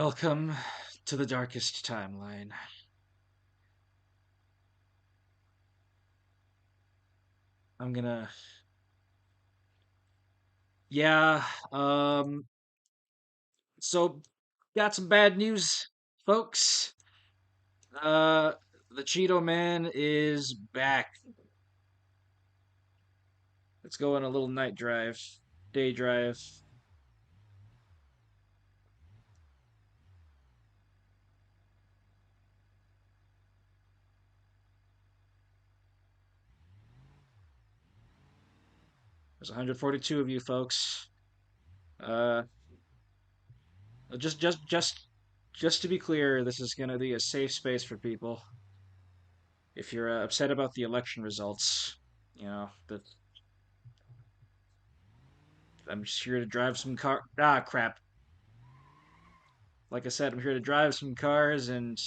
Welcome to the darkest timeline. I'm gonna, yeah, um, so got some bad news, folks. Uh, the Cheeto Man is back. Let's go on a little night drive, day drive. There's 142 of you folks. Uh, just to be clear, this is gonna be a safe space for people. If you're upset about the election results, that I'm just here to drive some car. Ah, crap. Like I said, I'm here to drive some cars and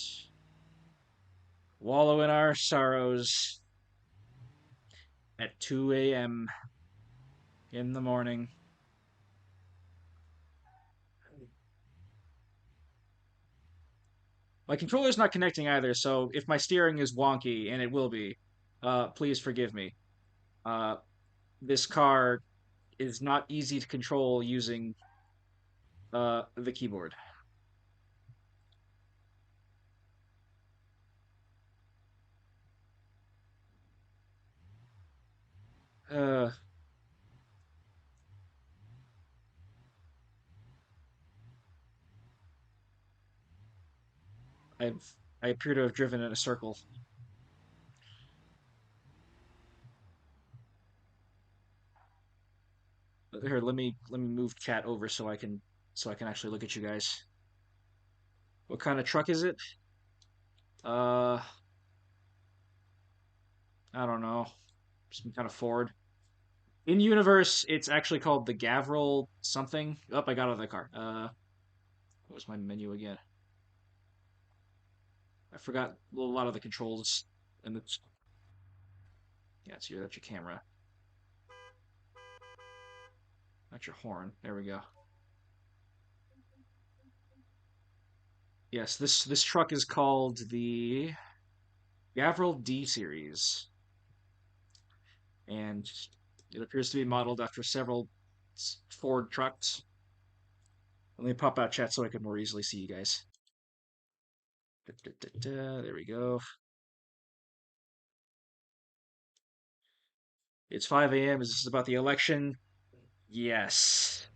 wallow in our sorrows at 2 a.m. in the morning. My controller's not connecting either, so if my steering is wonky, and it will be, please forgive me. Uh, this car is not easy to control using the keyboard. Uh, I appear to have driven in a circle. Here, let me move chat over so I can actually look at you guys. What kind of truck is it? Uh, I don't know. Some kind of Ford. In universe, it's actually called the Gavril something. Oh, I got out of the car. What was my menu again? I forgot a lot of the controls. And it's yeah, that's your camera, not your horn. There we go. Yes, this truck is called the Gavril D series, and it appears to be modeled after several Ford trucks. Let me pop out chat so I can more easily see you guys. There we go. It's 5 a.m. Is this about the election? Yes.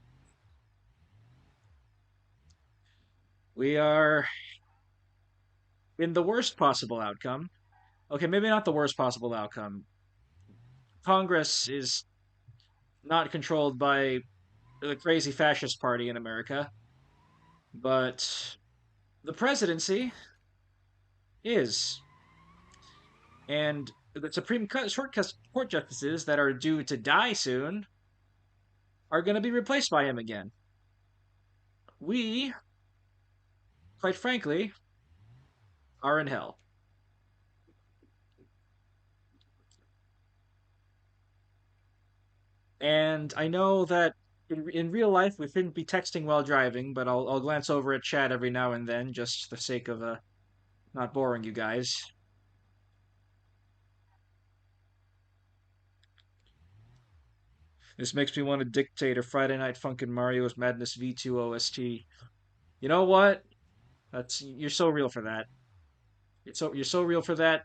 We are in the worst possible outcome. Okay, maybe not the worst possible outcome. Congress is not controlled by the crazy fascist party in America, but the presidency is. And the Court justices that are due to die soon are going to be replaced by him again. We, quite frankly, are in hell. And I know that in real life we shouldn't be texting while driving, but I'll glance over at chat every now and then just for the sake of not boring you guys. This makes me want to dictate a Friday Night Funkin' Mario's Madness V2 OST. You know what? That's you're so real for that. You're so real for that.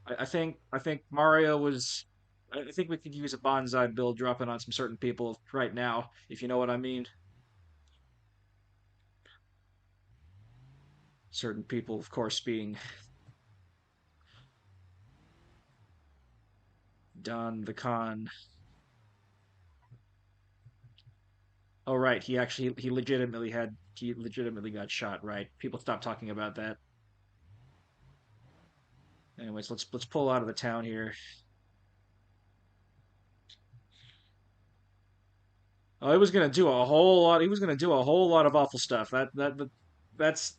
I think Mario was. I think we could use a bonsai build dropping on some certain people right now, if you know what I mean. Certain people, of course, being Don the Con. Oh right, he legitimately got shot. Right, people stop talking about that. Anyways, let's pull out of the town here. Oh, he was gonna do a whole lot. He was gonna do a whole lot of awful stuff. That's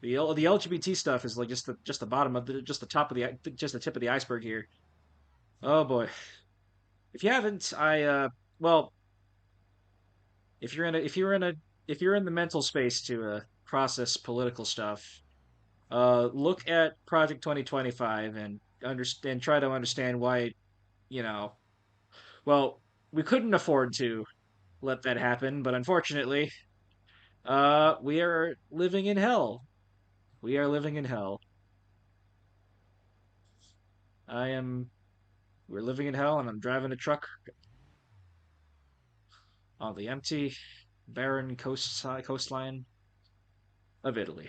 the LGBT stuff is like just the bottom of just the top of just the tip of the iceberg here. Oh boy. If you haven't, well, if you're in a if you're in the mental space to process political stuff, look at Project 2025 and understand, try to understand why, you know, well, we couldn't afford to let that happen, but unfortunately, we are living in hell. We are living in hell. I am. We're living in hell, and I'm driving a truck on the empty, barren coastline of Italy.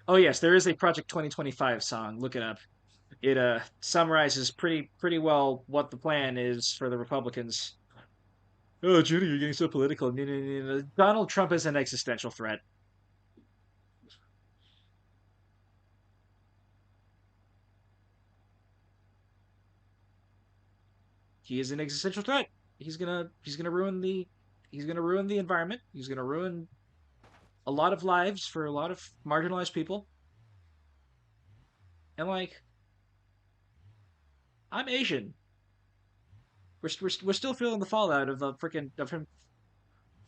Oh yes, there is a Project 2025 song. Look it up. It summarizes pretty well what the plan is for the Republicans. Oh, Judy, you're getting so political. No, no, no, no. Donald Trump is an existential threat. He is an existential threat. He's gonna ruin the environment. He's gonna ruin a lot of lives for a lot of marginalized people. And like, I'm Asian. We're still feeling the fallout of the freaking of him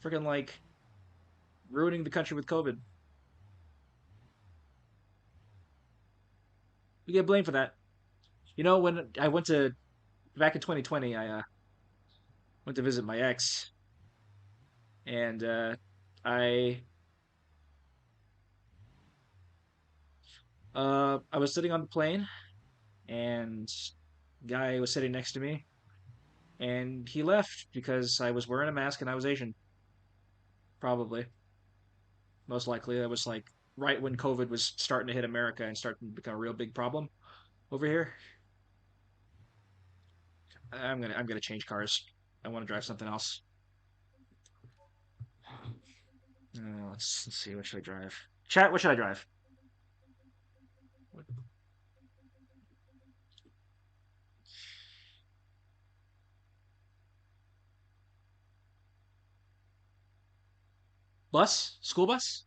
freaking like ruining the country with COVID. We get blamed for that. You know, when I went to back in 2020, I went to visit my ex, and I I was sitting on the plane, and guy was sitting next to me, and he left because I was wearing a mask and I was Asian. Probably, most likely, that was like right when COVID was starting to hit America and starting to become a real big problem over here. I'm gonna change cars. I want to drive something else. Let's see. What should I drive? Chat. What should I drive? Bus? School bus?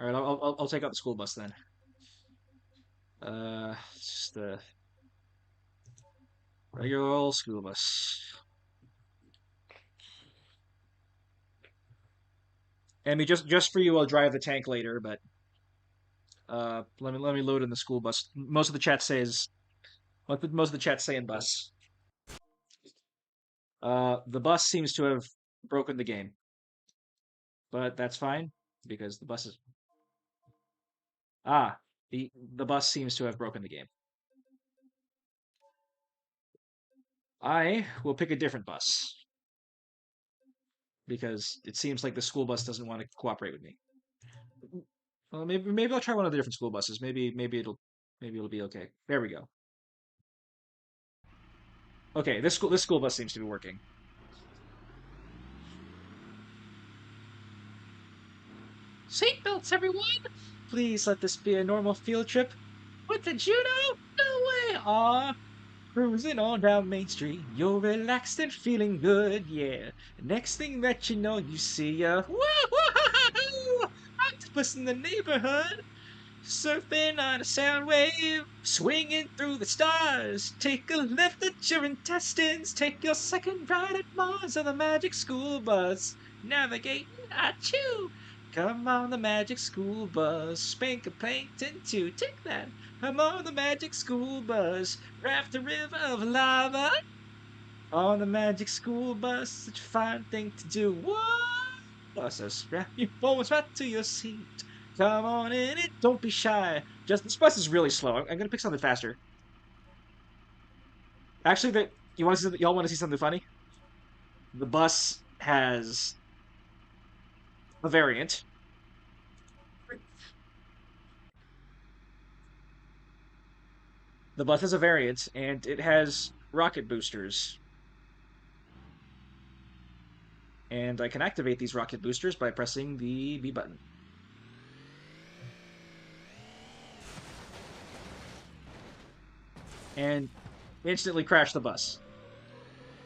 All right. I'll take out the school bus then. Just the regular old school bus. I mean, just for you, I'll drive the tank later. But let me load in the school bus. Most of the chat says what did most of the chat say in bus. The bus seems to have broken the game, but that's fine because the bus is ah the bus seems to have broken the game. I will pick a different bus because it seems like the school bus doesn't want to cooperate with me. Well, maybe I'll try one of the different school buses. Maybe it'll be okay. There we go. Okay, this school bus seems to be working. Seatbelts, everyone! Please let this be a normal field trip. With the judo? No way! Aw, cruising on down Main Street, you're relaxed and feeling good, yeah. Next thing that you know, you see a woo octopus in the neighborhood, surfing on a sound wave, swinging through the stars. Take a lift at your intestines, take your second ride at Mars on the magic school bus. Navigating, achoo! Come on the magic school bus, spank a plankton too. Take that. I'm on the magic school bus, raft a river of lava. On the magic school bus, such a fine thing to do. What? So strap your phones right to your seat. Come on in it, don't be shy. Just this bus is really slow. I'm gonna pick something faster. Actually, y'all want to see something funny? The bus has a variant. The bus has a variant, and it has rocket boosters. And I can activate these rocket boosters by pressing the B button. And instantly crash the bus.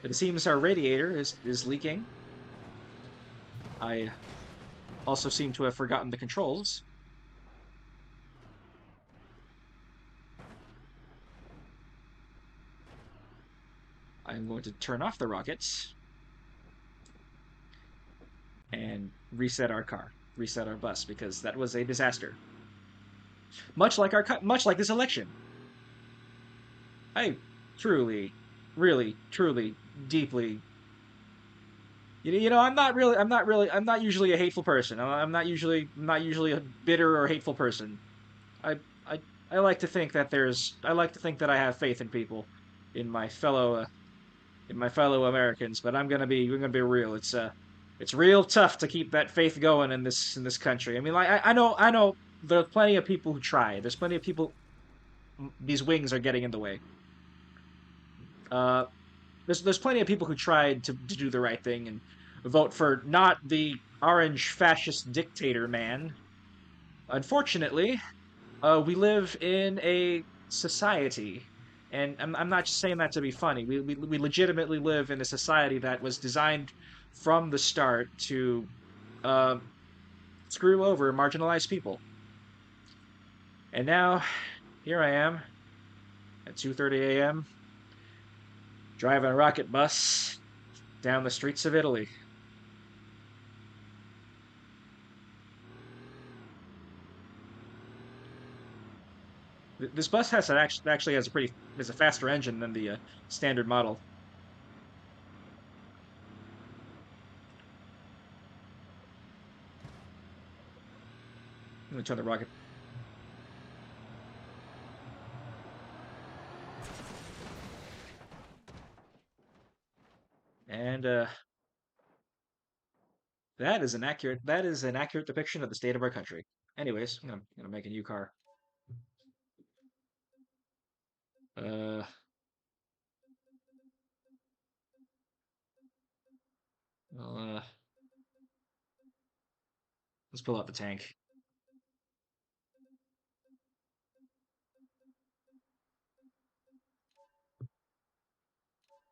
It seems our radiator is leaking. I also seem to have forgotten the controls. I'm going to turn off the rockets. reset our car, reset our bus because that was a disaster. Much like this election. I truly, really, truly, deeply. I'm not usually a hateful person. I'm not usually a bitter or hateful person. I, I, I like to think that I like to think that I have faith in people, in my fellow, in my fellow Americans. But we're gonna be real. It's real tough to keep that faith going in this country. I mean, like, I know there's plenty of people who try. There's plenty of people. These wings are getting in the way. Uh, there's plenty of people who tried to do the right thing and vote for not the orange fascist dictator man. Unfortunately, we live in a society, and I'm not just saying that to be funny. We legitimately live in a society that was designed from the start to uh, screw over marginalized people. And now, here I am at 2:30 a.m. driving a rocket bus down the streets of Italy. This bus actually has a faster engine than the standard model. Let me turn the rocket. And that is an accurate depiction of the state of our country. Anyways, gonna make a new car. Uh, well, let's pull out the tank.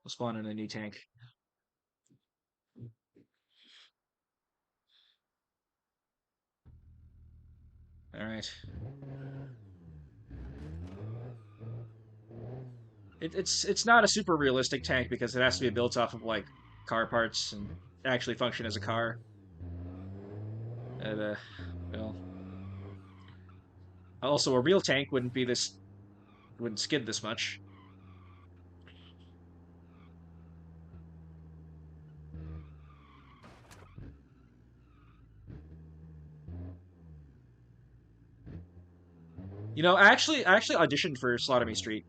We'll spawn in a new tank. All right. It's not a super realistic tank because it has to be built off of like car parts and actually function as a car. And well, also a real tank wouldn't skid this much. I actually auditioned for Slaughter Street.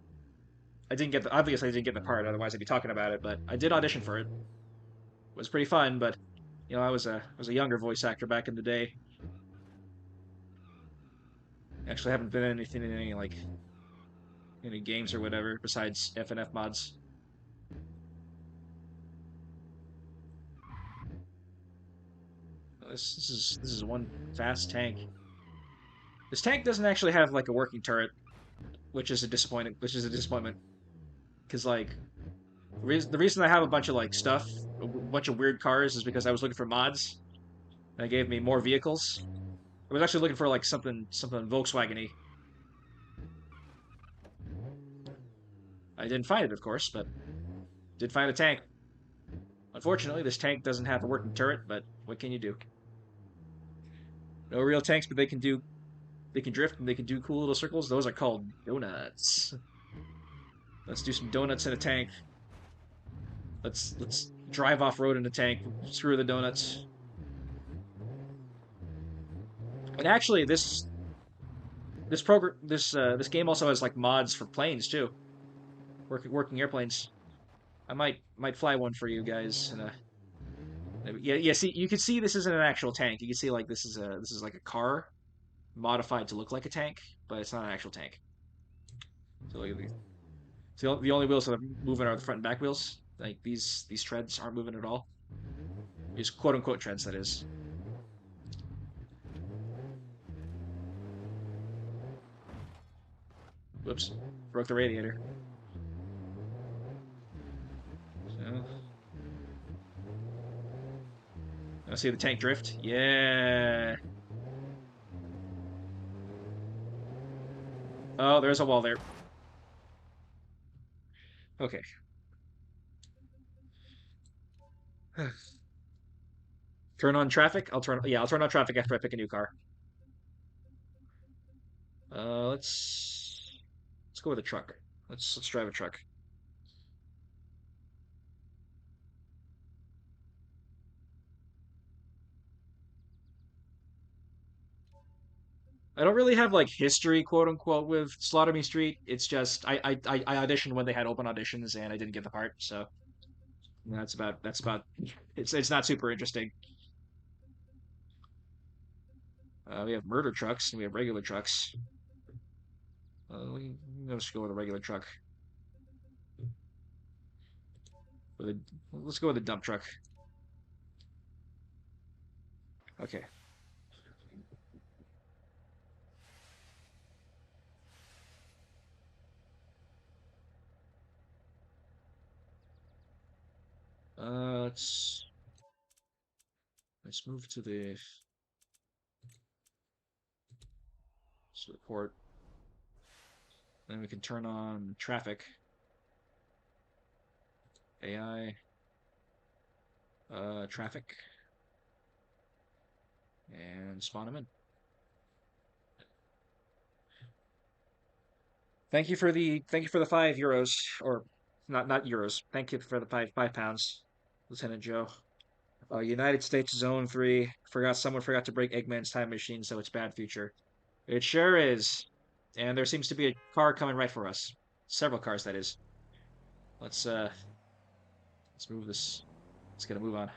Obviously I didn't get the part, otherwise I'd be talking about it. But I did audition for it. It was pretty fun, but I was a younger voice actor back in the day. Actually, haven't been in anything in any games or whatever besides FNF mods. This is one fast tank. This tank doesn't actually have like a working turret, which is a disappointment. Because like the reason I have a bunch of like stuff, a bunch of weird cars, is because I was looking for mods. And they gave me more vehicles. I was actually looking for like something Volkswagen-y. I didn't find it, of course, but did find a tank. Unfortunately, this tank doesn't have a working turret, but what can you do? No real tanks, but they can drift and they can do cool little circles. Those are called donuts. Let's do some donuts in a tank. Let's drive off road in a tank. Screw the donuts. And actually, this game also has like mods for planes too. Working airplanes. I might fly one for you guys. And yeah. See, you can see this isn't an actual tank. You can see like this is like a car modified to look like a tank, but it's not an actual tank. So look at these. So the only wheels that are moving are the front and back wheels. Like these treads aren't moving at all. These quote unquote treads, that is. Whoops, broke the radiator. So, I see the tank drift. Yeah. Oh, there's a wall there. Okay. Turn on traffic. I'll turn on traffic after I pick a new car. Let's go with a truck. Let's drive a truck. I don't really have like history, quote unquote, with Slaughter Me Street. It's just I auditioned when they had open auditions and I didn't get the part, so that's about. It's not super interesting. We have murder trucks and we have regular trucks. Let's go with a regular truck. With a, let's go with a dump truck. Okay. Let's move to the report. Then we can turn on traffic, AI, traffic, and spawn them in. Thank you for the €5, or not euros. Thank you for the £5, Lieutenant Joe. United States Zone 3. Someone forgot to break Eggman's time machine, so it's bad future. It sure is. And there seems to be a car coming right for us. Several cars, that is. Let's uh let's move this. Let's get a move on.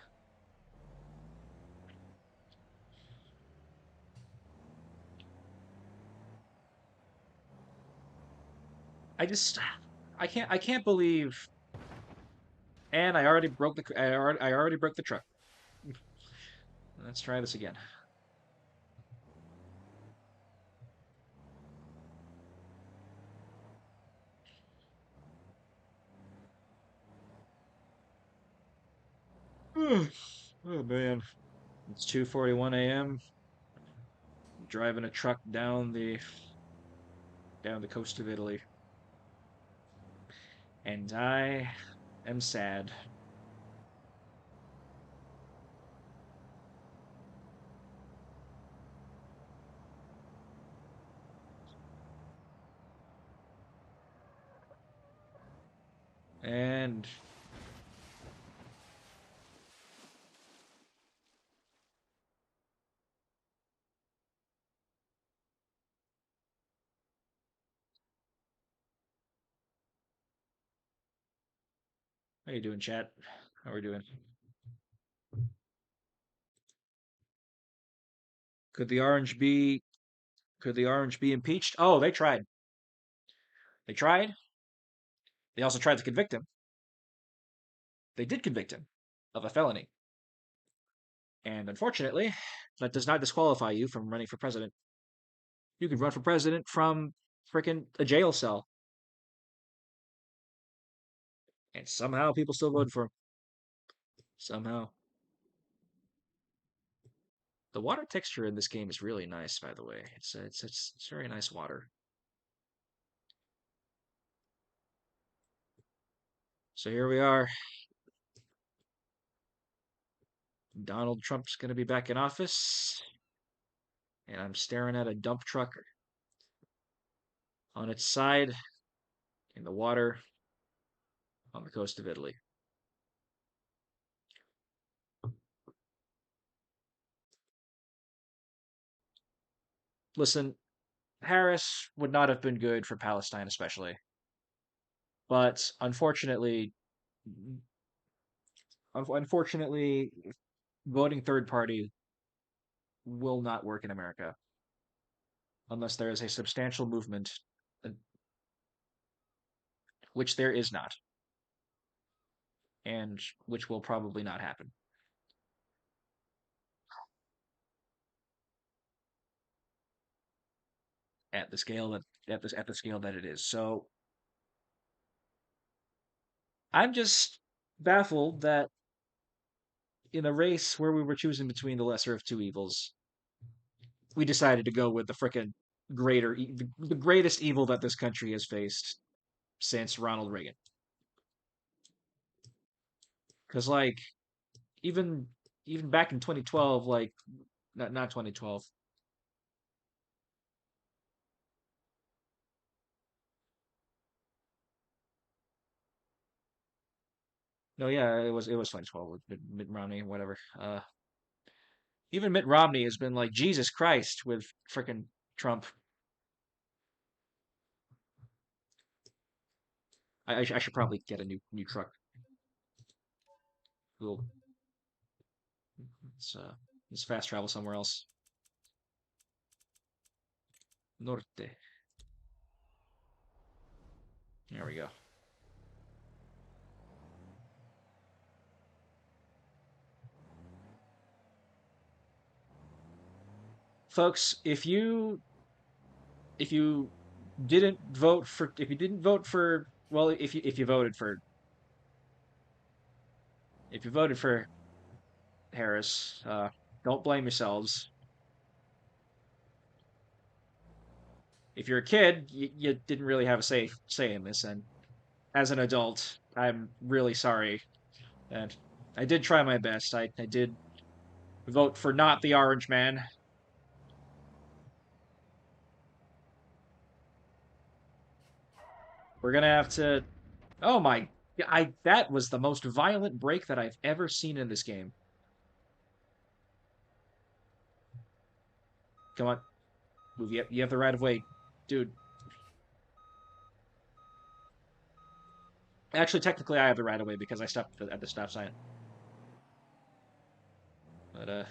I just I can't believe, and I already broke the truck. Let's try this again. Oh man. It's 2:41 a.m. Driving a truck down the coast of Italy, and I am sad. And how you doing, chat? How are we doing? Could the orange be could the orange be impeached? Oh, they tried. They tried. They also tried to convict him. They did convict him of a felony. And unfortunately, that does not disqualify you from running for president. You could run for president from freaking a jail cell, and somehow people still voted for him. Somehow. The water texture in this game is really nice, by the way. It's very nice water. So here we are. Donald Trump's going to be back in office, and I'm staring at a dump truck on its side in the water on the coast of Italy. Listen, Harris would not have been good for Palestine, especially. But unfortunately, voting third party will not work in America unless there is a substantial movement, uh, which there is not, and which will probably not happen at the scale that it is. So I'm just baffled that in a race where we were choosing between the lesser of two evils, we decided to go with the frickin' the greatest evil that this country has faced since Ronald Reagan. Because like even even back in 2012, like not 2012. No, yeah, it was 2012 with Mitt Romney, whatever. Even Mitt Romney has been like Jesus Christ with freaking Trump. I should probably get a new truck. Cool. Let's fast travel somewhere else. Norte. There we go. Folks, if you didn't vote for well, if you voted for Harris, don't blame yourselves. If you're a kid, you didn't really have a say in this, and as an adult, I'm really sorry. And I did try my best. I did vote for not the orange man. We're gonna have to. Oh my! I that was the most violent break that I've ever seen in this game. Come on, move. You have the right of way, dude. Actually, technically, I have the right of way because I stopped at the stop sign. But I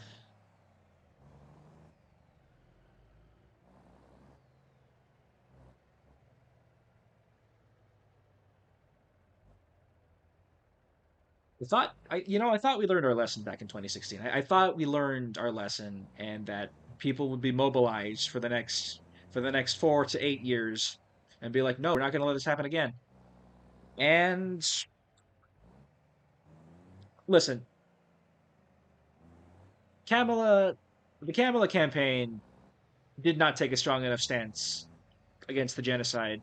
thought we learned our lesson back in 2016. I thought we learned our lesson and that people would be mobilized for the next 4 to 8 years and be like, no, we're not going to let this happen again. And listen, Kamala, the Kamala campaign did not take a strong enough stance against the genocide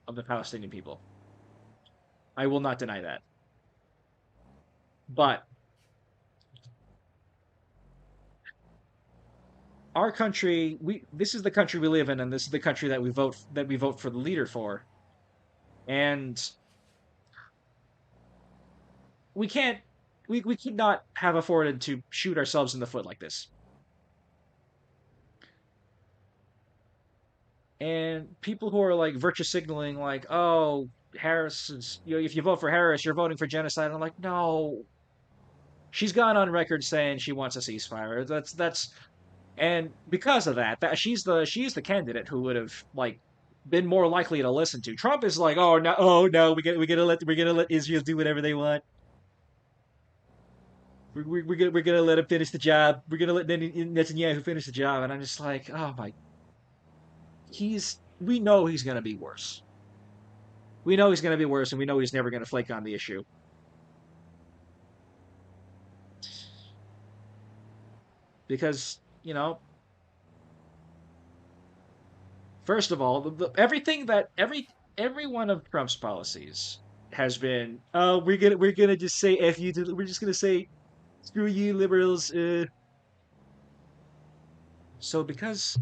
of the Palestinian people. I will not deny that. But our country, we this is the country we live in, and this is the country that we vote for the leader for. And we can't we could not have afforded to shoot ourselves in the foot like this. And people who are like virtue signaling like, oh, Harris is if you vote for Harris, you're voting for genocide. I'm like, no. She's gone on record saying she wants a ceasefire. That's and because of that she's the candidate who would have like been more likely to listen to. Trump is like, oh no, we're gonna let Israel do whatever they want. We're gonna let him finish the job. We're gonna let Netanyahu finish the job, and I'm just like, oh my, we know he's gonna be worse. We know he's gonna be worse, and we know he's never gonna flake on the issue because first of all, everything that every one of Trump's policies has been, oh, we're gonna just say f you to, we're just gonna say screw you liberals. So because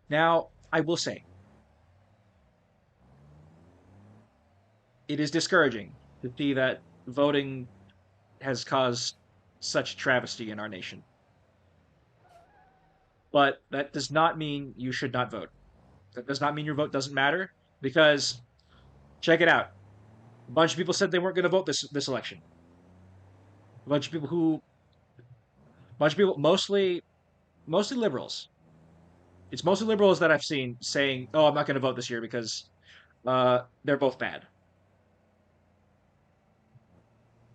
now I will say it is discouraging to see that voting has caused such travesty in our nation. But that does not mean you should not vote. That does not mean your vote doesn't matter because check it out. A bunch of people said they weren't going to vote this election. A bunch of people mostly liberals. It's mostly liberals that I've seen saying, "Oh, I'm not going to vote this year because they're both bad."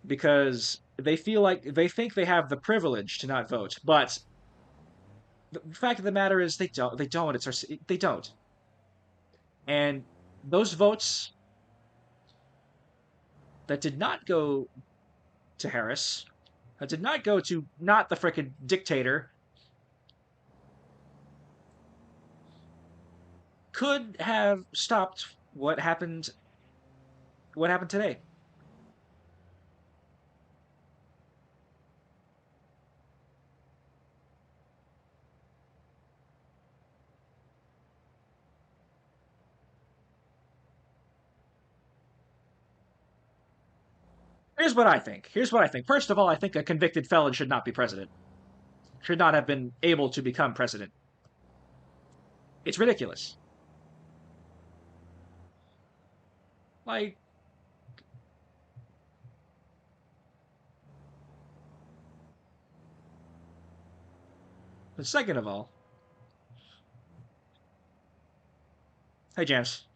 Because they think they have the privilege to not vote, but the fact of the matter is they don't. They don't. They don't. And those votes that did not go to Harris, that did not go to not the frickin' dictator, could have stopped what happened today. Here's what I think. Here's what I think. First of all, I think a convicted felon should not be president. Should not have been able to become president. It's ridiculous. Like, second of all, hey James,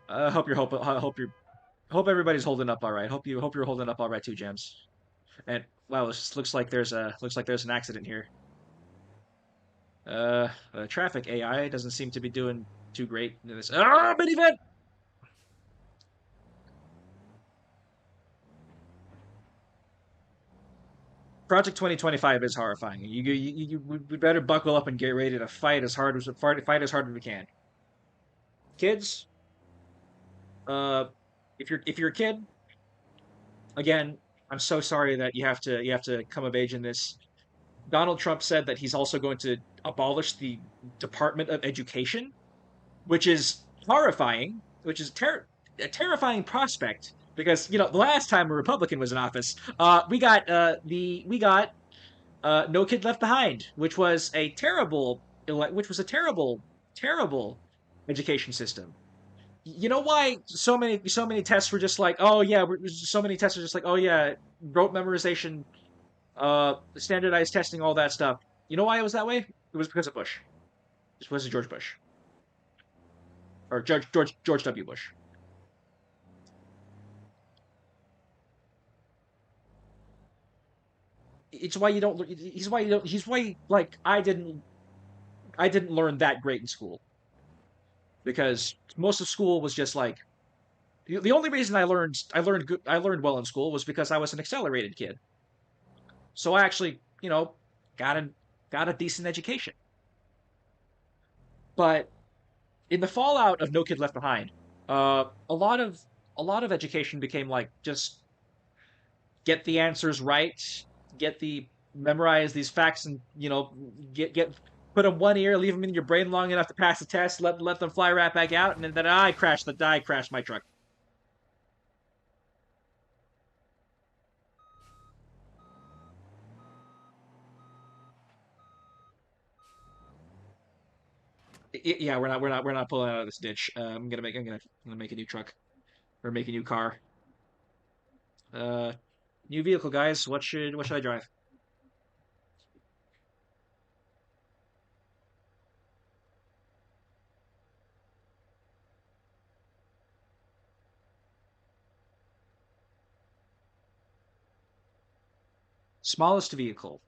I hope everybody's holding up all right. Hope you're holding up all right too, James. And wow, this looks like there's an accident here. Traffic AI doesn't seem to be doing too great in this. Minivan! Project 2025 is horrifying. We better buckle up and get ready to fight as hard as we can. Kids, uh, if you're a kid, again, I'm so sorry that you have to come of age in this. Donald Trump said that he's also going to abolish the Department of Education, which is horrifying, which is a terrifying prospect because the last time a Republican was in office, we got No Kid Left Behind, which was a terrible education system. You know why so many tests were just like, oh yeah, so many tests are just like, oh yeah, rote memorization, standardized testing, all that stuff. You know why it was that way? It was because of Bush. It was George Bush or George W. Bush. It's why you don't. He's why you don't. He's why like I didn't learn that great in school because most of school was just like the only reason I learned well in school was because I was an accelerated kid. So I actually got a got a decent education. But in the fallout of No Kid Left Behind, a lot of education became like just get the answers right, get the memorize these facts, and get put them one ear, leave them in your brain long enough to pass the test, let them fly right back out, and then I crashed my truck. Yeah, we're not pulling out of this ditch. I'm gonna make a new truck or make a new car. Uh, New vehicle, guys. What should I drive? Smallest vehicle.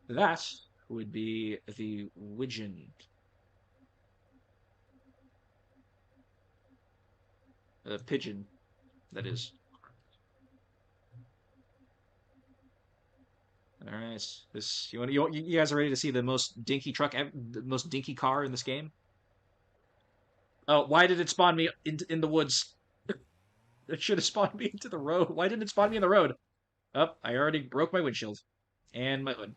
That would be the Widgeon, pigeon. That is. All right. This you guys are ready to see the most dinky the most dinky car in this game? Oh, why did it spawn me in the woods? It should have spawned me into the road. Why didn't it spawn me in the road? Oh, I already broke my windshield and my hood.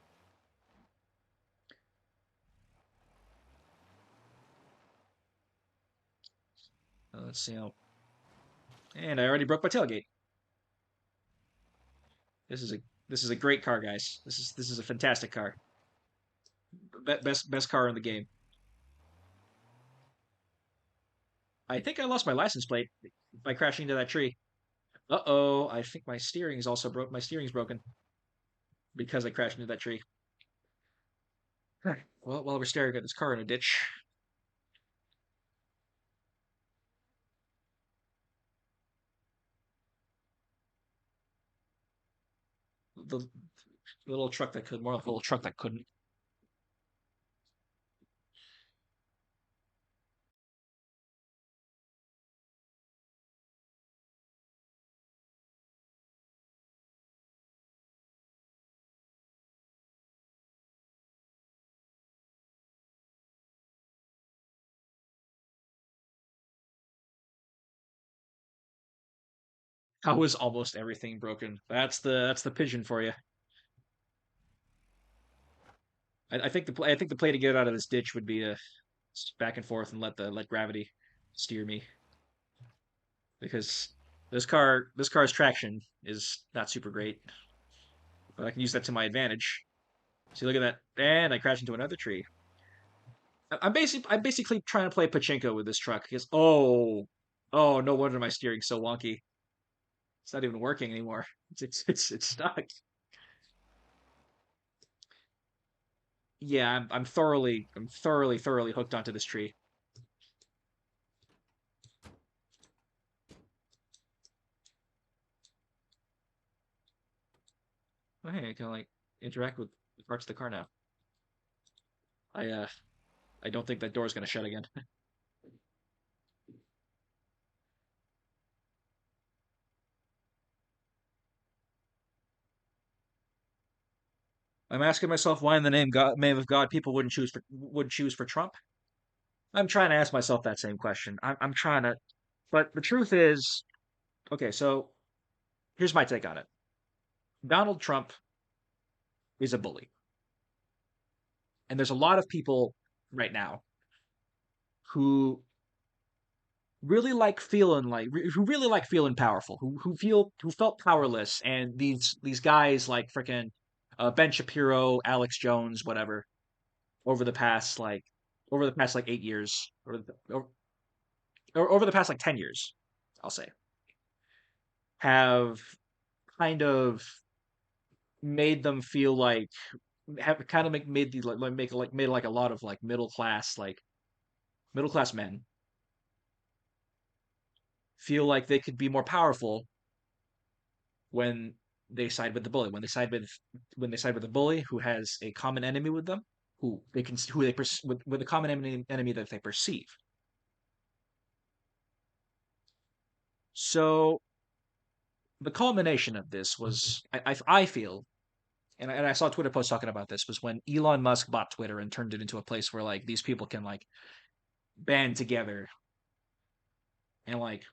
Let's see how. And I already broke my tailgate. This is a this is a great car, guys. This is a fantastic car. Best car in the game. I think I lost my license plate by crashing into that tree. Uh-oh, I think my steering's also broke. My steering's broken because I crashed into that tree. Well, while we're staring at this car in a ditch, the little truck that could, more like a little truck that couldn't. How is almost everything broken? That's the pigeon for you. I think the play to get out of this ditch would be to back and forth and let gravity steer me because this car's traction is not super great, but I can use that to my advantage. See, look at that, and I crash into another tree. I'm basically trying to play pachinko with this truck because oh no wonder my steering's so wonky. It's not even working anymore. It's stuck. Yeah, I'm thoroughly hooked onto this tree. Oh, hey, I can like interact with parts of the car now. I uh I don't think that door's gonna shut again. I'm asking myself why in the name of God people would choose for Trump. I'm trying to ask myself that same question. I'm trying to, but the truth is, okay. So here's my take on it. Donald Trump is a bully, and there's a lot of people right now who who really like feeling powerful, who felt powerless, and these guys like freaking Ben Shapiro, Alex Jones, whatever, over the past like over the past like 8 years, or over the past like 10 years, I'll say, have kind of made them feel like have kind of make made the like make like made like a lot of like middle class men feel like they could be more powerful when they side with the bully, when they side with the bully who has a common enemy with them, who they with a common enemy that they perceive. So the culmination of this was, I feel, and I saw a Twitter post talking about this, was when Elon Musk bought Twitter and turned it into a place where like these people can like band together and like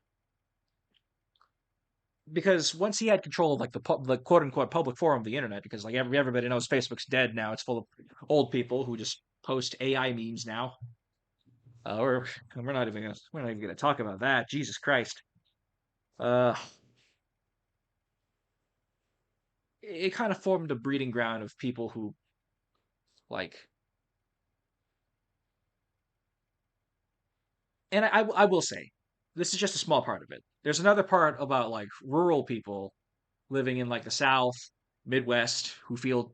because once he had control of like the quote unquote public forum of the internet, because like everybody knows Facebook's dead now, it's full of old people who just post AI memes now. Or we're not even gonna talk about that. Jesus Christ. Uh, it kind of formed a breeding ground of people who like, and I will say, this is just a small part of it. There's another part about like rural people living in like the South, Midwest, who feel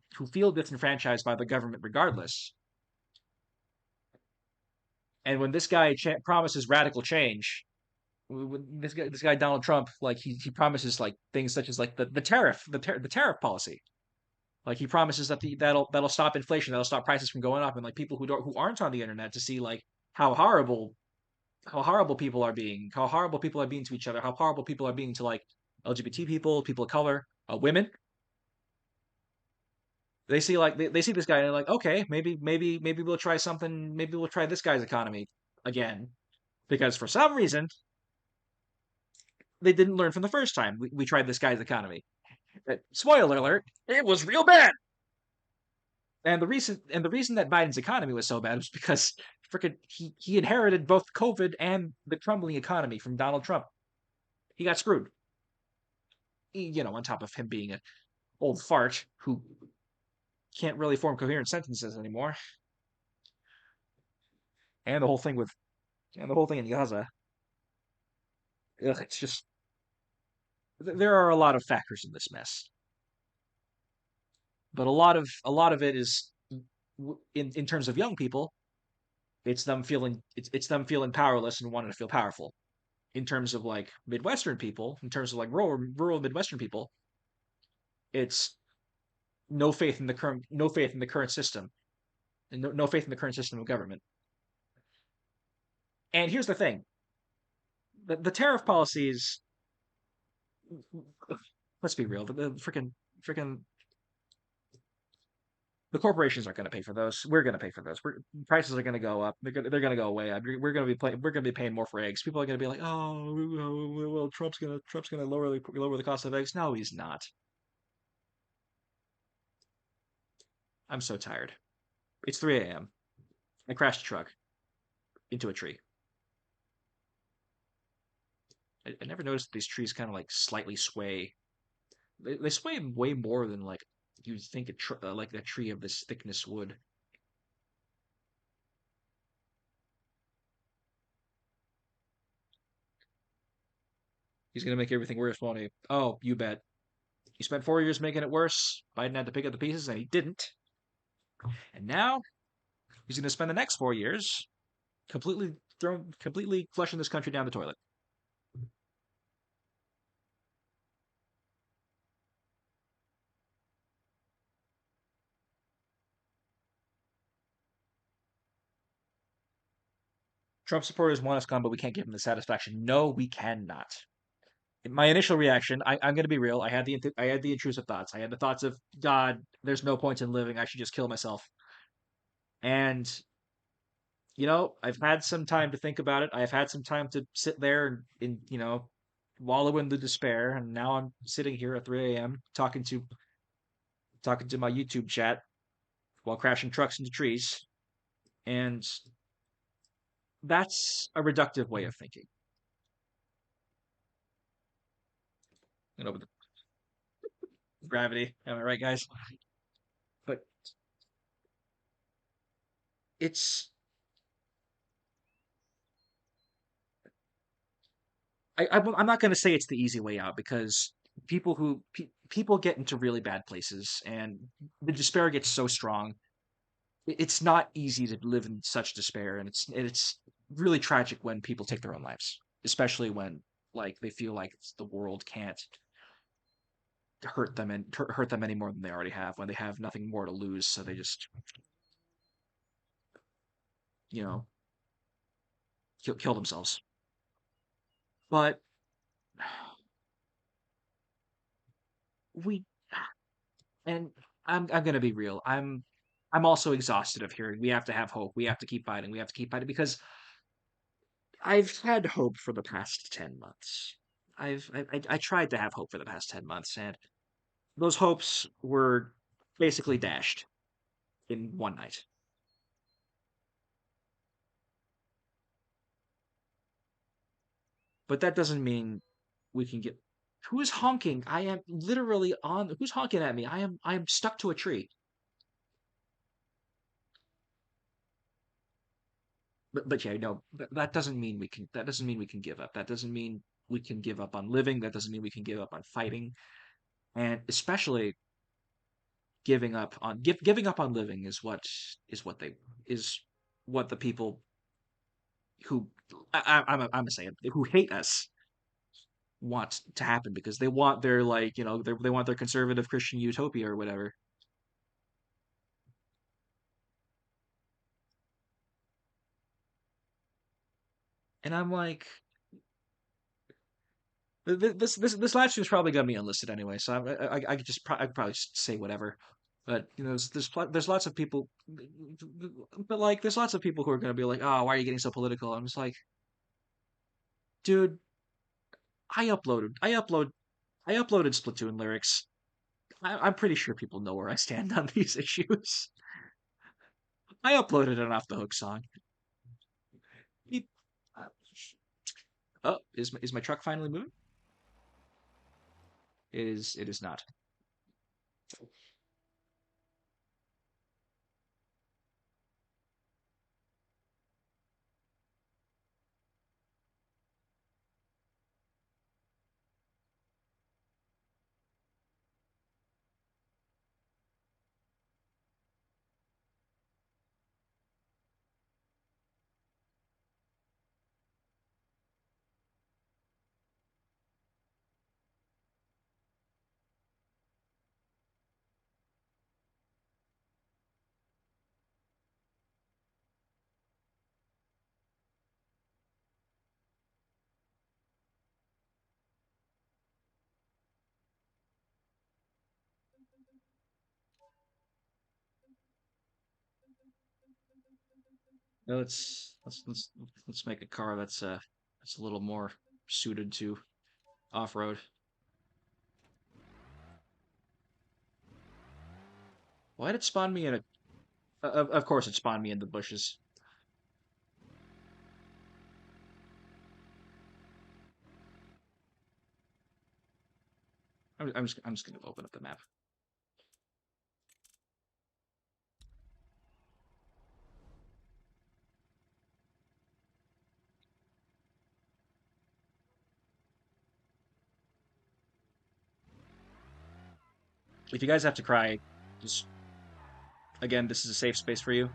disenfranchised by the government regardless. And when this guy promises radical change, this guy Donald Trump, like he promises like things such as like the tariff policy. Like he promises that that'll stop inflation, that'll stop prices from going up, and like people who aren't on the internet to see like how horrible how horrible people are being, how horrible people are being to each other, how horrible people are being to like LGBT people, people of color, women. They see this guy and they're like, okay, maybe we'll try something. Maybe we'll try this guy's economy again because for some reason they didn't learn from the first time we tried this guy's economy. Spoiler alert: it was real bad. And the reason that Biden's economy was so bad was because freaking he inherited both COVID and the crumbling economy from Donald Trump. He got screwed. On top of him being an old fart who can't really form coherent sentences anymore, and the whole thing in Gaza. Ugh, it's just there are a lot of factors in this mess, but a lot of it is in terms of young people. It's them feeling powerless and wanting to feel powerful. In terms of like Midwestern people, in terms of like rural Midwestern people, it's no faith in the current system, and no faith in the current system of government. And here's the thing: the tariff policies. Let's be real. The freaking The corporations aren't going to pay for those. We're going to pay for those. Prices are going to go up. They're going to go way up. We're going to be paying more for eggs. People are going to be like, oh, well, Trump's going to lower the cost of eggs. No, he's not. I'm so tired. It's 3 a.m. I crashed a truck into a tree. I never noticed these trees kind of like slightly sway. They sway way more than like you'd think like a tree of this thickness would. He's gonna make everything worse, won't he? Oh, you bet. He spent 4 years making it worse. Biden had to pick up the pieces, and he didn't. And now he's gonna spend the next 4 years completely flushing this country down the toilet. Trump supporters want us gone, but we can't give them the satisfaction. No, we cannot. My initial reaction, I'm going to be real. I had the intrusive thoughts. I had the thoughts of God. There's no point in living. I should just kill myself. And I've had some time to think about it. I've had some time to sit there and wallow in the despair. And now I'm sitting here at 3 a.m. talking to my YouTube chat while crashing trucks into trees. And that's a reductive way of thinking. With gravity. Am I right, guys? But it's I'm not going to say it's the easy way out because people get into really bad places and the despair gets so strong. It's not easy to live in such despair, and it's really tragic when people take their own lives, especially when like they feel like the world can't hurt them any more than they already have when they have nothing more to lose, so they just you know kill themselves. But we and I'm gonna be real. I'm also exhausted of hearing we have to have hope. We have to keep fighting. We have to keep fighting because I've had hope for the past 10 months. I tried to have hope for the past 10 months, and those hopes were basically dashed in one night. But that doesn't mean we can get. Who's honking? I am literally on. Who's honking at me? I am stuck to a tree. But yeah, no, that doesn't mean we can. That doesn't mean we can give up. That doesn't mean we can give up on living. That doesn't mean we can give up on fighting. And especially giving up on living is what they is what the people who I'm gonna say it, who hate us want to happen because they want their they want their conservative Christian utopia or whatever. And I'm like, this live stream is probably gonna be unlisted anyway, so I could I could probably just say whatever. But there's lots of people, but like there's lots of people who are gonna be like, oh, why are you getting so political? I'm just like, dude, I uploaded Splatoon lyrics. I'm pretty sure people know where I stand on these issues. I uploaded an off the hook song. Beep. Oh, is my truck finally moving? It is not. Let's make a car that's a little more suited to off-road. Why did it spawn me in a? Of course, it spawned me in the bushes. I'm just gonna open up the map. If you guys have to cry, just again, this is a safe space for you.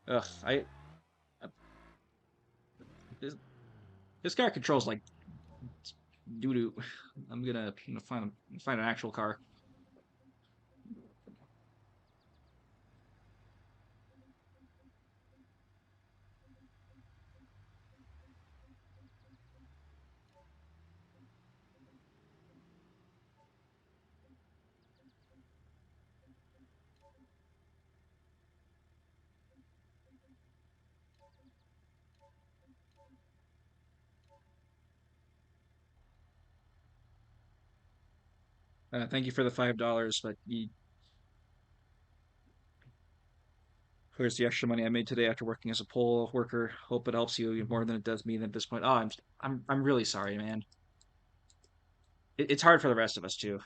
Ugh, uh, this, this car controls like doo doo. I'm gonna find an actual car. Thank you for the $5, but here's the extra money I made today after working as a poll worker. Hope it helps you more than it does me at this point. Oh, I'm really sorry, man. It's hard for the rest of us too.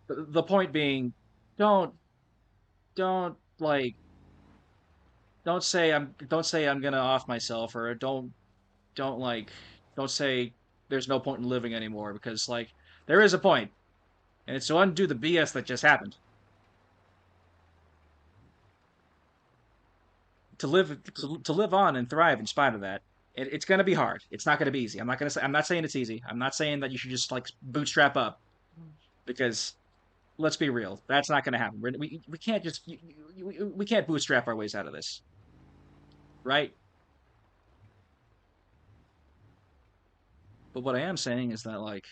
The point being, don't don't like don't say I'm gonna off myself, or don't like don't say there's no point in living anymore, because like there is a point, and it's to undo the BS that just happened. To live on and thrive in spite of that. It's going to be hard. It's not going to be easy. I'm not saying it's easy. I'm not saying that you should just like bootstrap up, because let's be real, that's not going to happen. We can't just we can't bootstrap our ways out of this, right? But what I am saying is that like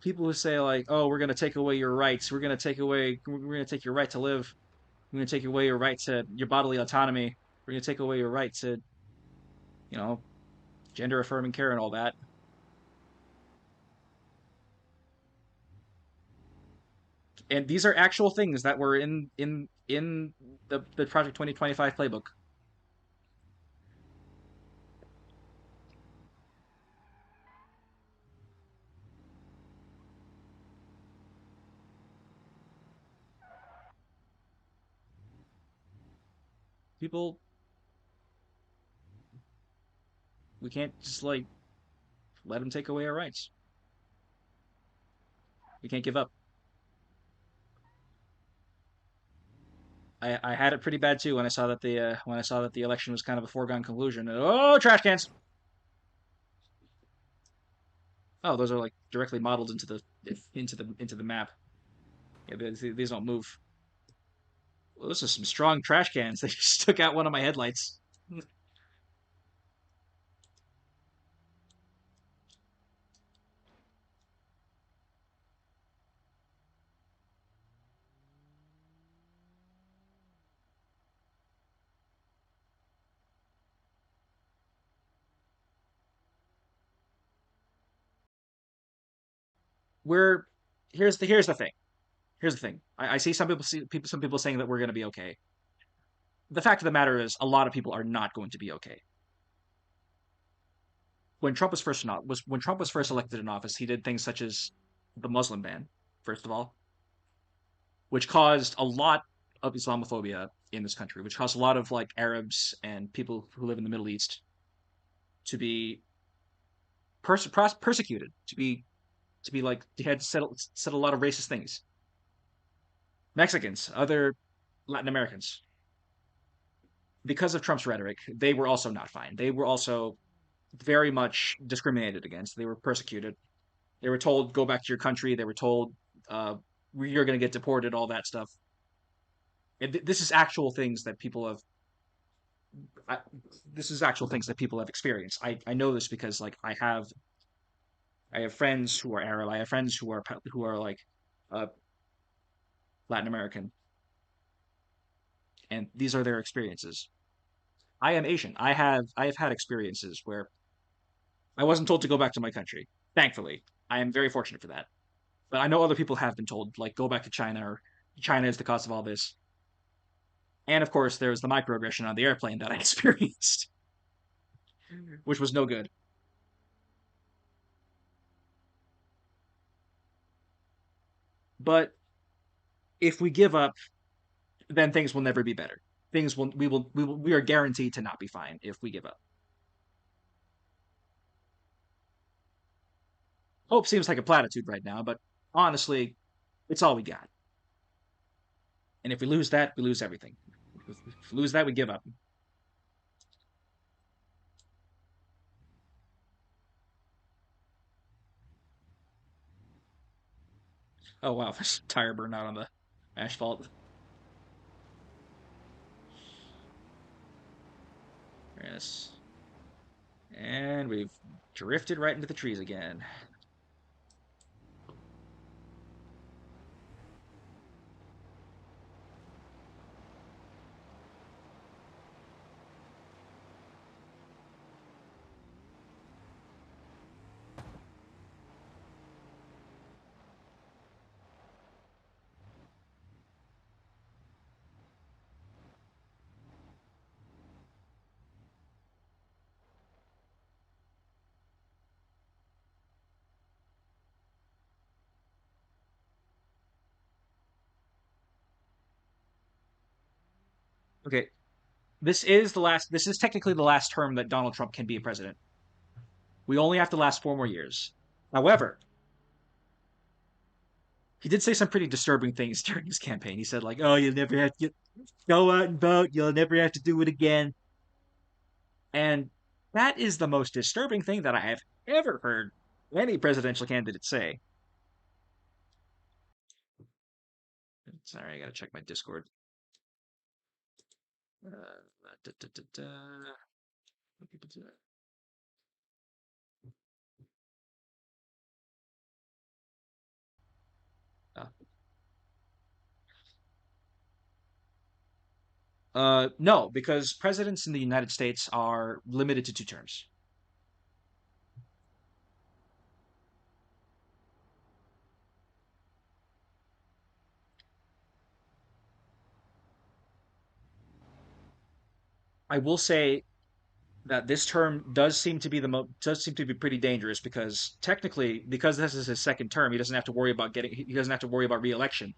people who say like, "Oh, we're going to take away your rights. We're going to take your right to live. We're going to take away your right to your bodily autonomy. We're going to take away your right to, you know, gender affirming care and all that." And these are actual things that were in the Project 2025 playbook. People, we can't just like let them take away our rights. We can't give up. I had it pretty bad too when I saw that the election was kind of a foregone conclusion. And, oh, trash cans! Oh, those are like directly modeled into the map. Yeah, these don't move. Well, those are some strong trash cans. They just took out one of my headlights. We're here's the thing. Here's the thing. I see some people saying that we're going to be okay. The fact of the matter is, a lot of people are not going to be okay. When Trump was first elected in office, he did things such as the Muslim ban, first of all, which caused a lot of Islamophobia in this country, which caused a lot of like Arabs and people who live in the Middle East to be persecuted, to be like they had said a lot of racist things. Mexicans, other Latin Americans, because of Trump's rhetoric, they were also not fine. They were also very much discriminated against. They were persecuted. They were told go back to your country. They were told uh, you're going to get deported. All that stuff. And this is actual things that people have. I, this is actual things that people have experienced. I know this because like I have friends who are Arab. I have friends who are like uh, Latin American, and these are their experiences. I am Asian. I have had experiences where I wasn't told to go back to my country. Thankfully, I am very fortunate for that. But I know other people have been told like go back to China or China is the cause of all this. And of course, there's the microaggression on the airplane that I experienced, which was no good. But if we give up, then things will never be better. Things will we are guaranteed to not be fine if we give up. Hope seems like a platitude right now, but honestly, it's all we got. And if we lose that, we lose everything. If we lose that, we give up. Oh wow, there's a tire burned out on the asphalt. Yes. And we've drifted right into the trees again. Okay, this is technically the last term that Donald Trump can be a president. We only have to last 4 more years. However, he did say some pretty disturbing things during his campaign. He said like, "Oh, you'll never have to go out and vote. You'll never have to do it again." And that is the most disturbing thing that I have ever heard any presidential candidate say. Sorry, I gotta check my Discord. Da, da, da, da. What people do that? No, because presidents in the United States are limited to 2 terms. I will say that this term does seem to be pretty dangerous because technically, because this is his second term, he doesn't have to worry about re-election.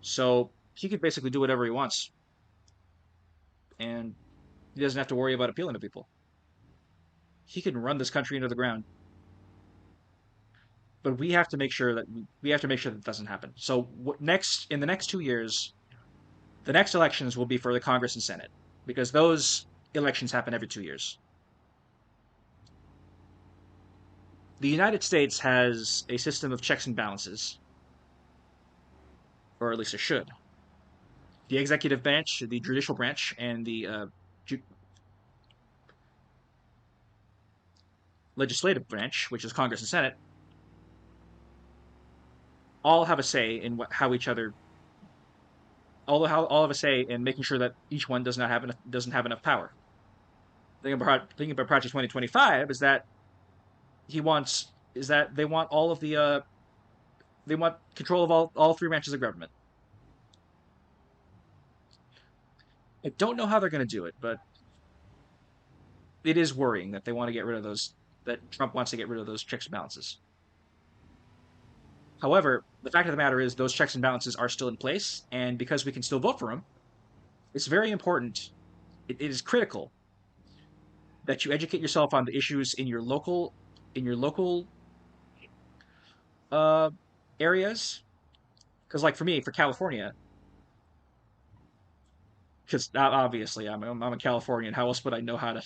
So he could basically do whatever he wants, and he doesn't have to worry about appealing to people. He can run this country into the ground, but we have to make sure that doesn't happen. So what next in the next 2 years, the next elections will be for the Congress and Senate because those elections happen every 2 years. The United States has a system of checks and balances, or at least it should. The executive branch, the judicial branch, and the ju- legislative branch, which is Congress and Senate, all have a say in how each other, all have a say in making sure that each one doesn't have enough power. Thinking about Project 2025 is that they want all of the they want control of all three branches of government. I don't know how they're going to do it, but it is worrying that they want to get rid of those that Trump wants to get rid of those checks and balances. However, the fact of the matter is those checks and balances are still in place, and because we can still vote for them, it's very important. It is critical that you educate yourself on the issues in your local uh areas. Because like for me, for California, because obviously I'm a Californian. How else would I know how to?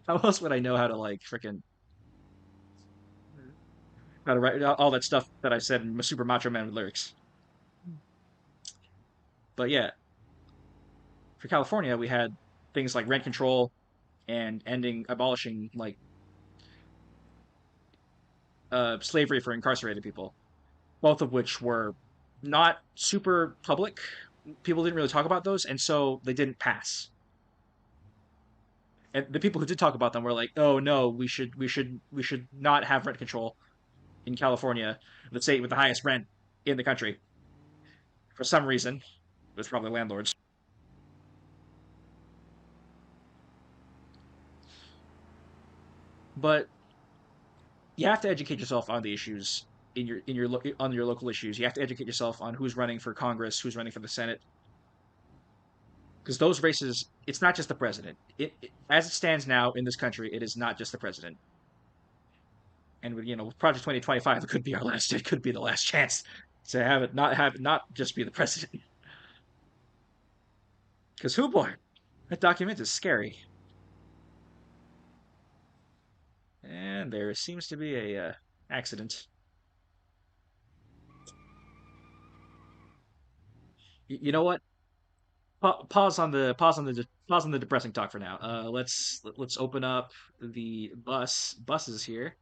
How else would I know how to like freaking how to write all that stuff that I said in Super Macho Man lyrics? But yeah, for California, we had things like rent control and abolishing like slavery for incarcerated people, both of which were not super public. People didn't really talk about those, and so they didn't pass. And the people who did talk about them were like, "Oh no, we should not have rent control in California, the state with the highest rent in the country." For some reason, it was probably landlords. But you have to educate yourself on the issues on your local issues. You have to educate yourself on who's running for Congress, who's running for the Senate, because those races, it's not just the president. As it stands now in this country, it is not just the president. And with with Project 2025, it could be our last. It could be the last chance to have it not just be the president. Because who boy, that document is scary. And there seems to be a accident. You know what? Pause on the depressing talk for now. Let's open up the buses here,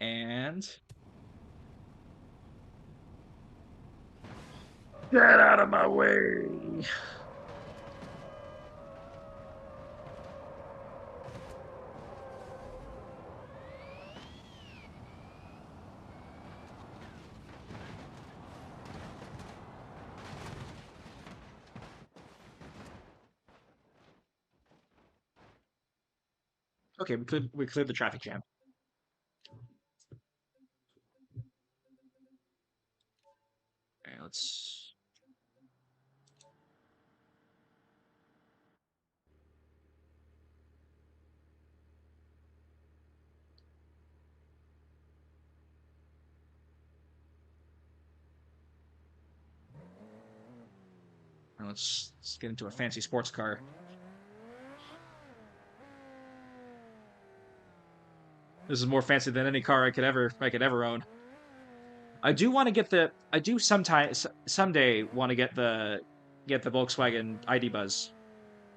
and get out of my way. Okay, we cleared the traffic jam. All right, let's get into a fancy sports car. This is more fancy than any car I could ever own. I do someday want to get the Volkswagen ID Buzz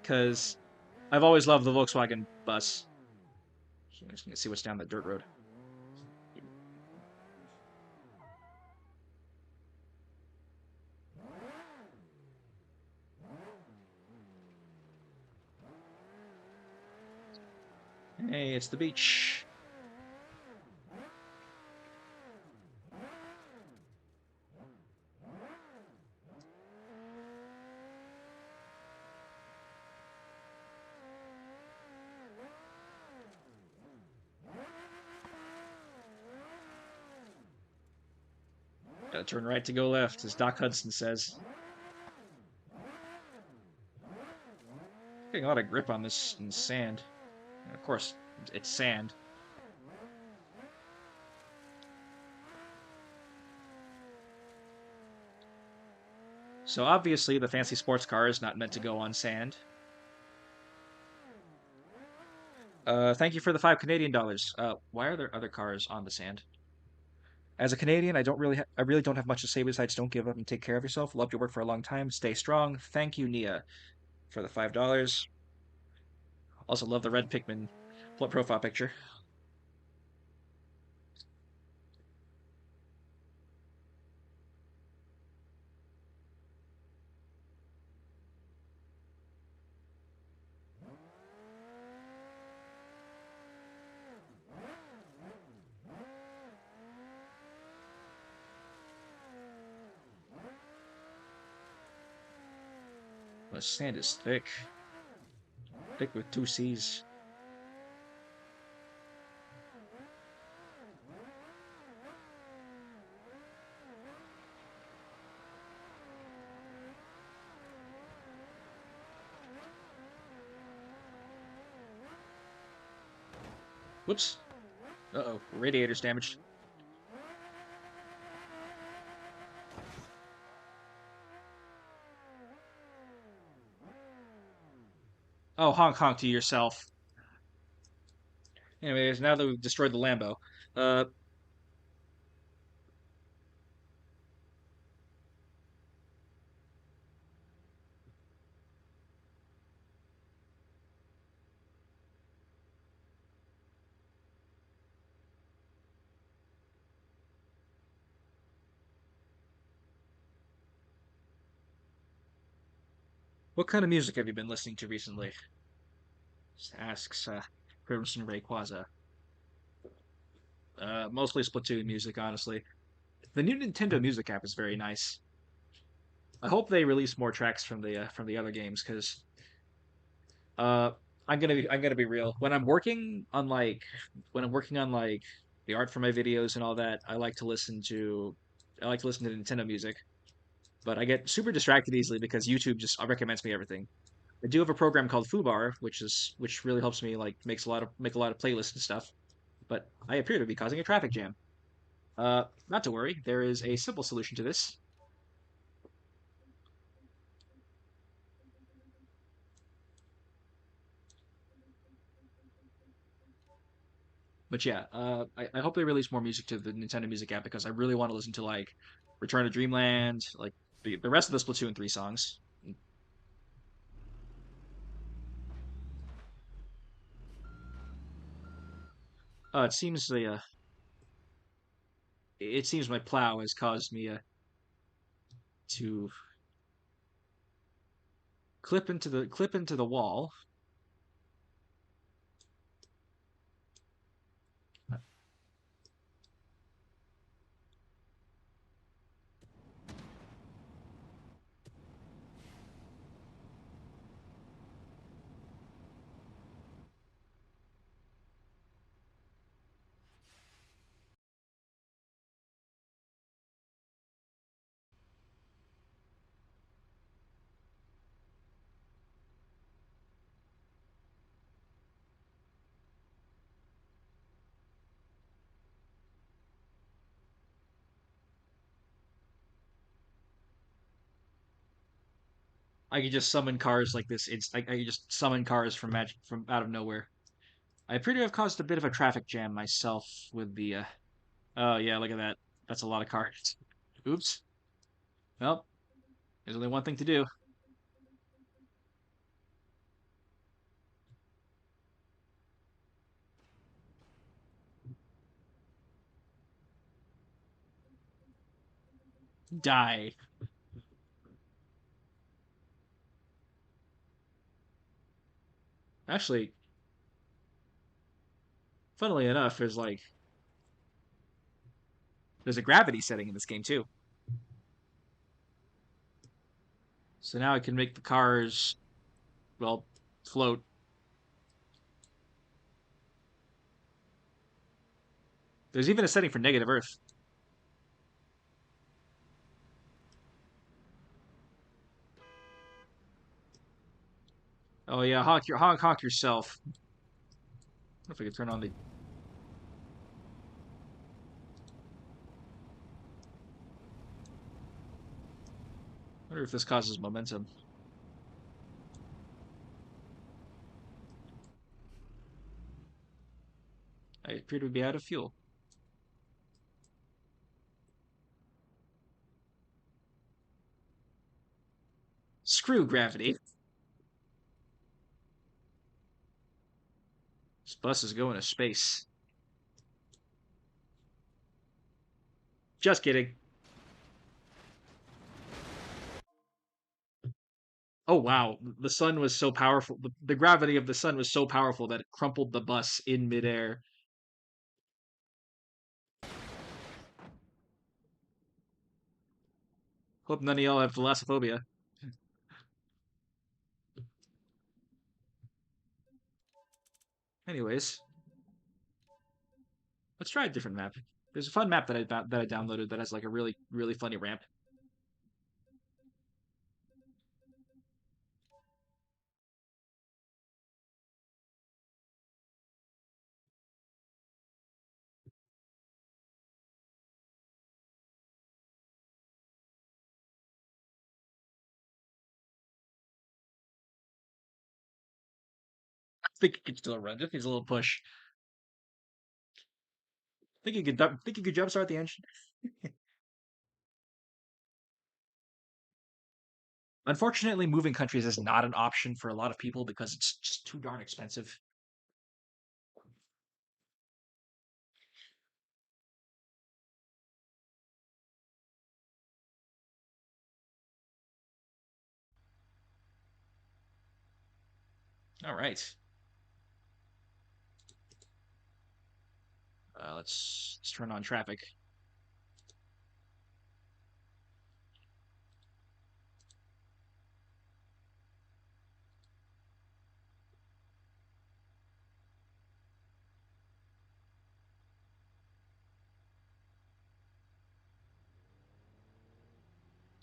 because I've always loved the Volkswagen bus. I'm just gonna see what's down the dirt road. Hey, it's the beach. Gotta turn right to go left, as Doc Hudson says. Getting a lot of grip on this in sand. And of course, it's sand. So obviously, the fancy sports car is not meant to go on sand. Thank you for the $5 Canadian. Why are there other cars on the sand? As a Canadian, I really don't have much to say besides don't give up and take care of yourself. Loved your work for a long time. Stay strong. Thank you, Nia, for the $5. Also love the red Pikmin profile picture. The sand is thick, thick with two C's. Whoops. Uh-oh. Radiator's damaged. Oh, honk honk to yourself. Anyways, now that we've destroyed the Lambo, uh, what kind of music have you been listening to recently? Asks Crimson Rayquaza. Mostly Splatoon music, honestly. The new Nintendo Music app is very nice. I hope they release more tracks from the other games because uh, I'm gonna be real. When I'm working on like the art for my videos and all that, I like to listen to Nintendo music. But I get super distracted easily because YouTube just recommends me everything. I do have a program called Fubar, which really helps me like make a lot of playlists and stuff. But I appear to be causing a traffic jam. Not to worry, there is a simple solution to this. But yeah, I hope they release more music to the Nintendo Music app because I really want to listen to like Return to Dreamland, like the rest of the Splatoon 3 songs. It seems it seems my plow has caused me to clip into the wall. I could just summon cars like this. I could just summon cars from magic from out of nowhere. I appear to have caused a bit of a traffic jam myself with the. Oh yeah, look at that. That's a lot of cars. Oops. Well, there's only one thing to do. Die. Actually, funnily enough, there's a gravity setting in this game too. So now I can make the cars well float. There's even a setting for negative Earth. Oh yeah, honk yourself. I don't know if I can turn on the. I wonder if this causes momentum. I appear to be out of fuel. Screw gravity. This bus is going to space. Just kidding. Oh wow, the sun was so powerful. The gravity of the sun was so powerful that it crumpled the bus in midair. Hope none of y'all have thalassophobia. Anyways, let's try a different map. There's a fun map that I downloaded that has like a really funny ramp. think he could still run. Just needs a little push. Think you could jumpstart the engine. Unfortunately, moving countries is not an option for a lot of people because it's just too darn expensive. All right. Let's turn on traffic.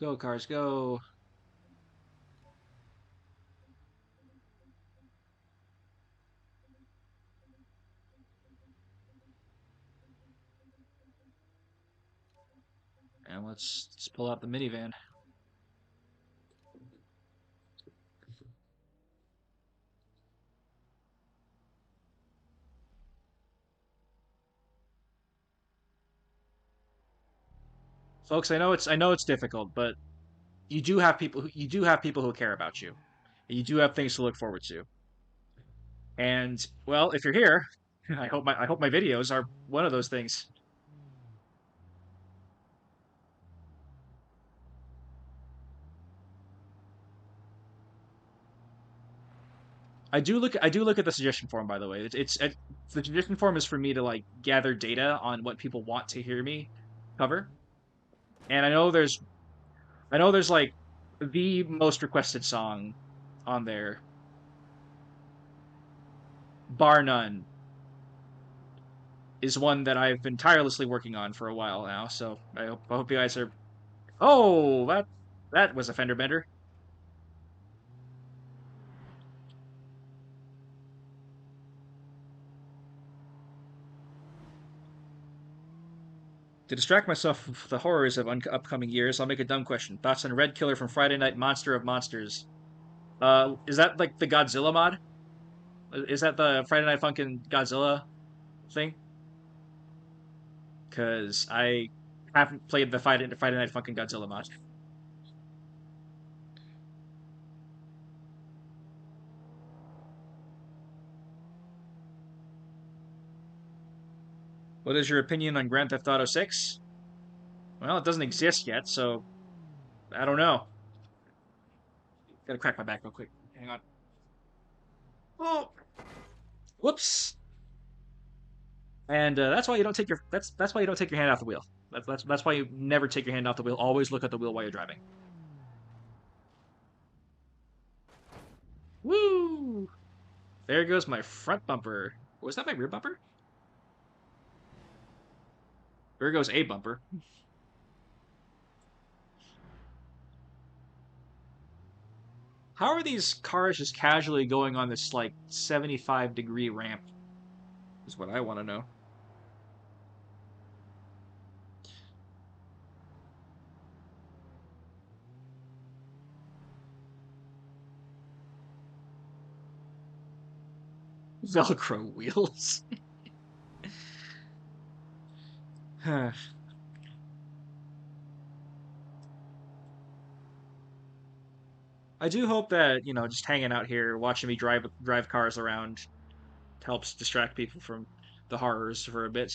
Go, cars, go. And let's pull out the minivan. Folks, I know it's difficult, but you do have people who care about you. And you do have things to look forward to. And well, if you're here, I hope my videos are one of those things. I do look at the suggestion form, by the way. The suggestion form is for me to like gather data on what people want to hear me cover. And I know there's like the most requested song on there, bar none, is one that I've been tirelessly working on for a while now. So I hope you guys are. Oh, that was a fender bender. To distract myself from the horrors of upcoming years, I'll make a dumb question. Thoughts on Red Killer from Friday Night Monster of Monsters? Is that like the Godzilla mod? Is that the Friday Night Funkin' Godzilla thing? Because I haven't played the Friday Night Funkin' Godzilla mod. What is your opinion on Grand Theft Auto 6? Well, it doesn't exist yet, so I don't know. Gotta crack my back real quick. Hang on. Oh, whoops. And that's why you don't take your that's why you don't take your hand off the wheel. That's why you never take your hand off the wheel. Always look at the wheel while you're driving. Woo! There goes my front bumper. Was that my rear bumper? There goes a bumper. How are these cars just casually going on this like 75-degree ramp? Is what I want to know. Velcro wheels. I do hope that, you know, just hanging out here, watching me drive cars around helps distract people from the horrors for a bit.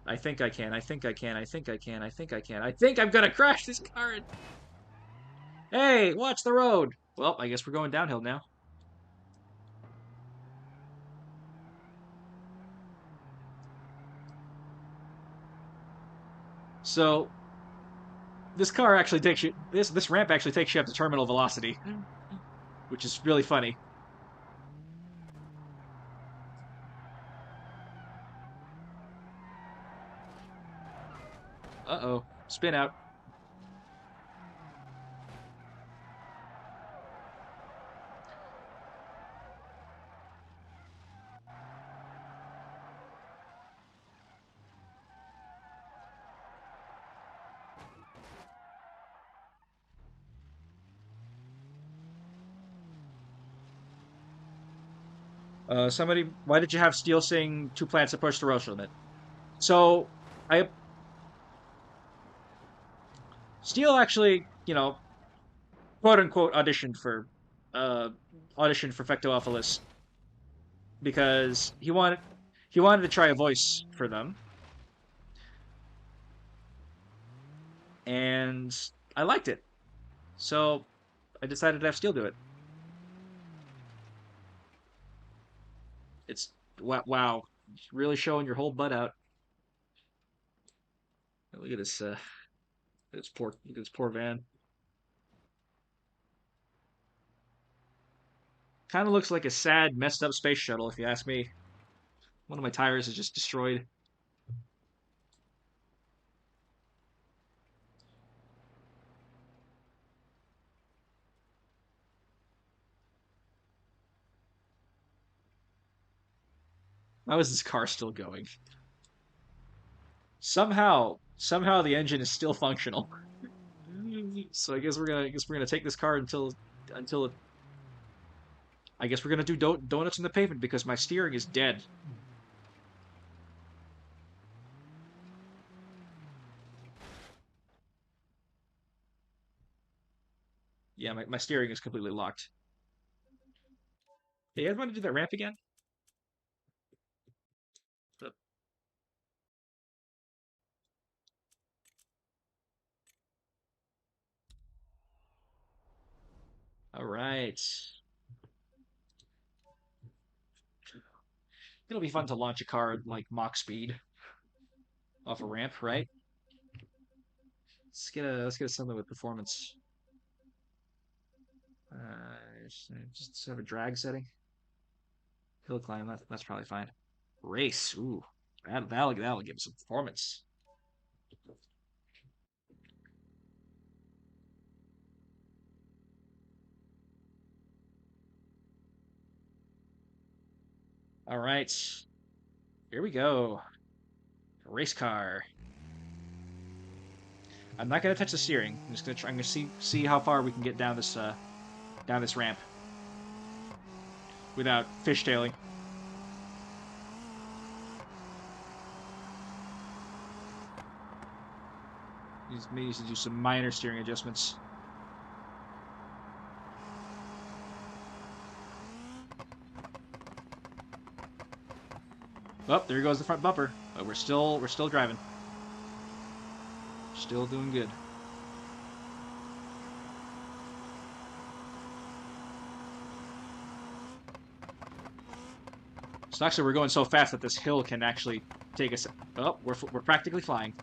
I think I can. I think I can. I think I can. I think I can. I think I'm gonna crash this car. Hey, watch the road. Well, I guess we're going downhill now. So this car actually takes you. This ramp actually takes you up to terminal velocity, which is really funny. Uh-oh, spin out. Why did you have Steele saying two plants approach the road limit? So, I Steele actually, quote unquote, uh, auditioned for Fectoephalus because he wanted to try a voice for them, and I liked it. So I decided to have Steele do it. It's wow, really showing your whole butt out. Look at this poor van. Kind of looks like a sad, messed up space shuttle, if you ask me. One of my tires is just destroyed. How is this car still going? Somehow the engine is still functional. So I guess we're gonna take this car until it, I guess we're gonna do donuts in the pavement because my steering is dead. Yeah, my steering is completely locked. Hey, you guys want to do that ramp again? Uh, All right. It'll be fun to launch a car at like Mach speed off a ramp, right? Let's get something with performance. Just have a drag setting. Hill climb. That's probably fine. Race. Ooh, that'll give us some performance. All right, here we go. Race car. I'm not gonna touch the steering. I'm just gonna try. I'm gonna see how far we can get down this ramp without fishtailing. Maybe need to do some minor steering adjustments. Oh, there goes the front bumper. But we're still driving. Still doing good. So actually, we're going so fast that this hill can actually take us. Oh, we're practically flying.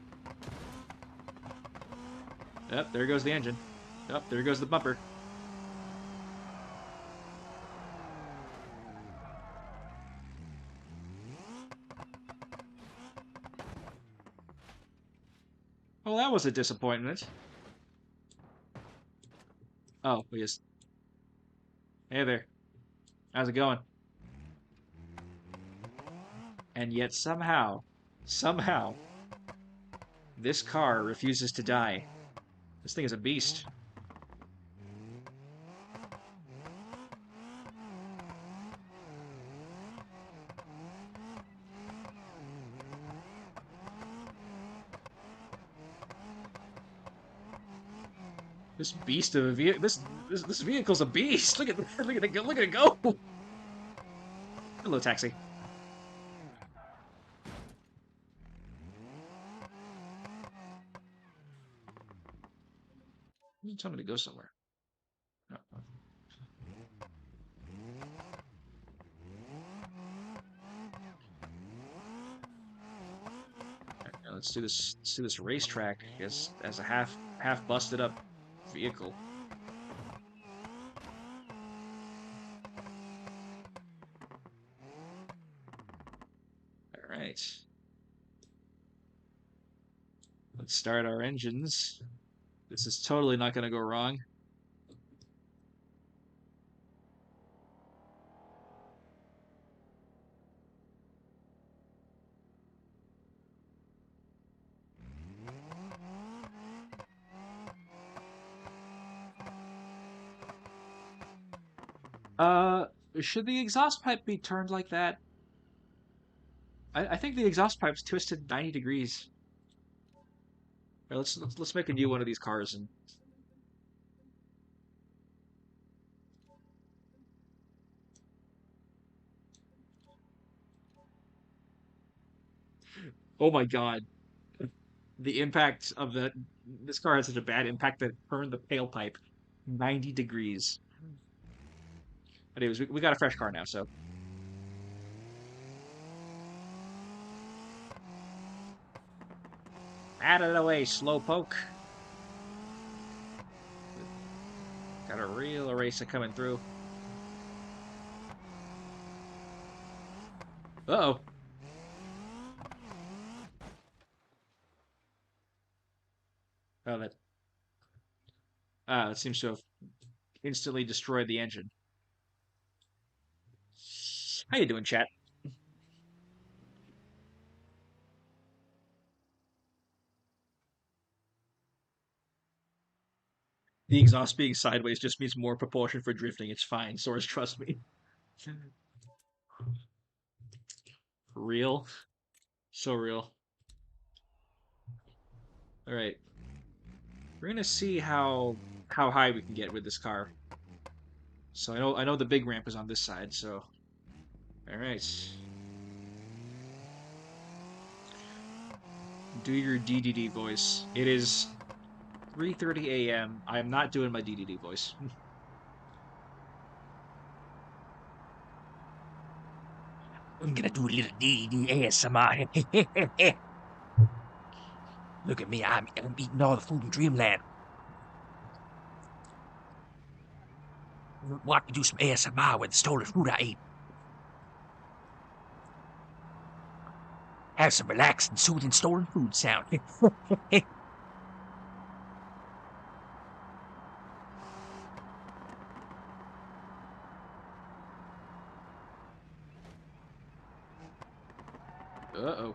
Yep, there goes the engine. Yep, there goes the bumper. Well, that was a disappointment. Oh, we just. Hey there. How's it going? And yet somehow, this car refuses to die. This thing is a beast. This beast of a vehicle. This vehicle's a beast. Look at it go. Look at it go. Hello, taxi. You tell me to go somewhere. No. Now let's do this. Let's do this racetrack as a half busted up vehicle. All right. Let's start our engines. This is totally not going to go wrong. Should the exhaust pipe be turned like that? I think the exhaust pipe's twisted 90 degrees. Right, let's make a new one of these cars and oh my god, the impact of the this car has such a bad impact that it turned the tailpipe 90 degrees. Anyways, we got a fresh car now, so out of the way, slowpoke. Got a real eraser coming through. Uh-oh. Oh, that seems to have instantly destroyed the engine. How you doing, chat? The exhaust being sideways just means more propulsion for drifting. It's fine. Source, trust me. Real. So real. All right. We're gonna see how high we can get with this car. So I know the big ramp is on this side, so all right. Do your DDD voice. It is 3:30 a.m. I am not doing my DDD voice. I'm gonna do a little DD ASMR. Look at me, I'm eating all the food in Dreamland. Want to do some ASMR with the stolen food I ate? Have some relaxing, soothing stolen food sound. Uh-oh.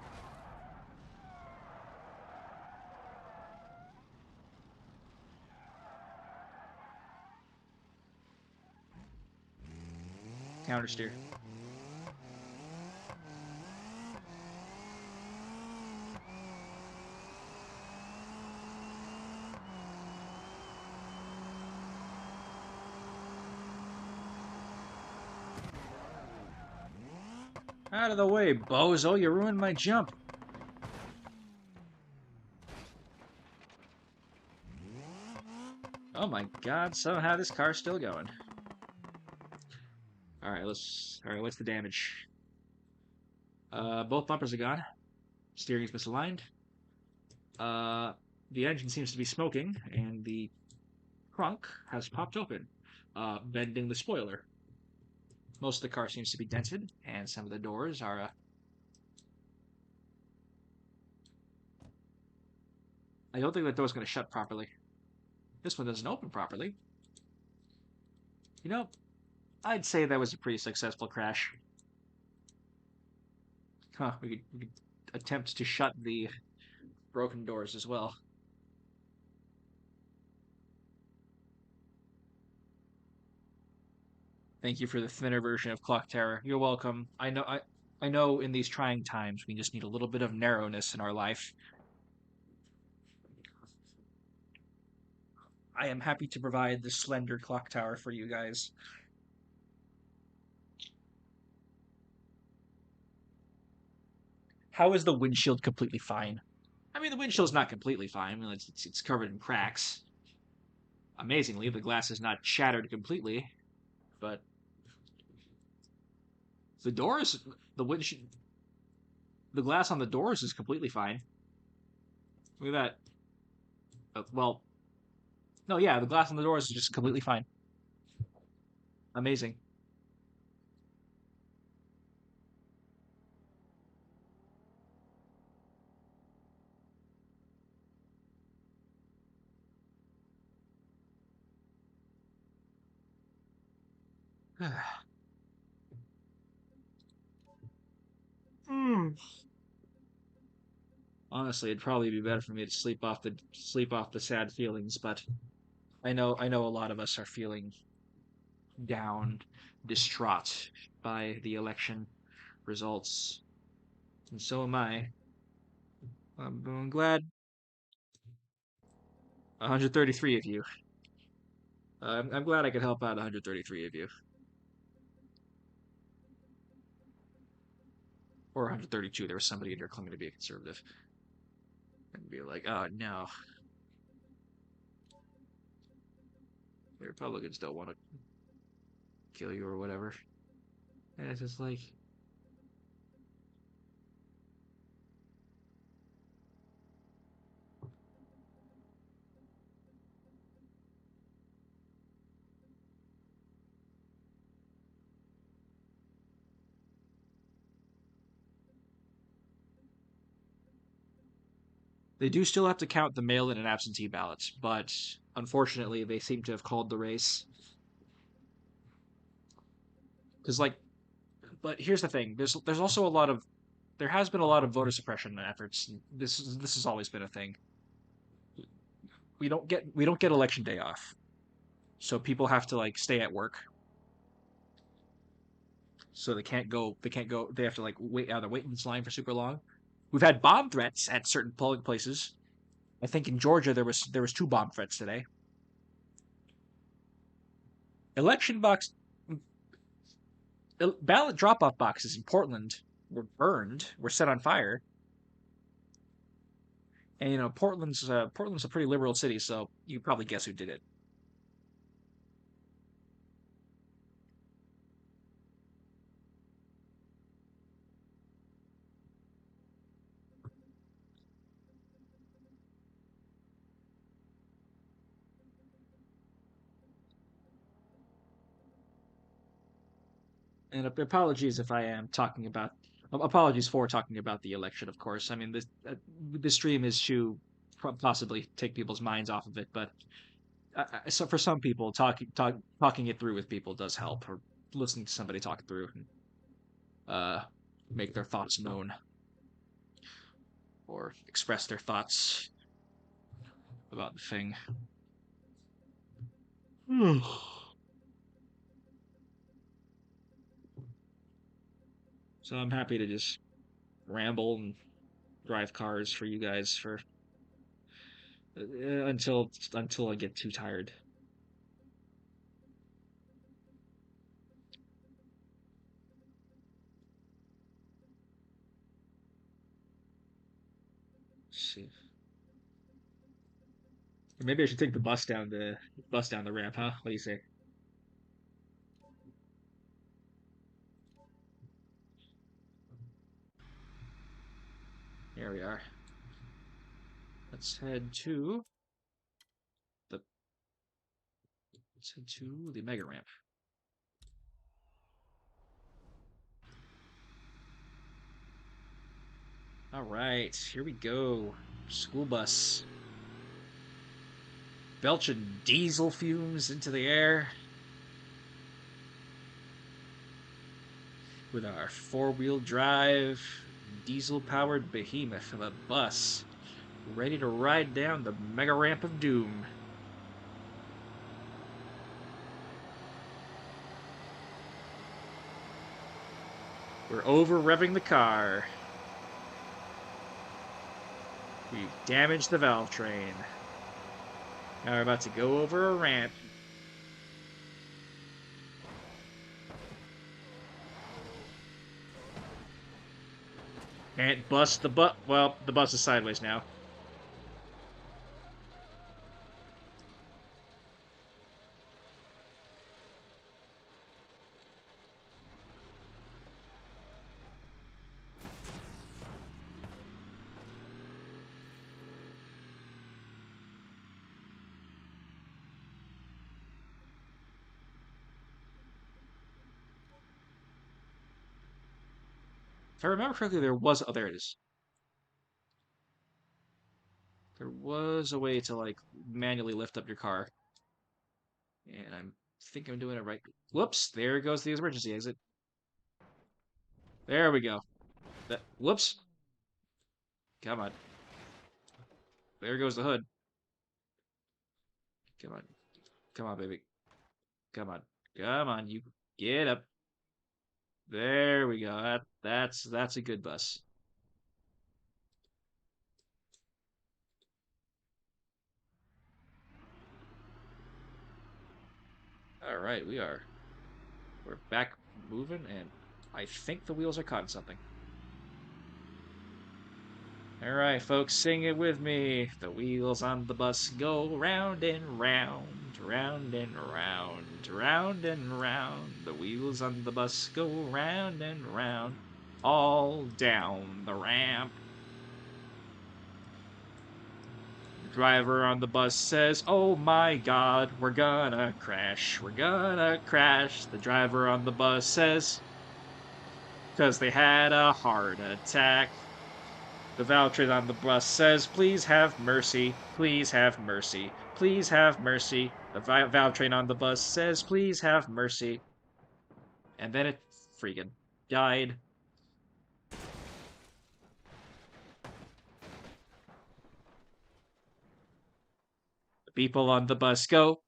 Countersteer. Out of the way, bozo! You ruined my jump. Oh my god! Somehow this car's still going. All right, let's. All right, what's the damage? Both bumpers are gone. Steering's misaligned. Uh, the engine seems to be smoking, and the trunk has popped open, bending the spoiler. Most of the car seems to be dented, and some of the doors are. I don't think that door's going to shut properly. This one doesn't open properly. You know, I'd say that was a pretty successful crash. Huh, we could attempt to shut the broken doors as well. Thank you for the thinner version of Clock Tower. You're welcome. I know in these trying times we just need a little bit of narrowness in our life. I am happy to provide the slender clock tower for you guys. How is the windshield completely fine? I mean, the windshield's not completely fine. I mean, it's covered in cracks. Amazingly, the glass is not shattered completely, but the doors, the windshield, the glass on the doors is completely fine. Look at that. Well, no, yeah, the glass on the doors is just completely fine. Amazing. Mm. Honestly, it'd probably be better for me to sleep off the sad feelings, but I know a lot of us are feeling down, distraught by the election results, and so am I. I'm glad 133 of you. I'm glad I could help out 133 of you, or 132. There was somebody in here claiming to be a conservative, and be like, "Oh no, the Republicans don't want to kill you or whatever." And it's just like, they do still have to count the mail-in and absentee ballots, but unfortunately, they seem to have called the race because, like, but here's the thing: there's also a lot of there has been a lot of voter suppression efforts. This has always been a thing. We don't get election day off, so people have to like stay at work, so they can't go. They have to like wait out. They're waiting in this line for super long. We've had bomb threats at certain polling places. I think in Georgia there was two bomb threats today. Election box ballot drop-off boxes in Portland were set on fire. And Portland's a pretty liberal city, so you can probably guess who did it. And apologies if I am talking about apologies for talking about the election. Of course, I mean this stream is to possibly take people's minds off of it, but so for some people, talking it through with people does help, or listening to somebody talk it through and uh, make their thoughts known or express their thoughts about the thing. So I'm happy to just ramble and drive cars for you guys for until I get too tired. Let's see. Or maybe I should take the bus down the ramp, huh? What do you say? Here we are. Let's head to the mega ramp. All right, here we go. School bus belching diesel fumes into the air with our four-wheel drive diesel-powered behemoth of a bus ready to ride down the mega ramp of doom. We're over revving the car. We've damaged the valve train. Now we're about to go over a ramp. Can't bust the bus. Well, the bus is sideways now. If I remember correctly, there was. Oh, there it is. There was a way to like manually lift up your car, and I think I'm doing it right. Whoops! There goes the emergency exit. There we go. Whoops! Come on. There goes the hood. Come on. Come on, baby. Come on. Come on, you get up. There we go. That's a good bus. All right, we're back moving, and I think the wheels are caught in something. All right, folks, sing it with me. The wheels on the bus go round and round, round and round, round and round. The wheels on the bus go round and round, all down the ramp. The driver on the bus says, "Oh my God, we're gonna crash, we're gonna crash." The driver on the bus says, "'Cause they had a heart attack." The Valtrin on the bus says, "Please have mercy, please have mercy, please have mercy." The Valtrin on the bus says, "Please have mercy." And then it freaking died. The people on the bus go.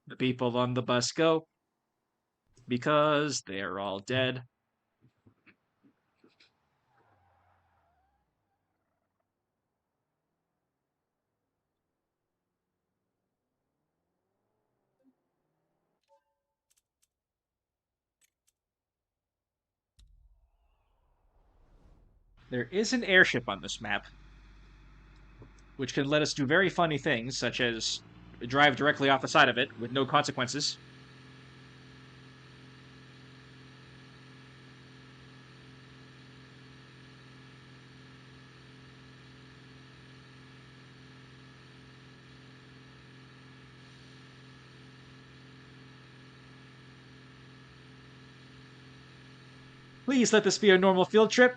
The people on the bus go because they're all dead. There is an airship on this map, which can let us do very funny things, such as drive directly off the side of it with no consequences. Please let this be a normal field trip.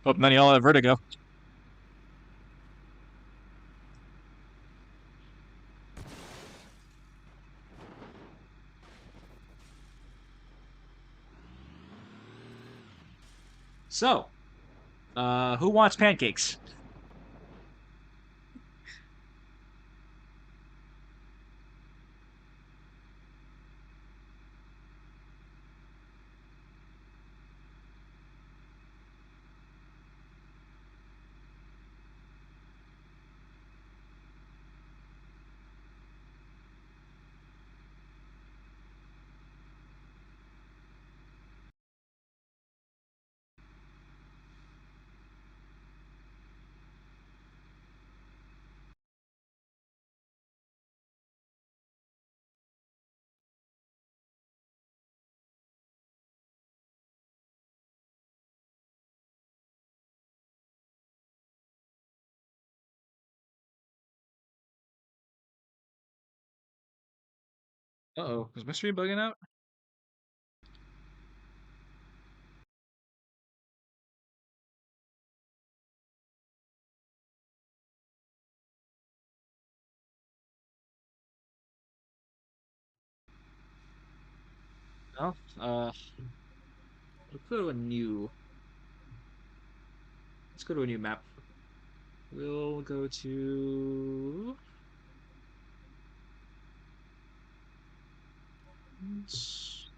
Hope none of y'all have vertigo. So, who wants pancakes? Uh-oh, is mystery bugging out? No. Let's go to a new. Let's go to a new map. We'll go to. Let's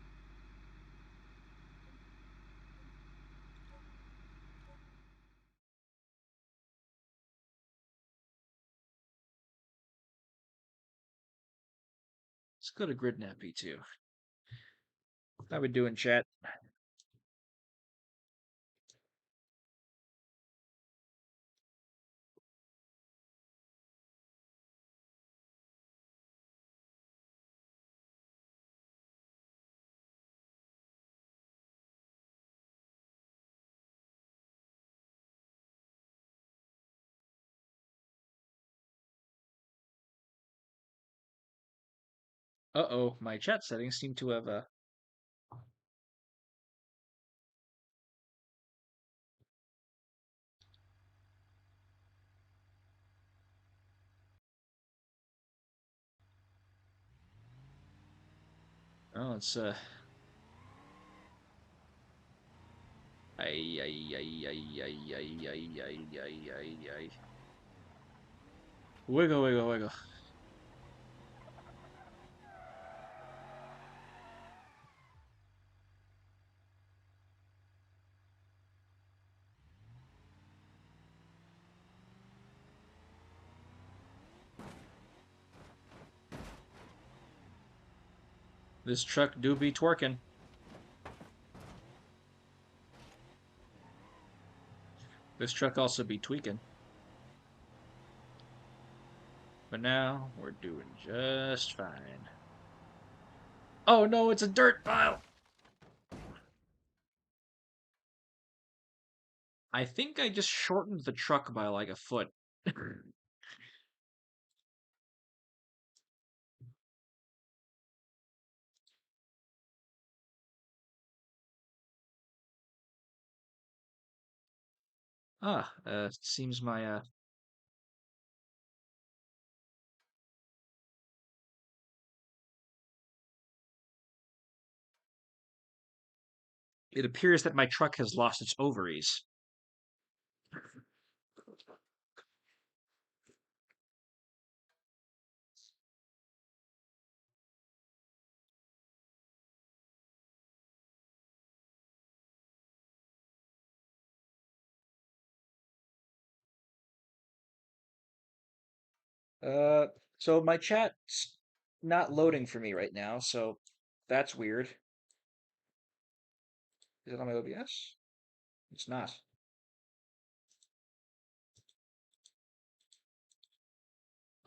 go to Grid Nappy too. How we doing, chat? Uh-oh, my chat settings seem to have oh, it's Ay, ay, ay, ay, ay, ay, ay, ay, ay, ay, ay. Wiggle, wiggle, wiggle. This truck do be twerking. This truck also be tweaking. But now we're doing just fine. Oh no, it's a dirt pile! I think I just shortened the truck by like a foot. Seems my it appears that my truck has lost its ovaries. Uh, so my chat's not loading for me right now, so that's weird. Is it on my OBS? It's not.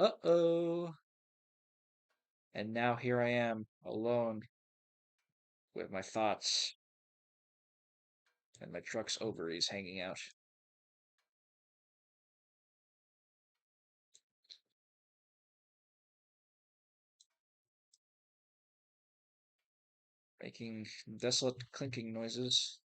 Uh-oh. And now here I am, alone with my thoughts and my truck's ovaries hanging out, making desolate clinking noises.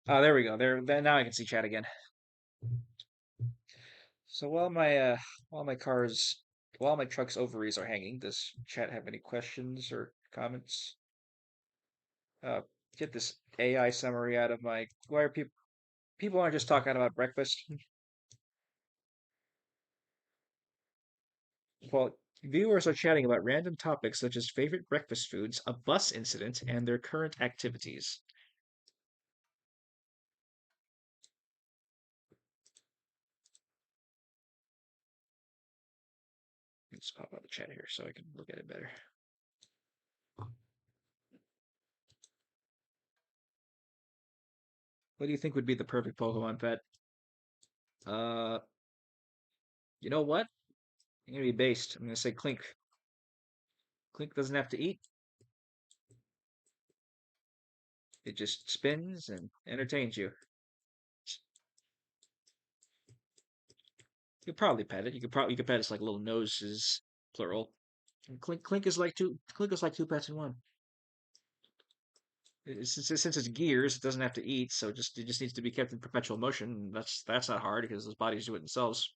Oh, there we go. Now I can see chat again. So while my truck's ovaries are hanging, does chat have any questions or comments? Uh, get this AI summary out of my. Why are people aren't just talking about breakfast? Well, viewers are chatting about random topics such as favorite breakfast foods, a bus incident, and their current activities. Let's pop out the chat here so I can look at it better. What do you think would be the perfect Pokemon pet? Uh, you know what? I'm gonna be based. I'm gonna say Clink. Clink doesn't have to eat. It just spins and entertains you. You could probably pet it. You could pet its like little noses, plural. And Clink is like two pets in one. Since it's gears, it doesn't have to eat, so it just needs to be kept in perpetual motion. And that's not hard because those bodies do it themselves.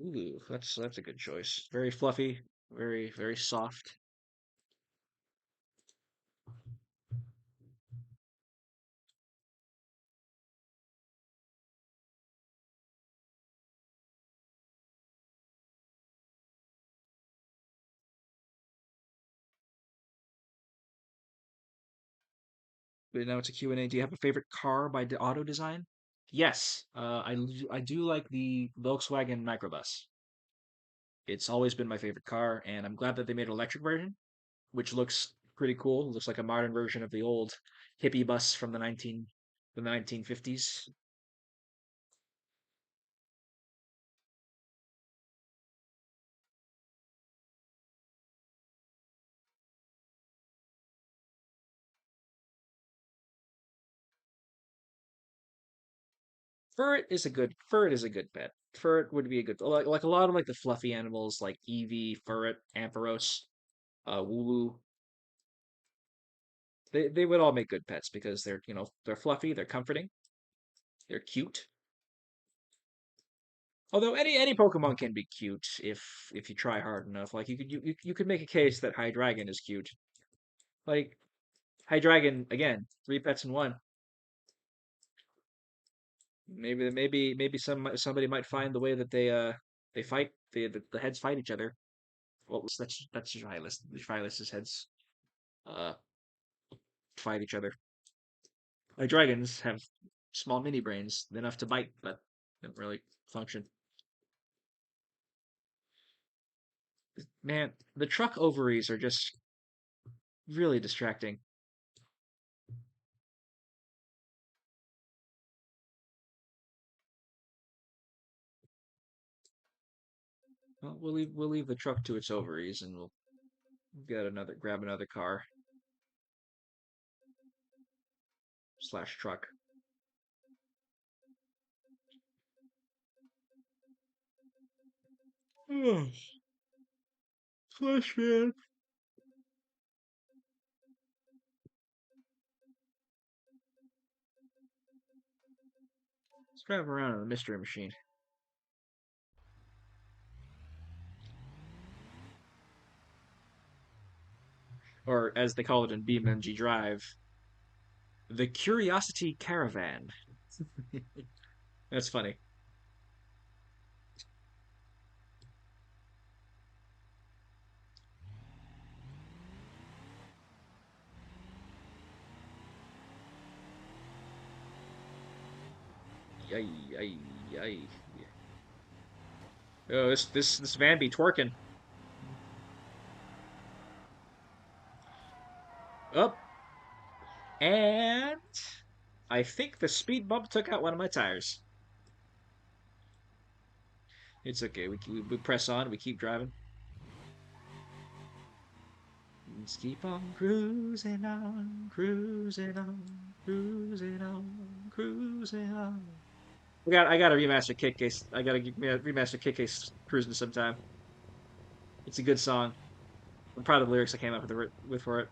Ooh, that's a good choice. Very fluffy, very soft. But now it's a Q&A. Do you have a favorite car by Auto Design? Yes, I do like the Volkswagen Microbus. It's always been my favorite car, and I'm glad that they made an electric version, which looks pretty cool. It looks like a modern version of the old hippie bus from the 1950s. Ferret is a good pet. Ferret would be a good like a lot of like the fluffy animals like Eevee, Ferret, Ampharos, Wooloo. They would all make good pets because they're fluffy, they're comforting, they're cute. Although any Pokemon can be cute if you try hard enough. Like you could make a case that Hydreigon is cute. Like Hydreigon again, three pets in one. Maybe somebody might find the way that they fight the heads fight each other. Well, that's Hylas. Hylas's heads uh fight each other. Like dragons have small mini brains enough to bite, but don't really function. Man, the truck ovaries are just really distracting. Well, we'll leave the truck to its ovaries, and we'll grab another car slash truck. Flash man. Let's drive around in the mystery machine, or as they call it in BeamNG Drive, the Curiosity Caravan. That's funny. Yay, yay, yay. Oh, this van be twerking. Up, and I think the speed bump took out one of my tires. It's okay. We press on. We keep driving. Let's keep on cruising on, cruising on, cruising on, cruising on. I got to remaster Kick Case. I got to remaster Kick Case cruising sometime. It's a good song. I'm proud of the lyrics I came up with for it.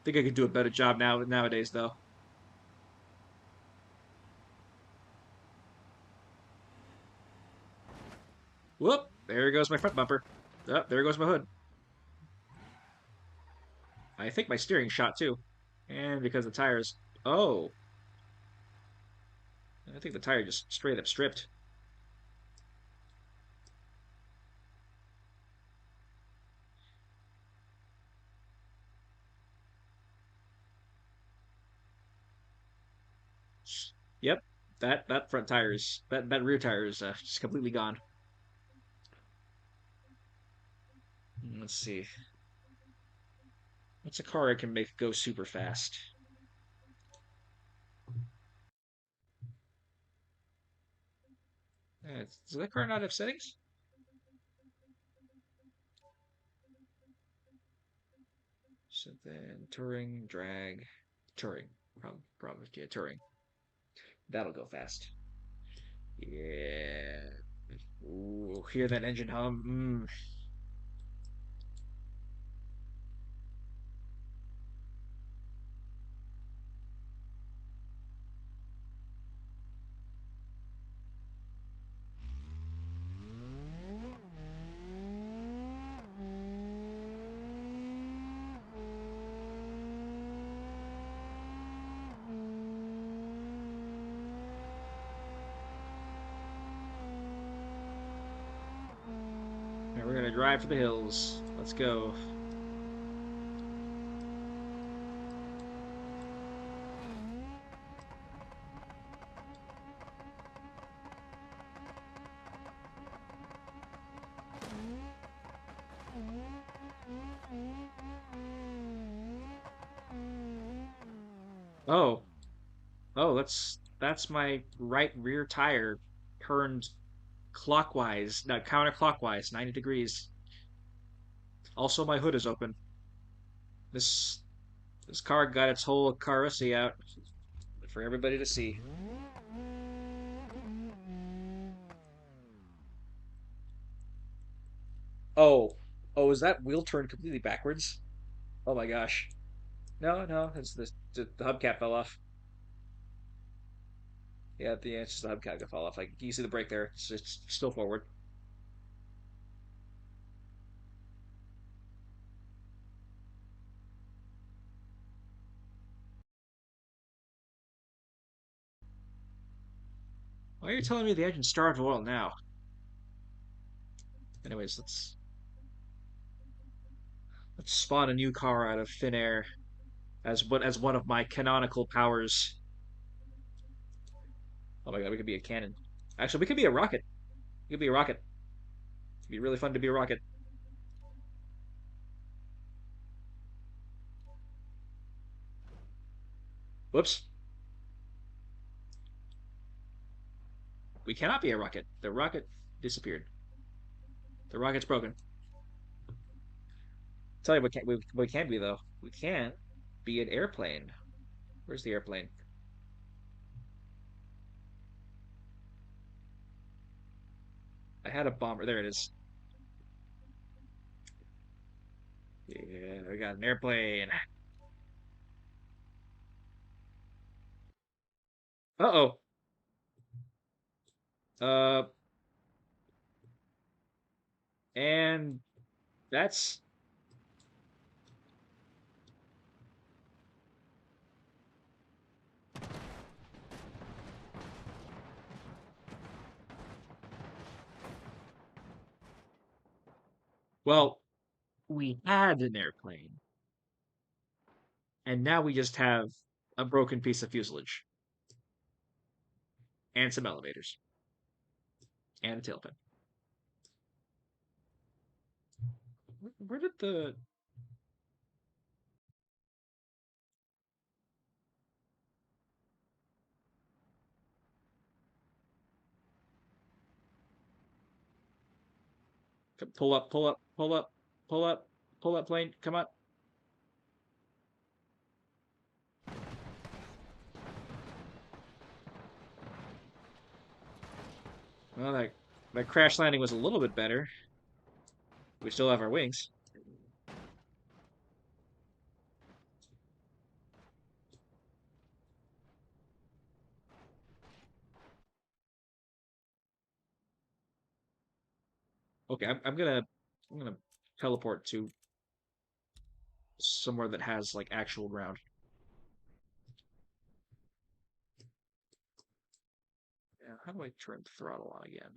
Think I could do a better job nowadays though. Whoop! There goes my front bumper. Oh, there goes my hood. I think my steering shot too. And because the tires. Oh, I think the tire just straight up stripped. Yep, that front tire is that rear tire is just completely gone. Let's see. What's a car I can make go super fast? Does that car not have settings? So then touring, drag, touring. Probably yeah, touring. That'll go fast. Yeah. Ooh, hear that engine hum? Now we're gonna drive for the hills. Let's go. Oh, oh, that's my right rear tire turned clockwise, no, counterclockwise, 90 degrees. Also, my hood is open. This this car got its whole carrossy out for everybody to see. Oh, oh, is that wheel turned completely backwards? Oh my gosh. No, no, it's the hubcap fell off. Yeah, it's just the hubcap that fell off. Like you see the brake there. It's still forward. Why are you telling me the engine's starved of oil now? Anyways, let's spawn a new car out of thin air as one of my canonical powers. Oh my god, we could be a cannon. Actually, we could be a rocket. We could be a rocket. It'd be really fun to be a rocket. Whoops. We cannot be a rocket. The rocket disappeared. The rocket's broken. Tell you what can be though. We can be an airplane. Where's the airplane? I had a bomber. There it is. Yeah, we got an airplane. Uh-oh. Uh, and that's well, we had an airplane, and now we just have a broken piece of fuselage and some elevators and a tailpin. Where did the pull up, pull up, pull up, pull up, pull up plane? Come on. Well, that crash landing was a little bit better. We still have our wings. Okay, I'm gonna teleport to somewhere that has like actual ground. Yeah, how do I turn the throttle on again?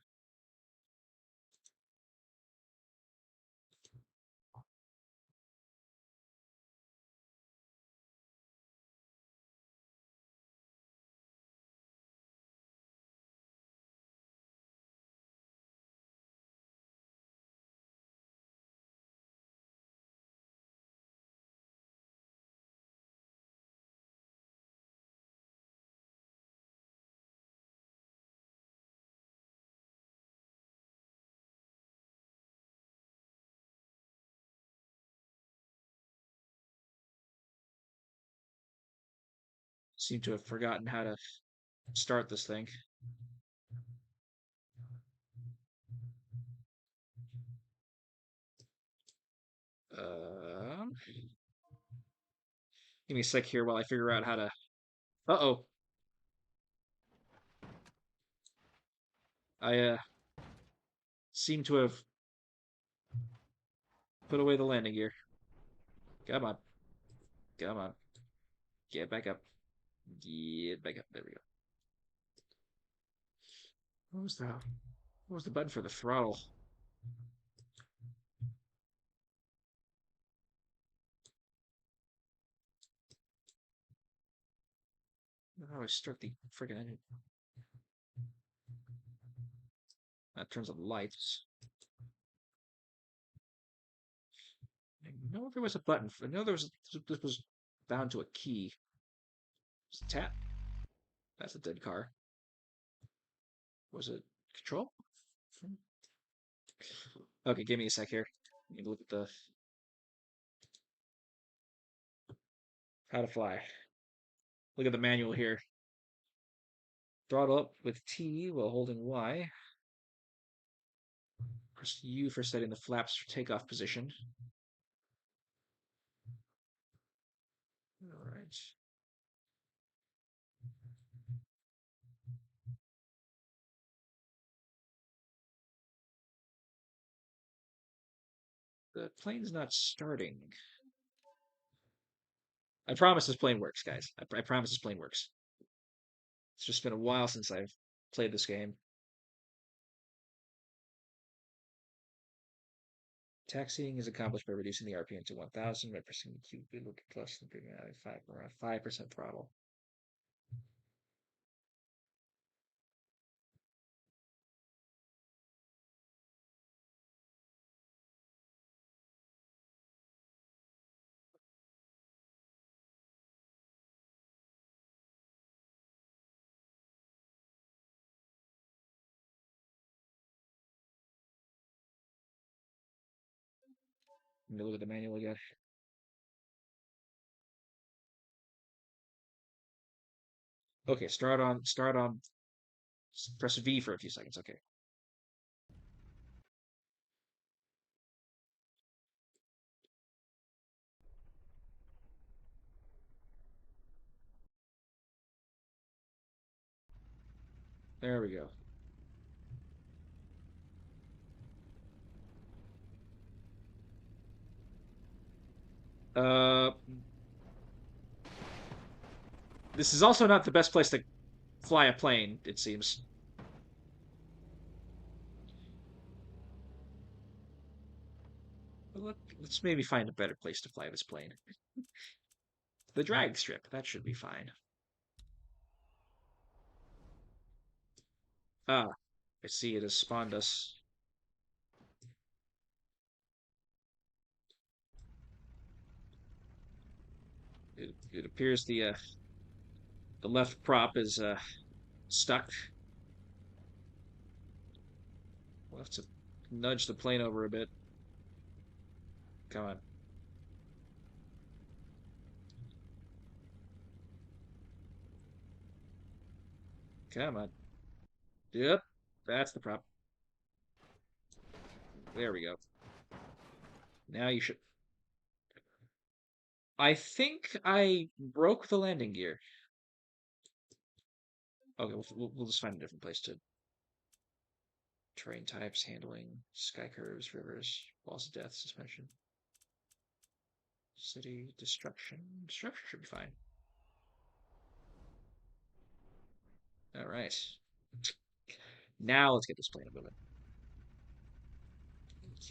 Seem to have forgotten how to start this thing. Um, Give me a sec here while I figure out how to. Uh-oh. I seem to have put away the landing gear. Come on. Come on. Get back up. Get back up. There we go. What was the what was the button for the throttle? How do I start the freaking engine? That turns on the lights. I know there was a button. I know this was bound to a key. Just tap. That's a dead car. Was it control? Okay, give me a sec here. Let me look at the how to fly. Look at the manual here. Throttle up with T while holding Y. Press U for setting the flaps for takeoff position. All right. The plane's not starting. I promise this plane works, guys. I promise this plane works. It's just been a while since I've played this game. Taxiing is accomplished by reducing the RPM to 1,000 by pressing the Q plus and bringing out 5% throttle. Let me look at the manual again. Okay, start on, press V for a few seconds. Okay. There we go. Uh, this is also not the best place to fly a plane, it seems. Let's maybe find a better place to fly this plane. The drag strip, that should be fine. Ah, I see it has spawned us. It appears the left prop is stuck. We'll have to nudge the plane over a bit. Come on. Come on. Yep, that's the prop. There we go. Now you should. I think I broke the landing gear. Okay, we'll just find a different place to. Terrain types, handling, sky curves, rivers, walls of death, suspension. City, destruction. Destruction should be fine. All right. Now let's get this plane moving.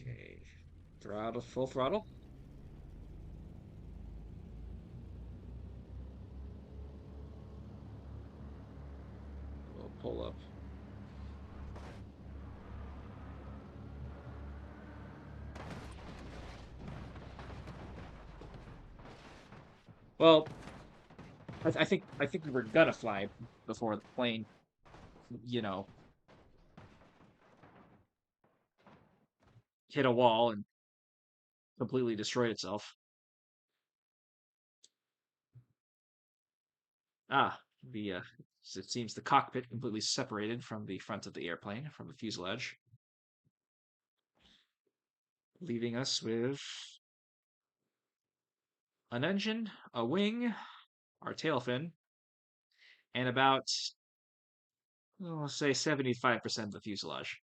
Okay. Throttle, full throttle. We'll pull up. Well, I think we were gonna fly before the plane, you know, hit a wall and completely destroyed itself. Ah, it seems the cockpit completely separated from the front of the airplane, from the fuselage, leaving us with an engine, a wing, our tail fin, and about, let's say 75% of the fuselage.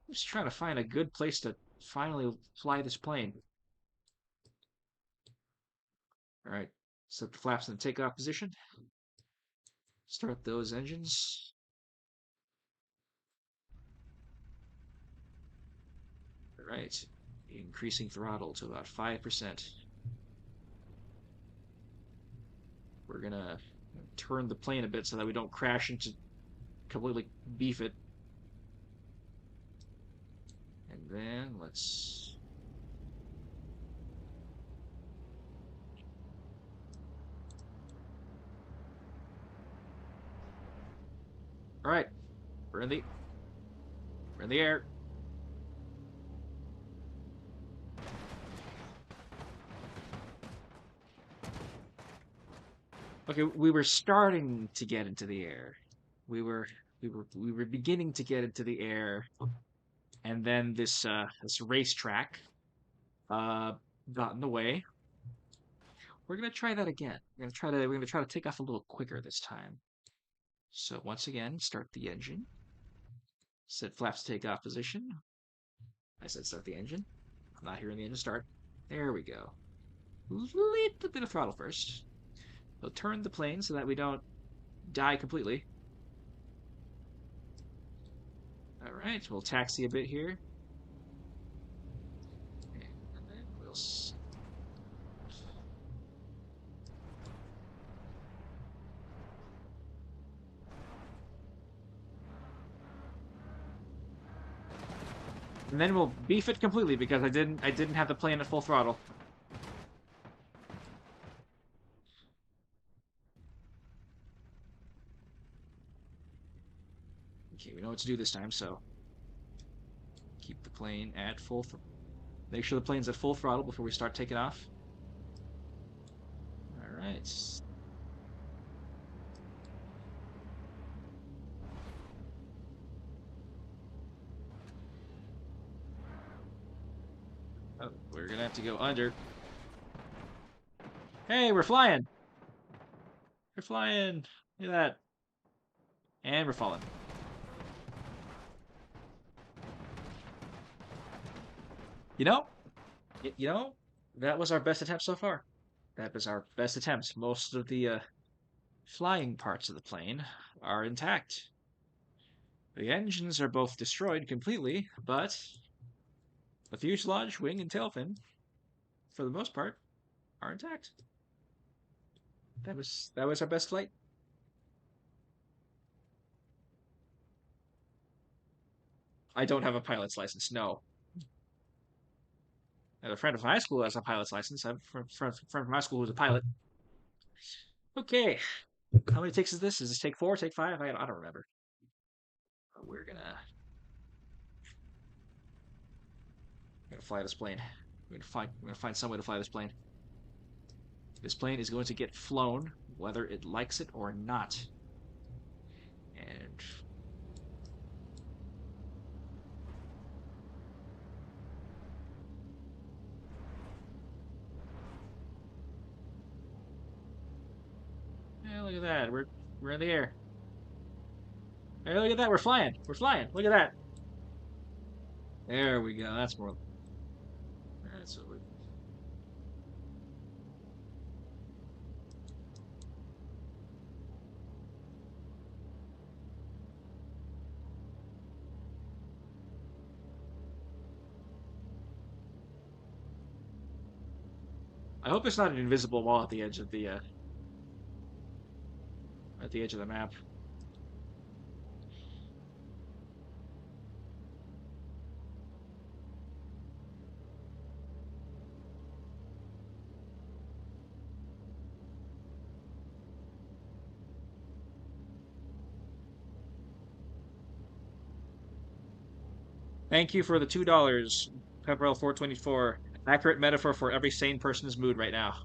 I'm just trying to find a good place to finally fly this plane. All right, set the flaps in the takeoff position. Start those engines. All right, increasing throttle to about 5%. We're gonna turn the plane a bit so that we don't crash into completely beef it. And then let's. All right, we're in the we're in the air. Okay, we were starting to get into the air. We were beginning to get into the air, and then this racetrack uh got in the way. We're gonna try that again. We're gonna try to take off a little quicker this time. So once again, start the engine. Set flaps takeoff position. I said start the engine. I'm not hearing the engine start. There we go. Little bit of throttle first. We'll turn the plane so that we don't die completely. All right, we'll taxi a bit here. And then we'll and then we'll beef it completely because I didn't have the plane at full throttle. Okay, we know what to do this time, so keep the plane at full. Make sure the plane's at full throttle before we start taking off. All right. Oh, we're gonna have to go under. Hey, we're flying! We're flying! Look at that. And we're falling. You know, you know, that was our best attempt so far. That was our best attempt. Most of the flying parts of the plane are intact. The engines are both destroyed completely, but the fuselage, wing, and tail fin, for the most part, are intact. That was our best flight. I don't have a pilot's license. No, I have a friend from high school who has a pilot's license. I have a friend from high school who's a pilot. Okay, how many takes is this? Is this take 4, take 5? I don't remember. We're gonna fly this plane. We're gonna find some way to fly this plane. This plane is going to get flown, whether it likes it or not. And yeah, look at that. We're in the air. Hey, look at that. We're flying. We're flying. Look at that. There we go. That's more. That's what we. I hope it's not an invisible wall at the edge of the map. Thank you for the $2, Pepperell 424. Accurate metaphor for every sane person's mood right now.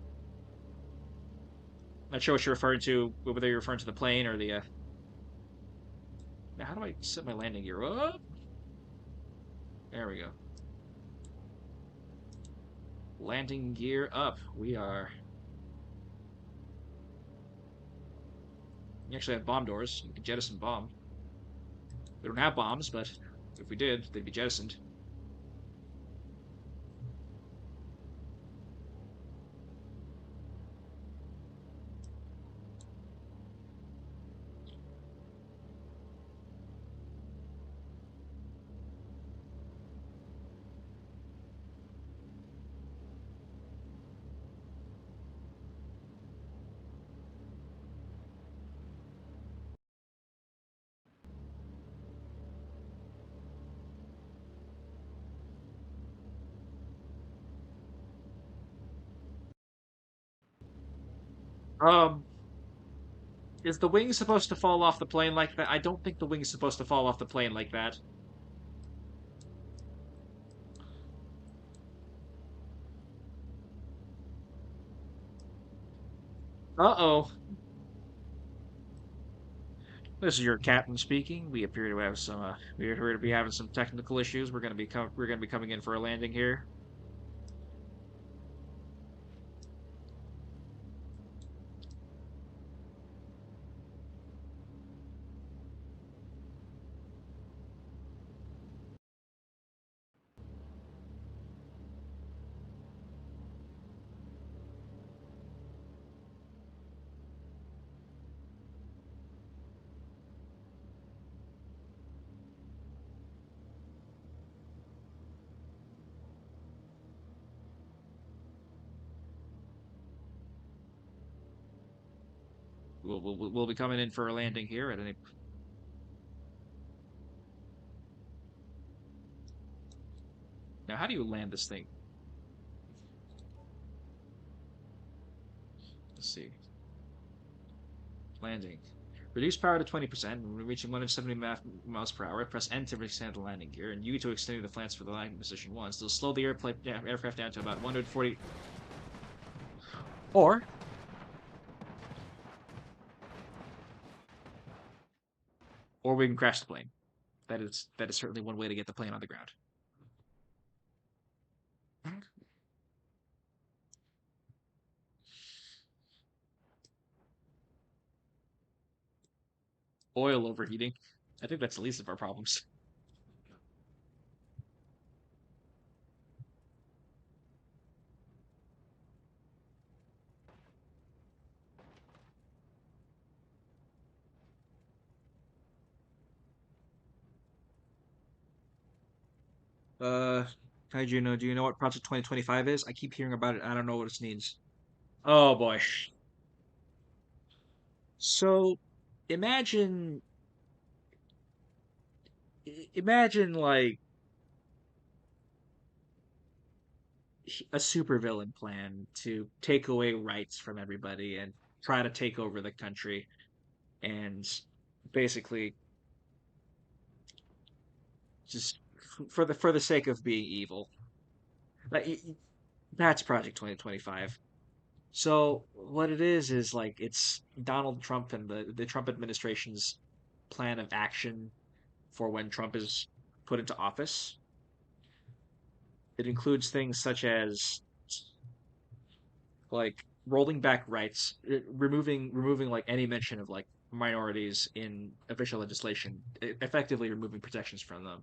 Not sure what you're referring to, whether you're referring to the plane or the. Now, how do I set my landing gear? Oh, there we go. Landing gear up. We are. We actually have bomb doors. We can jettison bomb. We don't have bombs, but if we did, they'd be jettisoned. Um, is the wing supposed to fall off the plane like that? I don't think the wing's supposed to fall off the plane like that. Uh-oh. This is your captain speaking. We appear to be having some technical issues. We're gonna be coming in for a landing here. We'll be coming in for a landing here at any. Now, how do you land this thing? Let's see. Landing. Reduce power to 20%. When reaching 170 miles per hour, press N to extend the landing gear, and U to extend the flaps for the landing position once. They'll slow the aircraft down to about 140. Or, or we can crash the plane. That is certainly one way to get the plane on the ground. Oil overheating. I think that's the least of our problems. Uh, Kaiju, do you know what Project 2025 is? I keep hearing about it. I don't know what it needs. Oh boy. So, imagine, imagine like a supervillain plan to take away rights from everybody and try to take over the country and basically just for the sake of being evil. Like that's Project 2025. So what it is like it's Donald Trump and the Trump administration's plan of action for when Trump is put into office. It includes things such as like rolling back rights, removing like any mention of like minorities in official legislation, effectively removing protections from them.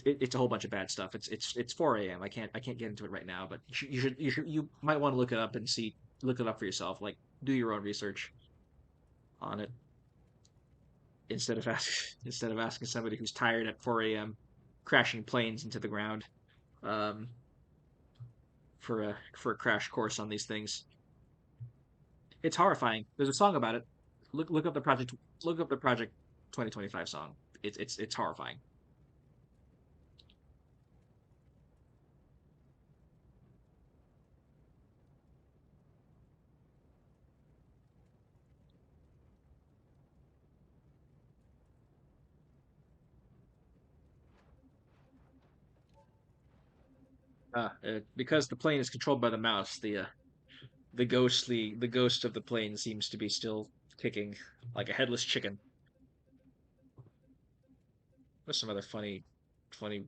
It's a whole bunch of bad stuff. It's 4 a.m. I can't get into it right now, but you might want to look it up for yourself. Like do your own research on it instead of asking somebody who's tired at 4 a.m. crashing planes into the ground um, for a crash course on these things. It's horrifying. There's a song about it. Look up the project. Look up the Project 2025 song. It's horrifying. Because the plane is controlled by the mouse, the ghost of the plane seems to be still kicking like a headless chicken. There's some other funny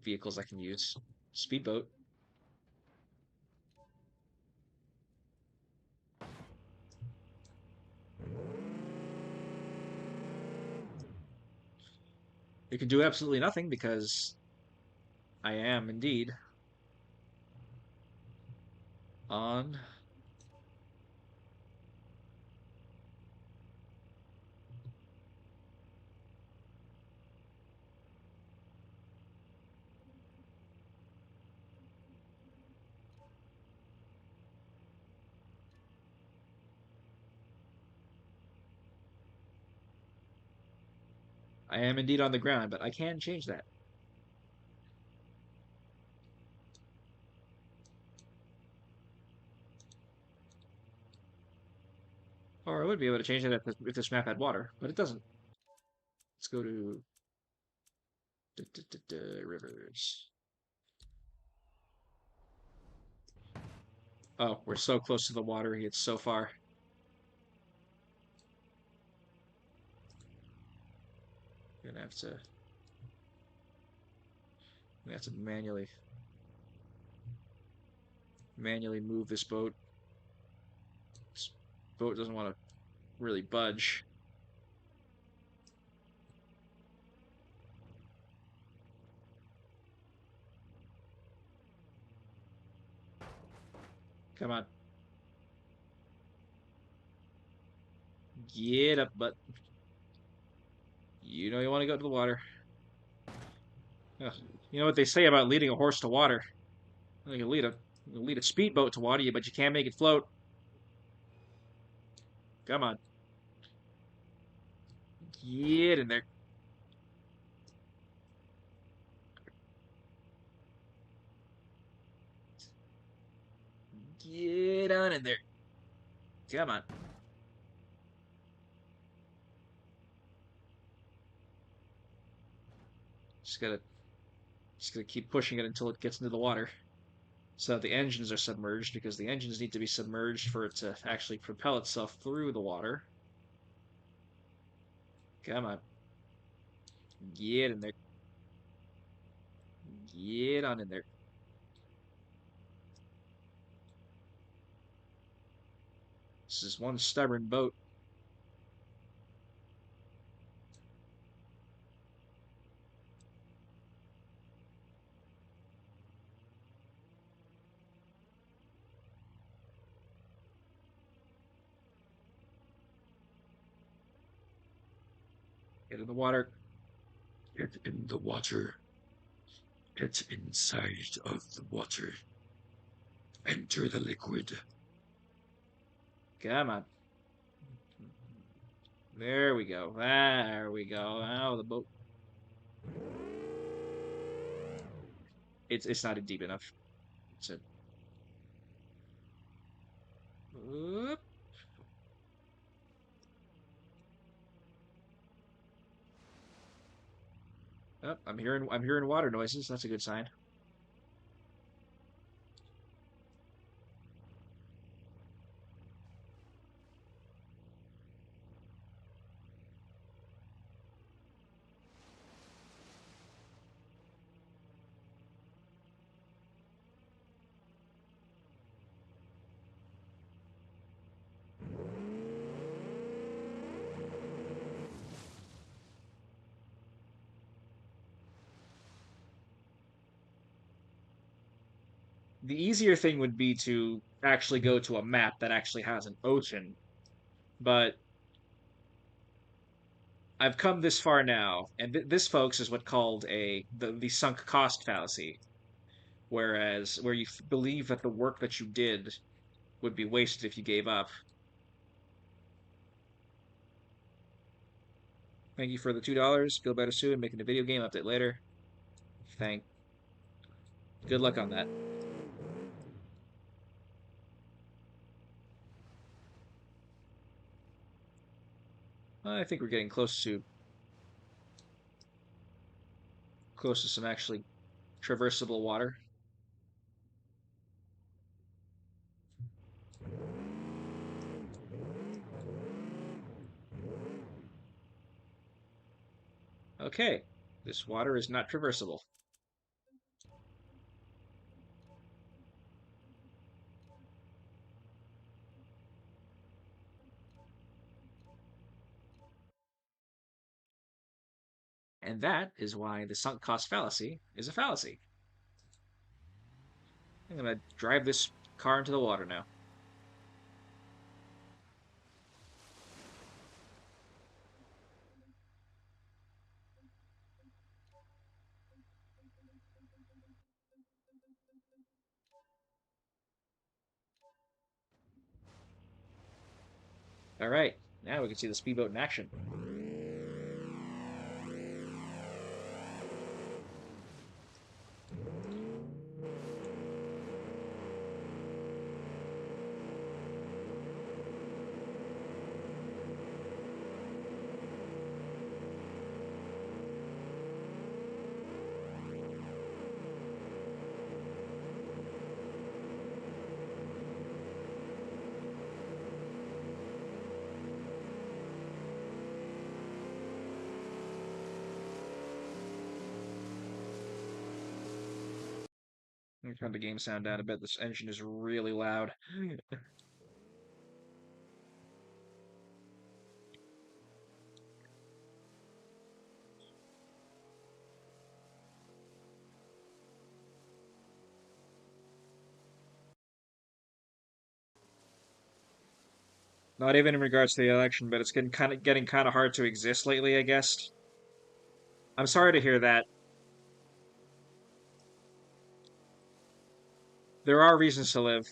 vehicles I can use. Speedboat. You can do absolutely nothing because I am indeed on. I am indeed on the ground, but I can change that. Or I would be able to change it if this map had water, but it doesn't. Let's go to rivers. Oh, we're so close to the water. It's so far. Gonna have to. We have to manually move this boat. This boat doesn't want to really budge. Come on. Get up, butt. You know you want to go to the water. Ugh. You know what they say about leading a horse to water? You can lead a speedboat to water, but you can't make it float. Come on. Get in there. Get on in there. Come on. Just gotta just gotta keep pushing it until it gets into the water. So the engines are submerged because the engines need to be submerged for it to actually propel itself through the water. Come on. Get in there. Get on in there. This is one stubborn boat. Get in the water. Get in the water. Get inside of the water. Enter the liquid. Come on. There we go. There we go. Now the boat. It's not deep enough. It's a. Oop. Oh, I'm hearing water noises. That's a good sign. The easier thing would be to actually go to a map that actually has an ocean, but I've come this far now, and this, folks, is what called the sunk cost fallacy, whereas where you believe that the work that you did would be wasted if you gave up. Thank you for the $2. Feel better soon. Making a video game update later. Thank. Good luck on that. I think we're getting close to some actually traversable water. Okay, this water is not traversable. And that is why the sunk cost fallacy is a fallacy. I'm gonna drive this car into the water now. All right, now we can see the speedboat in action. Let me turn the game sound down a bit. This engine is really loud. Not even in regards to the election, but it's getting kind of hard to exist lately, I guess. I'm sorry to hear that. There are reasons to live.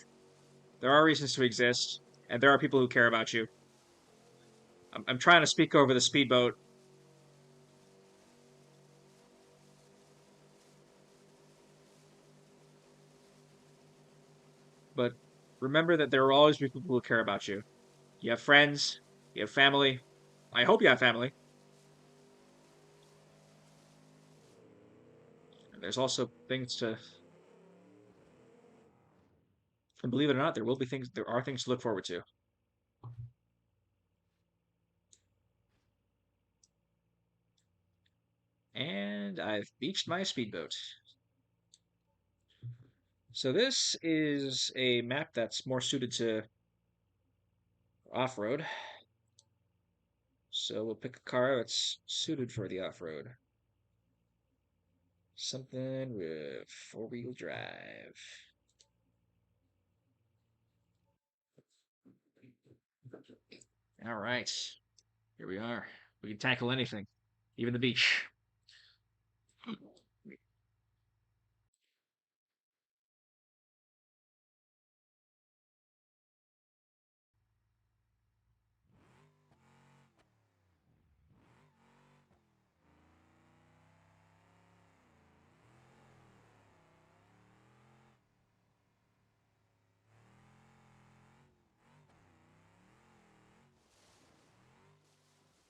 There are reasons to exist, and there are people who care about you. I'm trying to speak over the speedboat, but remember that there will always be people who care about you. You have friends, you have family. I hope you have family. There's also things to, and believe it or not, there are things to look forward to. And I've beached my speedboat. So this is a map that's more suited to off-road. So we'll pick a car that's suited for the off-road. Something with four-wheel drive. All right, here we are. We can tackle anything, even the beach.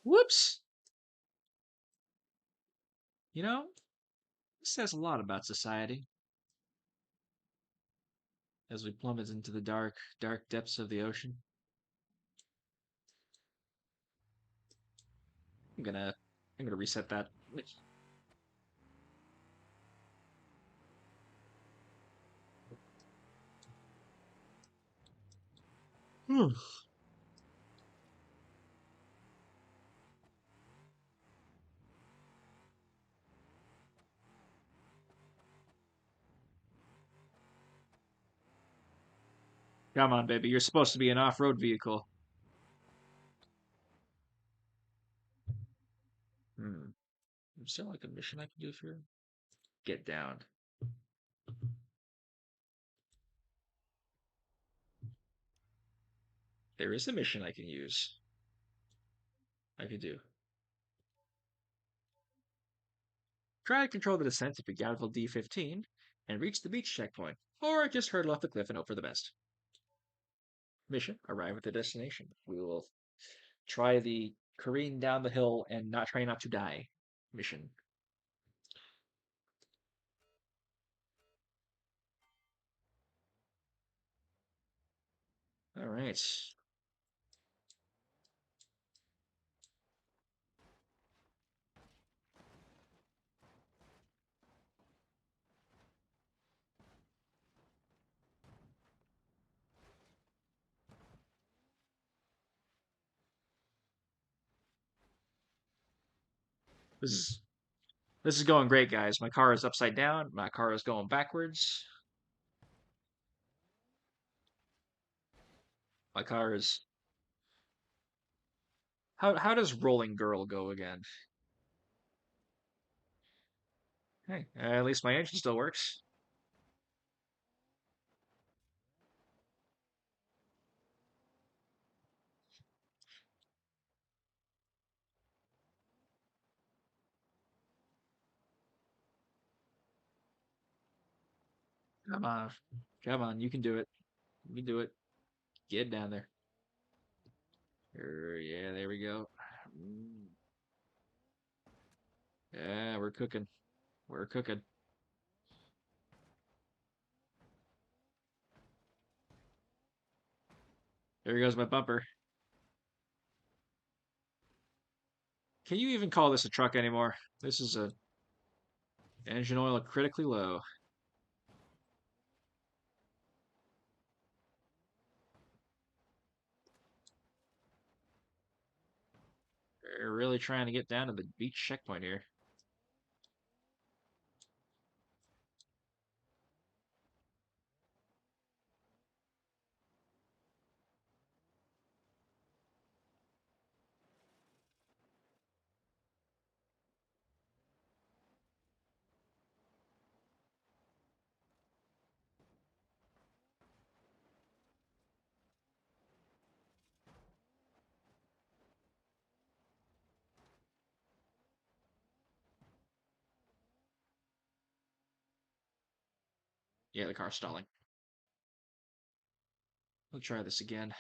Whoops! You know, this says a lot about society as we plummet into the dark, dark depths of the ocean. I'm gonna, I'm gonna reset that. Come on, baby. You're supposed to be an off-road vehicle. Hmm. Is there like a mission I can do for you? Get down. There is a mission I can use. I could do. Try to control the descent if you get out D15 and reach the beach checkpoint. Or just hurdle off the cliff and hope for the best. Mission, arrive at the destination. We will try the careen down the hill and not try not to die mission. All right. This is this is going great, guys. My car is upside down. My car is going backwards. My car is how does rolling girl go again? Hey, at least my engine still works. Come on. Come on, you can do it. You can do it. Get down there. Yeah, there we go. Mm, yeah, we're cooking. We're cooking. There goes my bumper. Can you even call this a truck anymore? This is a engine oil critically low. We're really trying to get down to the beach checkpoint here. Yeah, the car's stalling. We'll try this again.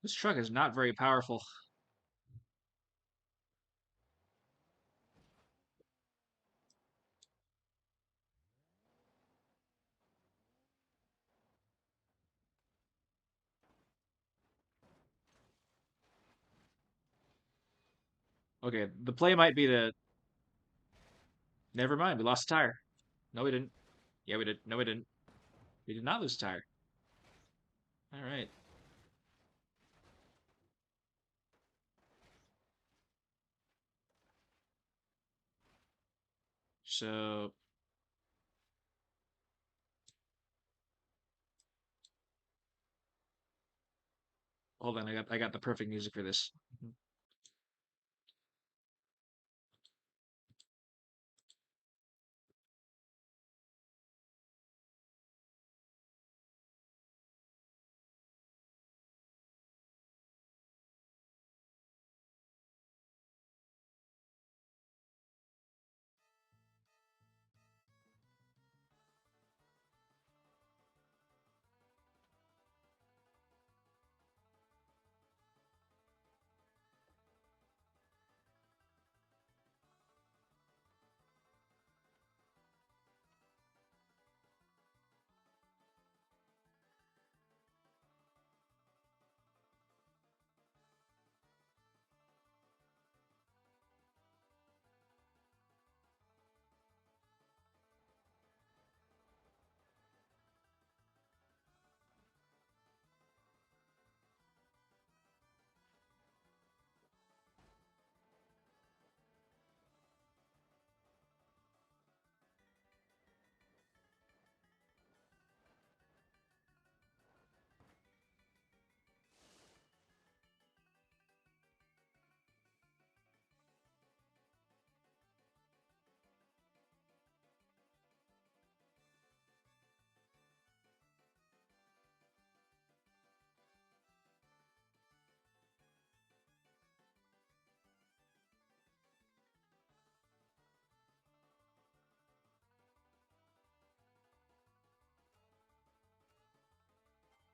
This truck is not very powerful. Okay, the play might be to... Never mind, we lost a tire. No, we didn't. Yeah, we did. No, we didn't. We did not lose a tire. All right. So, hold on. I got the perfect music for this.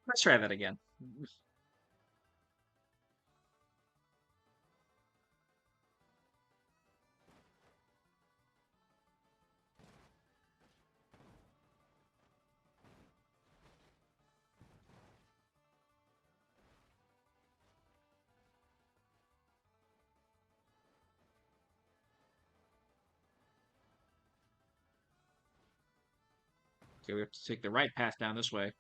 Let's try that again. Okay, we have to take the right path down this way.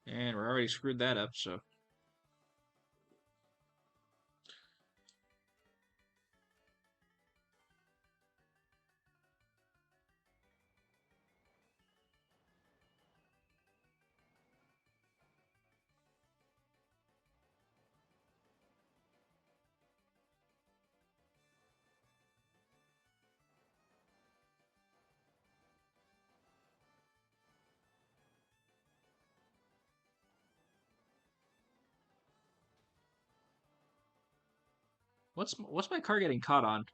And we're already screwed that up, so... What's my car getting caught on?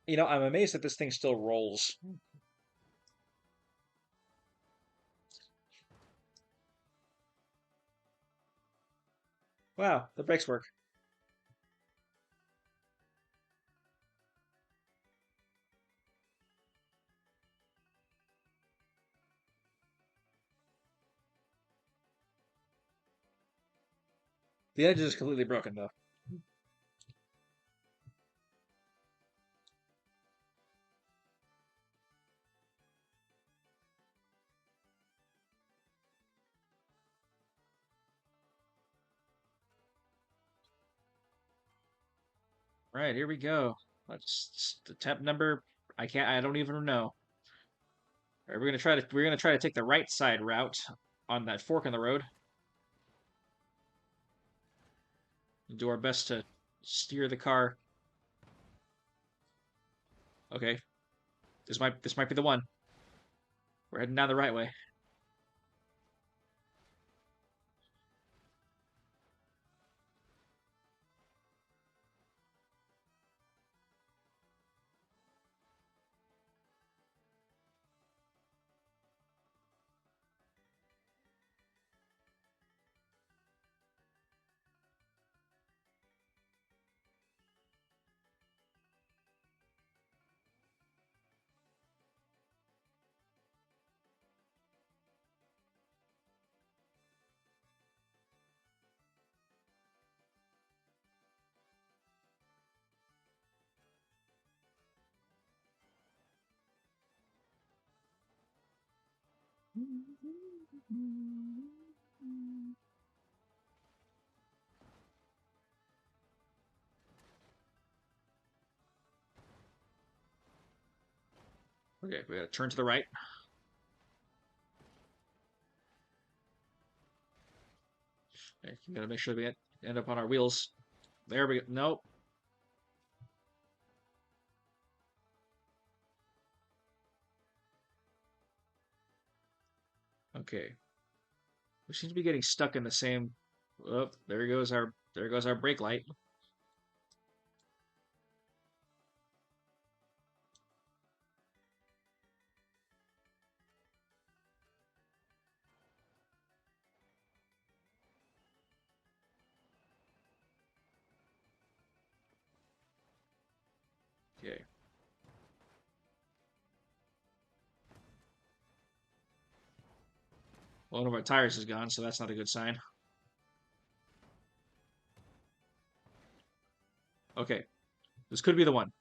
I'm amazed that this thing still rolls. Wow, the brakes work. The engine is completely broken, though. All right, here we go. The temp number. I can't. I don't even know. All right, we're gonna try to take the right side route on that fork in the road. And do our best to steer the car. Okay, this might be the one. We're heading down the right way. Okay, we gotta turn to the right. Okay, we gotta make sure we end up on our wheels. There we go. Nope. Okay. We seem to be getting stuck in the same. Oh, there goes our brake light. Okay. One of our tires is gone, so that's not a good sign. Okay, this could be the one.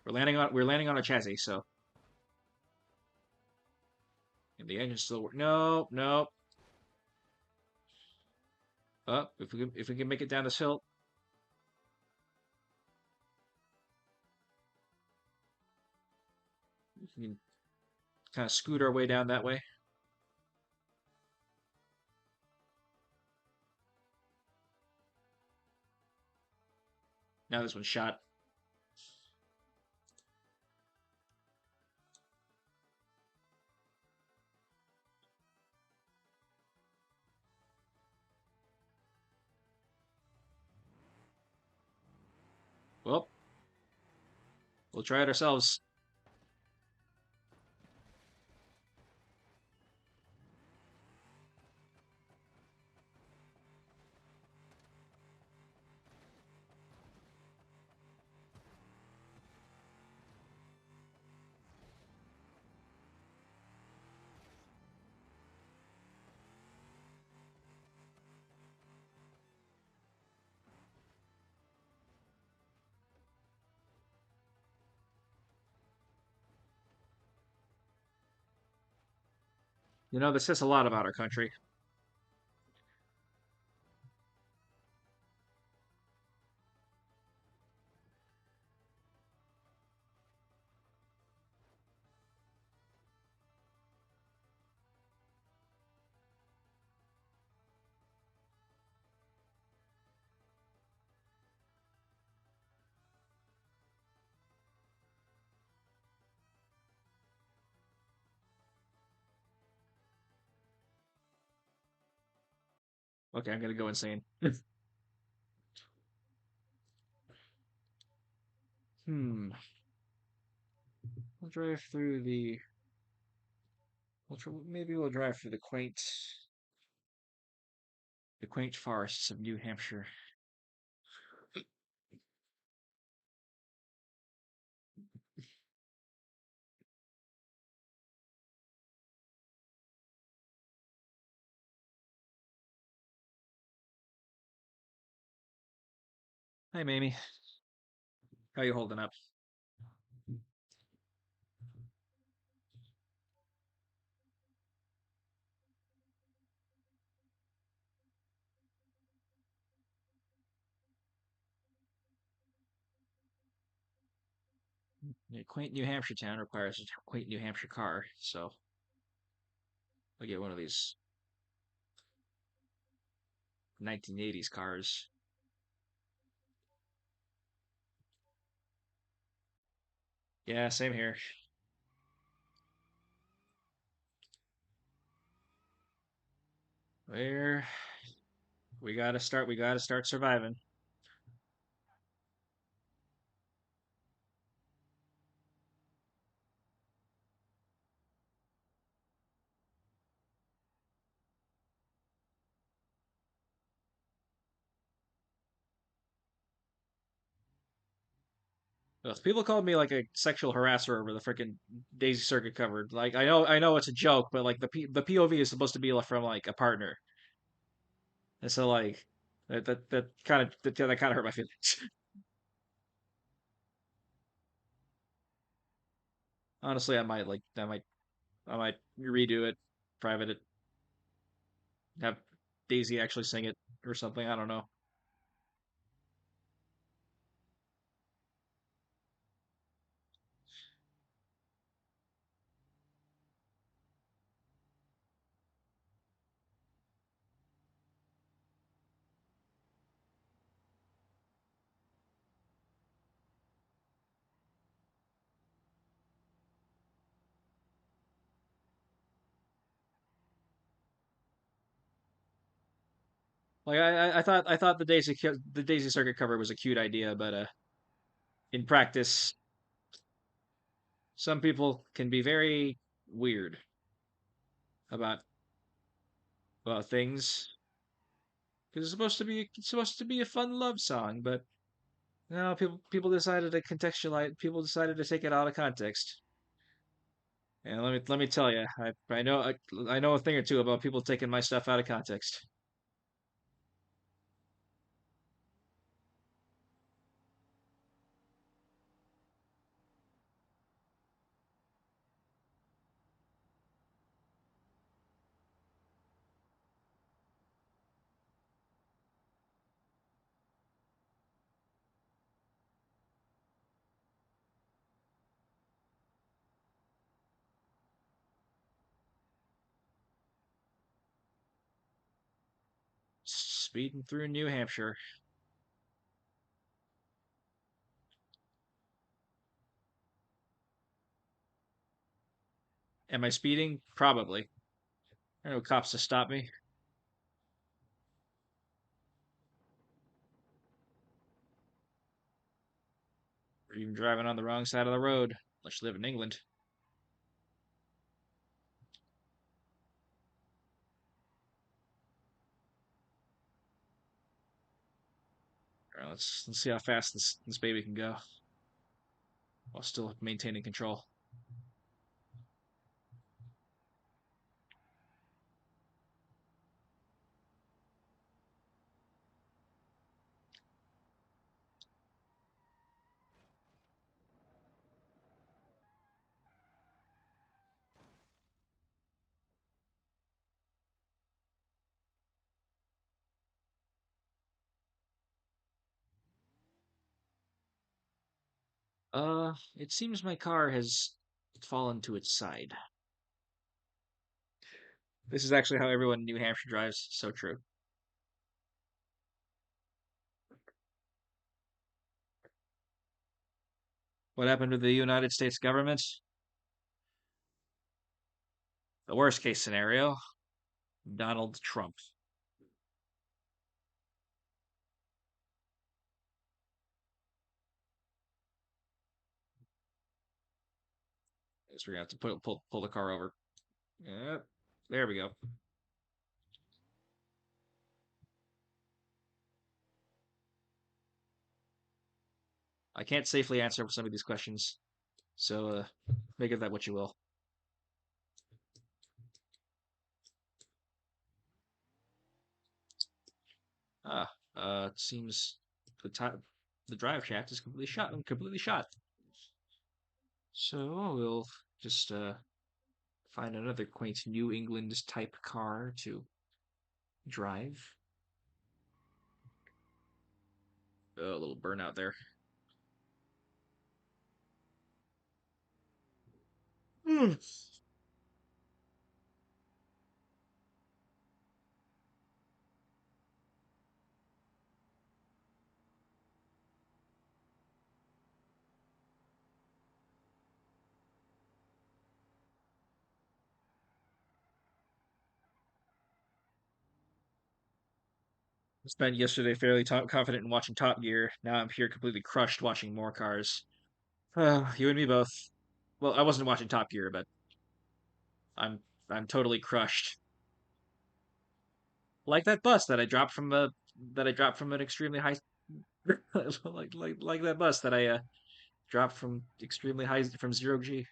We're landing on a chassis, so and the engine's still working. No, no. If we can make it down this hill, we can kind of scoot our way down that way. Now this one's shot. Well, we'll try it ourselves. This says a lot about our country. Okay, I'm gonna go insane. Hmm. We'll drive through the. Maybe we'll drive through the quaint forests of New Hampshire. Hi, Mamie. How you holding up? A quaint New Hampshire town requires a quaint New Hampshire car, so I'll get one of these 1980s cars. Yeah, same here. Where we gotta start surviving. Ugh, people called me like a sexual harasser over the freaking Daisy Circuit cover. Like I know it's a joke, but like the POV is supposed to be like, from like a partner, and so like that kind of hurt my feelings. Honestly, I might redo it, private it, have Daisy actually sing it or something. I don't know. Like I thought the Daisy Circuit cover was a cute idea, but in practice, some people can be very weird about things because it's supposed to be a fun love song, but no, people decided to contextualize. People decided to take it out of context. And let me tell you, I know a thing or two about people taking my stuff out of context. Speeding through New Hampshire. Am I speeding? Probably. There are no cops to stop me. Or even driving on the wrong side of the road. Unless you live in England. All right, let's see how fast this baby can go while still maintaining control. It seems my car has fallen to its side. This is actually how everyone in New Hampshire drives. So true. What happened to the United States government? The worst case scenario, Donald Trump. Guess we're gonna have to pull the car over. Yep. There we go. I can't safely answer some of these questions, so make of that what you will. Ah, it seems the the drive shaft is completely shot. I'm completely shot. So we'll just find another quaint New England type car to drive. A little burnout there. Hmm. I spent yesterday fairly confident in watching Top Gear. Now I'm here completely crushed watching more cars. You and me both. Well, I wasn't watching Top Gear, but I'm I'm totally crushed. Like that bus that I dropped from a that I dropped from an extremely high like that bus that I dropped from extremely high from 0G.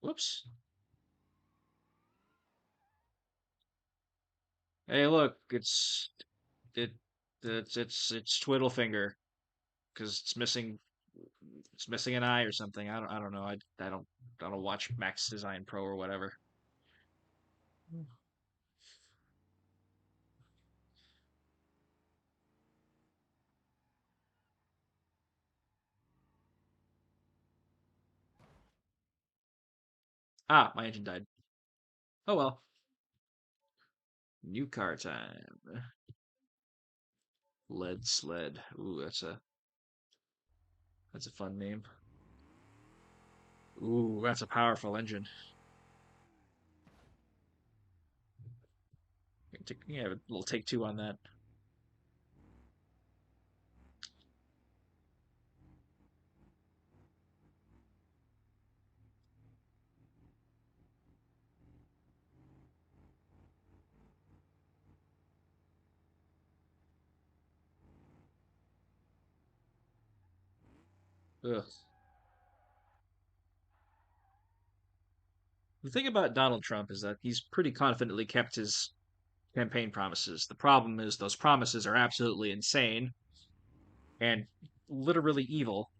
Whoops. Hey, look, it it's Twiddlefinger because it's missing an eye or something. I don't know. I don't watch Max Design Pro or whatever. Ah, my engine died. Oh well. New car time. Lead sled. Ooh, that's a fun name. Ooh, that's a powerful engine. Yeah, a little take two on that. Ugh. The thing about Donald Trump is that he's pretty confidently kept his campaign promises. The problem is those promises are absolutely insane and literally evil.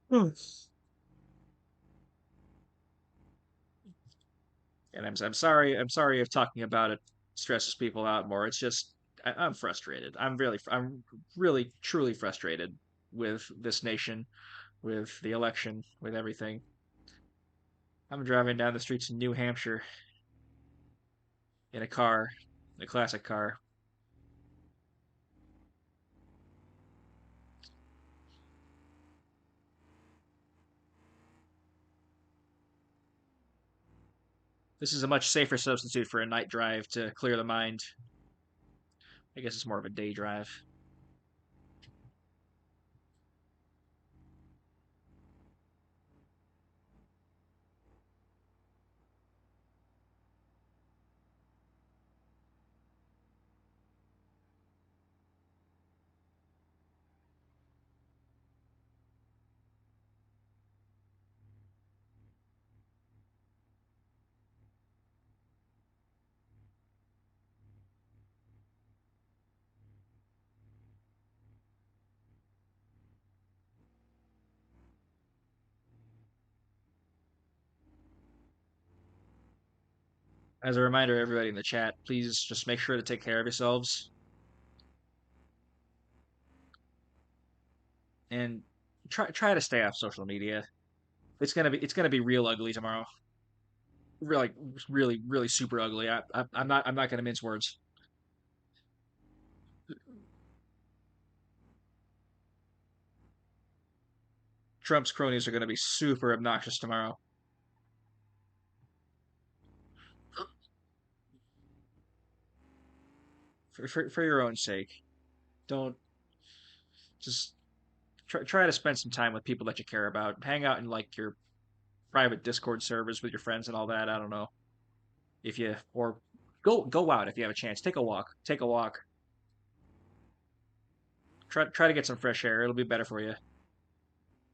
Hmm. And I'm sorry if talking about it stresses people out more. It's just I'm frustrated. I'm really truly frustrated with this nation, with the election, with everything. I'm driving down the streets in New Hampshire in a car, a classic car. This is a much safer substitute for a night drive to clear the mind. I guess it's more of a day drive. As a reminder, everybody in the chat, please just make sure to take care of yourselves and try to stay off social media. It's gonna be real ugly tomorrow. Really, really, really super ugly. I'm not gonna mince words. Trump's cronies are gonna be super obnoxious tomorrow. For your own sake, don't just try to spend some time with people that you care about. Hang out in like your private Discord servers with your friends and all that. I don't know if you or go out if you have a chance. Take a walk. Take a walk. Try to get some fresh air. It'll be better for you.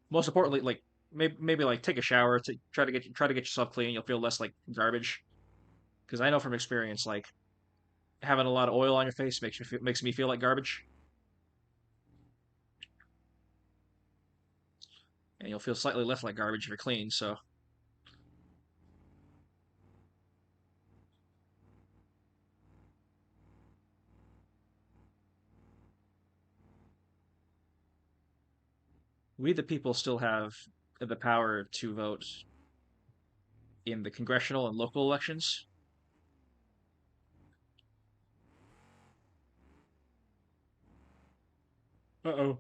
Most importantly, like maybe like take a shower to try to get yourself clean. You'll feel less like garbage. Because I know from experience, like having a lot of oil on your face makes me feel like garbage, and you'll feel slightly less like garbage if you're clean. So we the people still have the power to vote in the congressional and local elections. Uh-oh.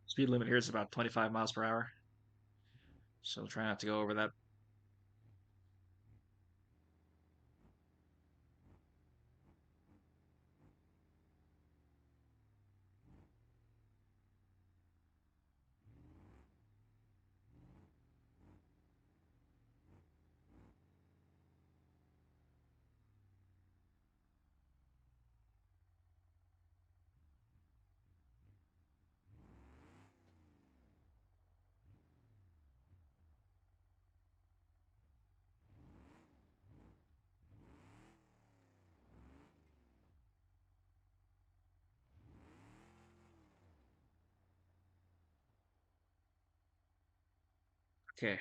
Speed limit here is about 25 miles per hour, so try not to go over that. Okay.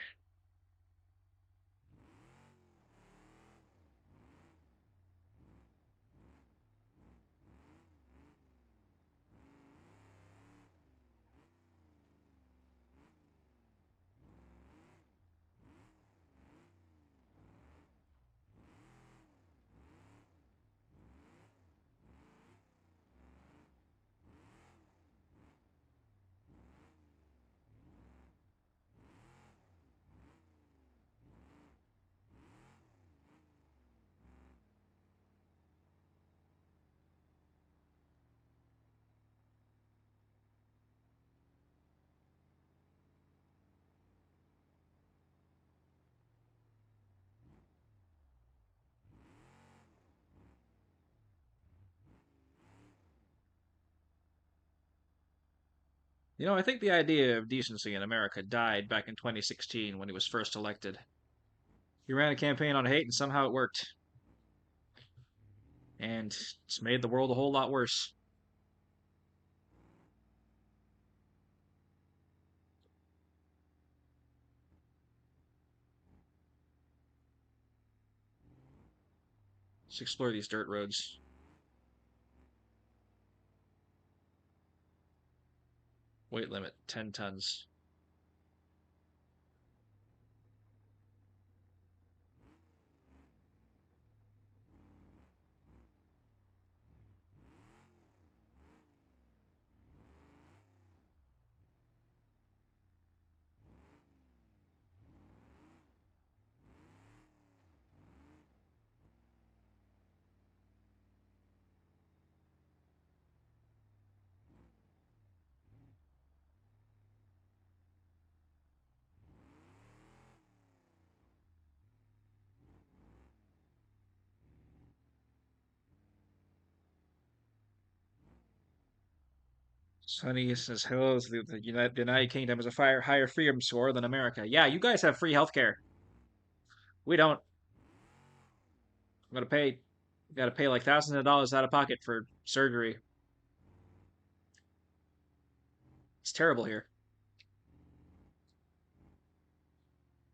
I think the idea of decency in America died back in 2016 when he was first elected. He ran a campaign on hate, and somehow it worked, and it's made the world a whole lot worse. Let's explore these dirt roads. Weight limit 10 tons. Sonny says, hello, the United Kingdom has a higher freedom score than America. Yeah, you guys have free healthcare. We don't. Gotta pay like thousands of dollars out of pocket for surgery. It's terrible here.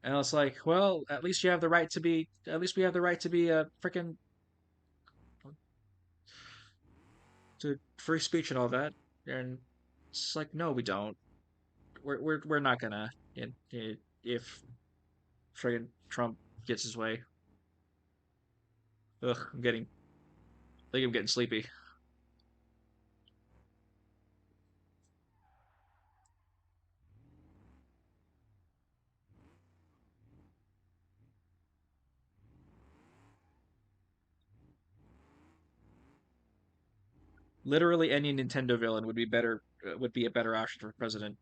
And it's like, well, at least you have the right to be, at least we have the right to be a freaking, to free speech and all that. And it's like, no, we don't. We're not gonna, if friggin' Trump gets his way. Ugh, I think I'm getting sleepy. Literally any Nintendo villain would be a better option for president.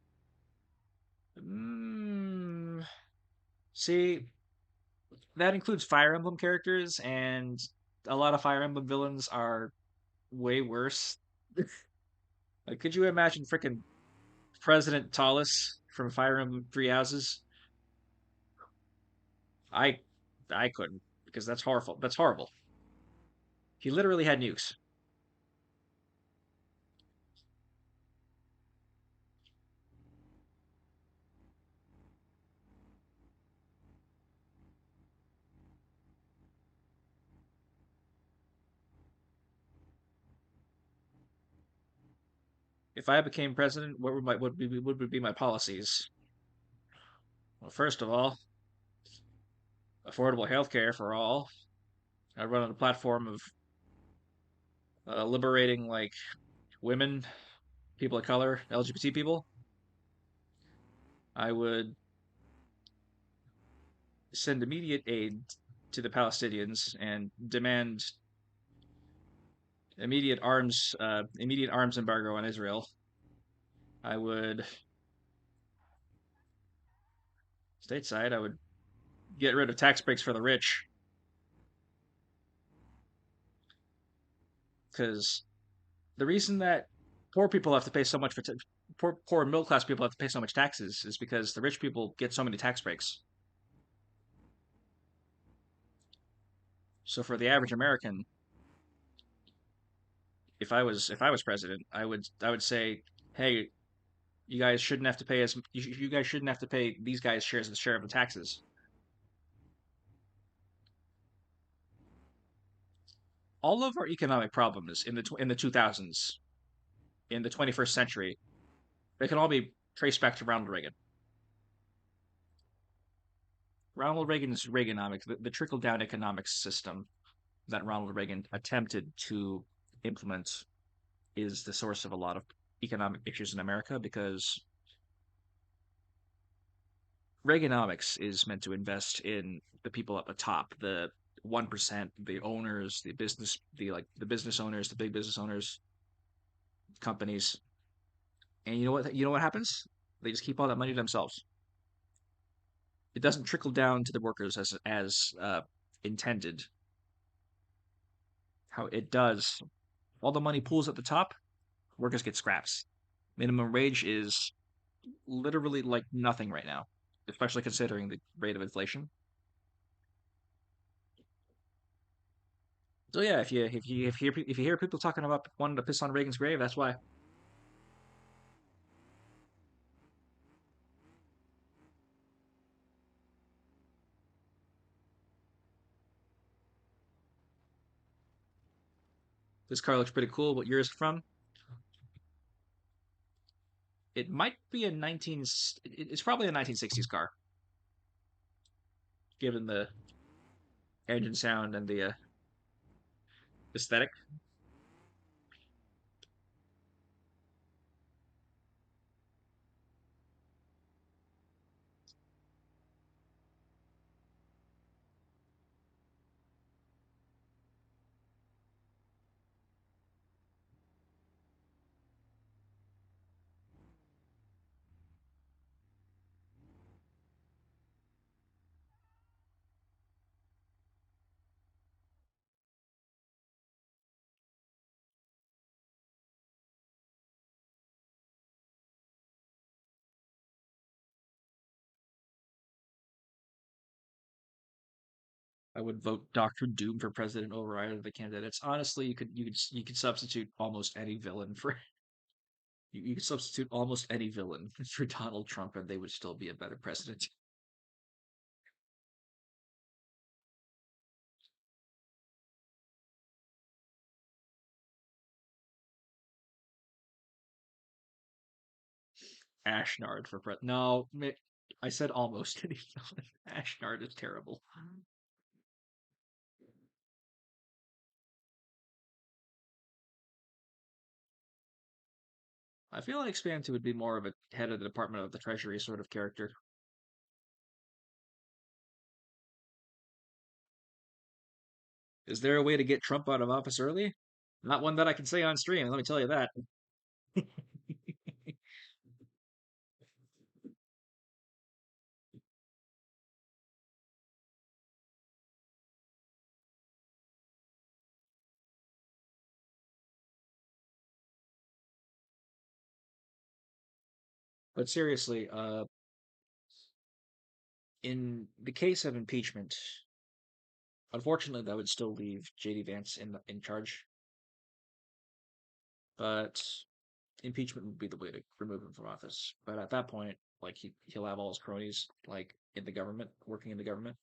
Mm, see, that includes Fire Emblem characters, and a lot of Fire Emblem villains are way worse. Like, could you imagine freaking President Tallis from Fire Emblem Three Houses? I, I couldn't because that's horrible. That's horrible. He literally had nukes. If I became president, what would be my policies? Well, first of all, affordable health care for all. I run on a platform of liberating like women, people of color, LGBT people. I would send immediate aid to the Palestinians and demand immediate arms embargo on Israel. I would stateside. I would get rid of tax breaks for the rich because the reason that poor people have to pay so much for poor middle class people have to pay so much taxes is because the rich people get so many tax breaks. So for the average American, if I was president, I would say, hey, you guys shouldn't have to pay as you guys shouldn't have to pay these guys share of the taxes. All of our economic problems in the 2000s, in the 21st century, they can all be traced back to Ronald Reagan. Ronald Reagan's Reaganomics, the trickle down economics system that Ronald Reagan attempted to implement, is the source of a lot of economic issues in America because Reaganomics is meant to invest in the people at the top, the 1%, the owners, the business owners, the big business owners, companies. And you know what happens? They just keep all that money to themselves. It doesn't trickle down to the workers as intended. How it does, all the money pools at the top, workers get scraps. Minimum wage is literally like nothing right now, especially considering the rate of inflation. So yeah, if you hear people talking about wanting to piss on Reagan's grave, that's why. This car looks pretty cool. What year is it from? It might be a 19. It's probably a 1960s car, given the engine sound and the aesthetic. I would vote Doctor Doom for president over either of the candidates. Honestly, you could substitute almost any villain for you could substitute almost any villain for Donald Trump, and they would still be a better president. Ashnard for president. No, I said almost any villain. Ashnard is terrible. I feel like Spantu would be more of a head of the Department of the Treasury sort of character. Is there a way to get Trump out of office early? Not one that I can say on stream, let me tell you that. But seriously, in the case of impeachment, unfortunately, that would still leave JD Vance in charge. But impeachment would be the way to remove him from office. But at that point, like he'll have all his cronies like in the government, working in the government.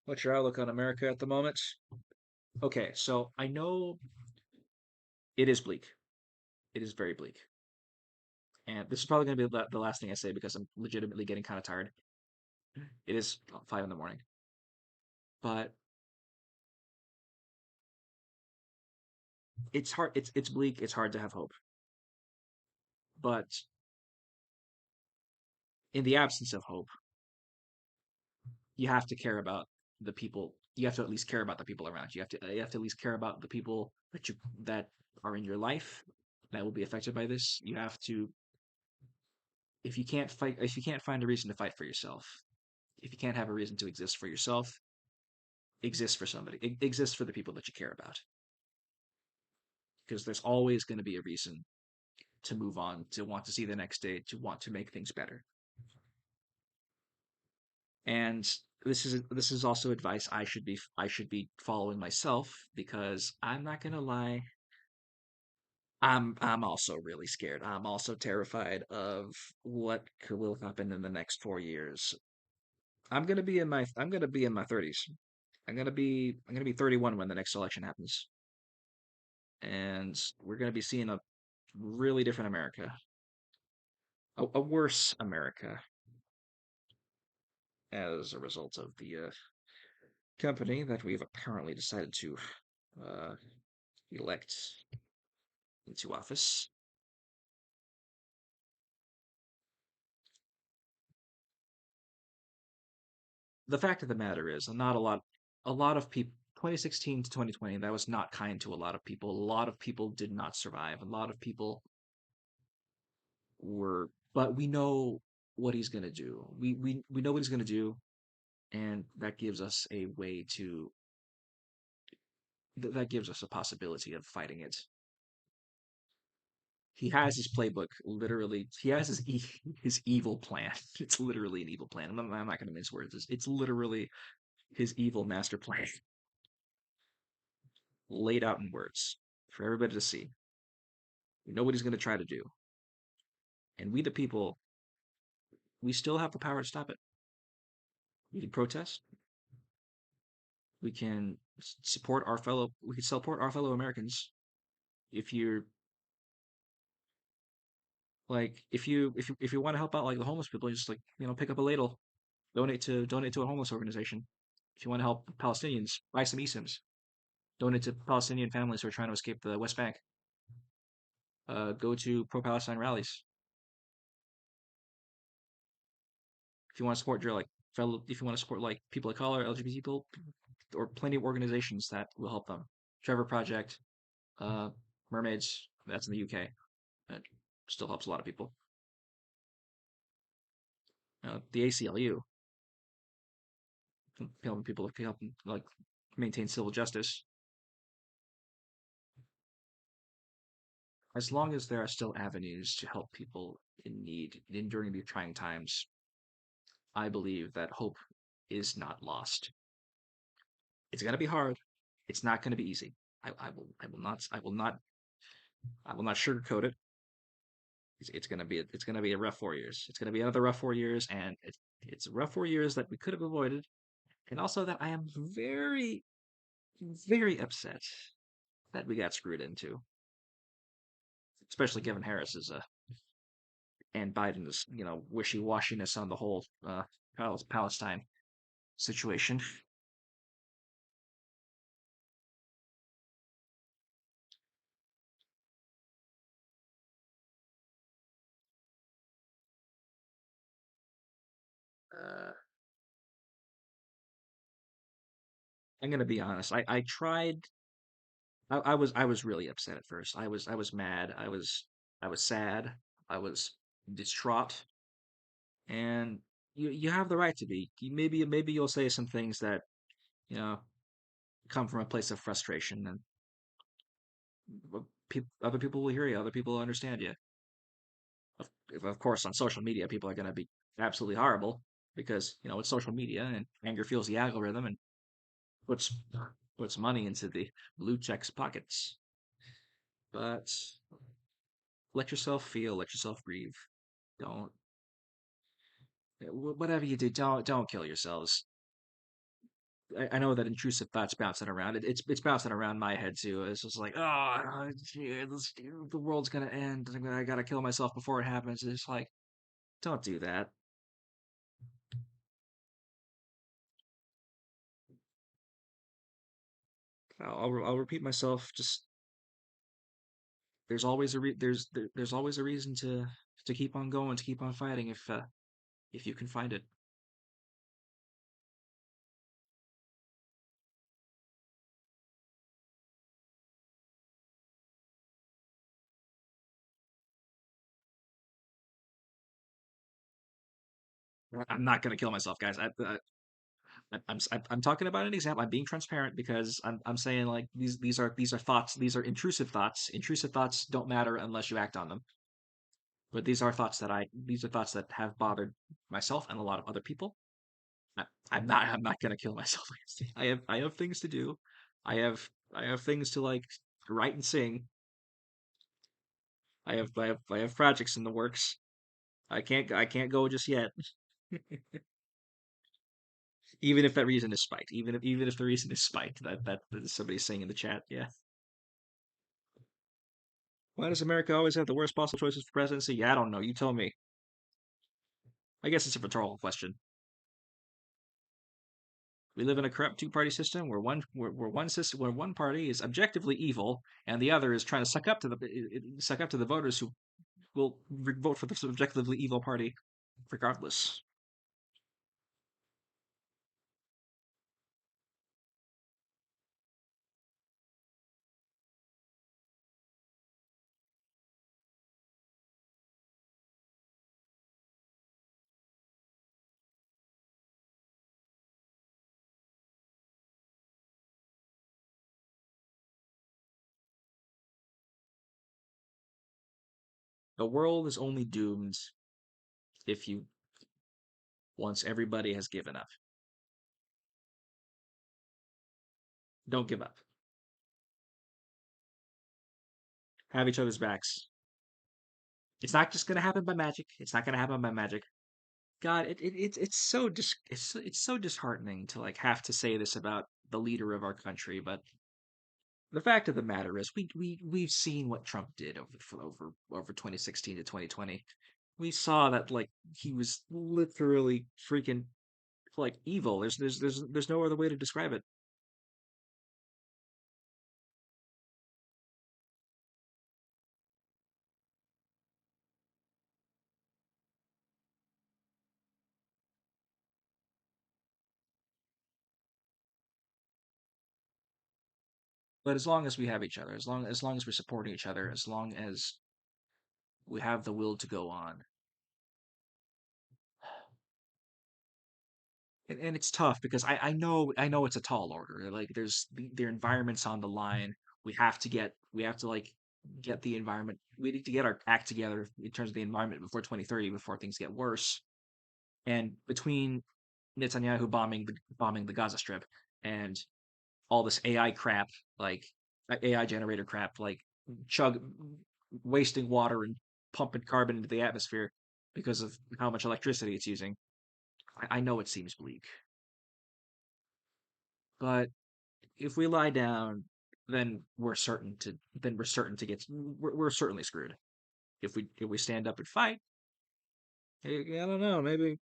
What's your outlook on America at the moment? Okay, so I know it is bleak. It is very bleak. And this is probably going to be the last thing I say because I'm legitimately getting kind of tired. It is 5 in the morning, but it's hard. It's bleak. It's hard to have hope. But in the absence of hope, you have to care about the people. You have to at least care about the people around you. You have to at least care about the people that are in your life that will be affected by this. You have to if you can't find a reason to fight for yourself, if you can't have a reason to exist for yourself, exist for somebody. Exist for the people that you care about. Because there's always going to be a reason to move on, to want to see the next day, to want to make things better. And this is also advice I should be following myself because I'm not gonna lie, I'm also really scared. I'm also terrified of will happen in the next 4 years. I'm gonna be in my 30s. I'm gonna be 31 when the next election happens, and we're gonna be seeing a really different America, a worse America as a result of the company that we've apparently decided to uh, elect into office. The fact of the matter is, a lot of people, 2016 to 2020, that was not kind to a lot of people. A lot of people did not survive. A lot of people but we know what he's going to do. We know what he's going to do, and that gives us a possibility of fighting it. He has his playbook, literally. He has his evil plan. It's literally an evil plan. I'm not going to mince words. It's literally his evil master plan. laid out in words for everybody to see. Nobody's going to try to do. And we, the people, we still have the power to stop it. We can protest. We can support our fellow. We can support our fellow Americans. If you're like, if you want to help out like the homeless people, just like pick up a ladle, donate to a homeless organization. If you want to help Palestinians, buy some eSIMs. Donate to Palestinian families who are trying to escape the West Bank. Go to pro-Palestine rallies. If you want to support your like fellow, if you want to support like people of color, LGBT people, or plenty of organizations that will help them. Trevor Project, uh, Mermaids, that's in the UK. That still helps a lot of people. The ACLU, helping people help like maintain civil justice. As long as there are still avenues to help people in need during these trying times, I believe that hope is not lost. It's gonna be hard. It's not gonna be easy. I will not sugarcoat it. It's gonna be a rough 4 years. It's gonna be another rough 4 years, and it's rough 4 years that we could have avoided, and also that I am very, very upset that we got screwed into, especially given Harris's and Biden's wishy washiness on the whole Palestine situation. Uh, I'm gonna be honest. I tried. I was really upset at first. I was mad. I was sad. I was distraught. And you have the right to be. Maybe you'll say some things that you know come from a place of frustration, and other people will hear you. Other people will understand you. Of course, on social media, people are going to be absolutely horrible because it's social media, and anger fuels the algorithm and puts puts money into the blue checks pockets. But let yourself feel. Let yourself grieve. Don't whatever you do, don't kill yourselves. I know that intrusive thoughts bouncing around. It's bouncing around my head too. It's just like, oh, the world's gonna end. I gotta kill myself before it happens. It's like, don't do that. I'll repeat myself. Just there's always a reason to keep on going, to keep on fighting if you can find it. I'm not gonna kill myself, guys. I'm talking about an example. I'm being transparent because I'm saying like these are thoughts. These are intrusive thoughts. Intrusive thoughts don't matter unless you act on them. But these are thoughts that have bothered myself and a lot of other people. I'm not gonna kill myself. I have things to do. I have things to like write and sing. I have projects in the works. I can't go just yet. Even if that reason is spite. Even if the reason is spite. That somebody's saying in the chat. Yeah. Why does America always have the worst possible choices for presidency? Yeah, I don't know. You tell me. I guess it's a rhetorical question. We live in a corrupt two-party system where one party is objectively evil and the other is trying to suck up to the voters who will vote for the subjectively evil party regardless. The world is only doomed if you once everybody has given up. Don't give up. have each other's backs. It's not just gonna happen by magic. It's not gonna happen by magic. God, it's so it's so disheartening to like have to say this about the leader of our country, but the fact of the matter is we've seen what Trump did over 2016 to 2020. We saw that like he was literally freaking like evil. There's no other way to describe it. But as long as we have each other, as long as we're supporting each other, as long as we have the will to go on, and it's tough because I know it's a tall order. Like there's the environment's on the line. We have to like get the environment. We need to get our act together in terms of the environment before 2030, before things get worse. And between Netanyahu bombing the Gaza Strip and all this AI crap, like AI generator crap, like chug wasting water and pumping carbon into the atmosphere because of how much electricity it's using. I know it seems bleak, but if we lie down, then we're certain to get we're certainly screwed. If we stand up and fight, I don't know, maybe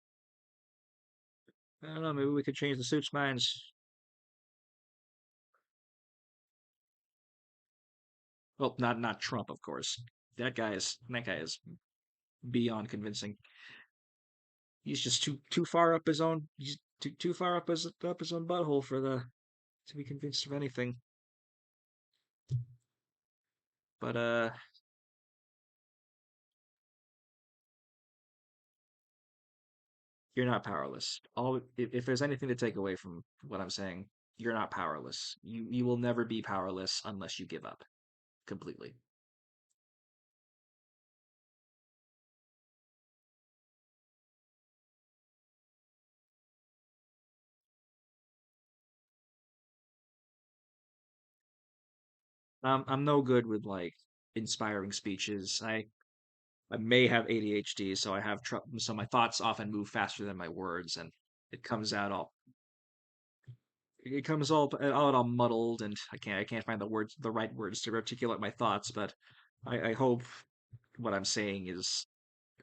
we could change the suits' minds. Well, not Trump, of course. That guy is beyond convincing. He's just too far up his own. He's too far up his own butthole for the to be convinced of anything. But you're not powerless. If there's anything to take away from what I'm saying, you're not powerless. You will never be powerless unless you give up completely. I'm no good with like inspiring speeches. I may have ADHD, so so my thoughts often move faster than my words, and it comes out all it comes all muddled, and I can't find the right words to articulate my thoughts. But I hope what I'm saying is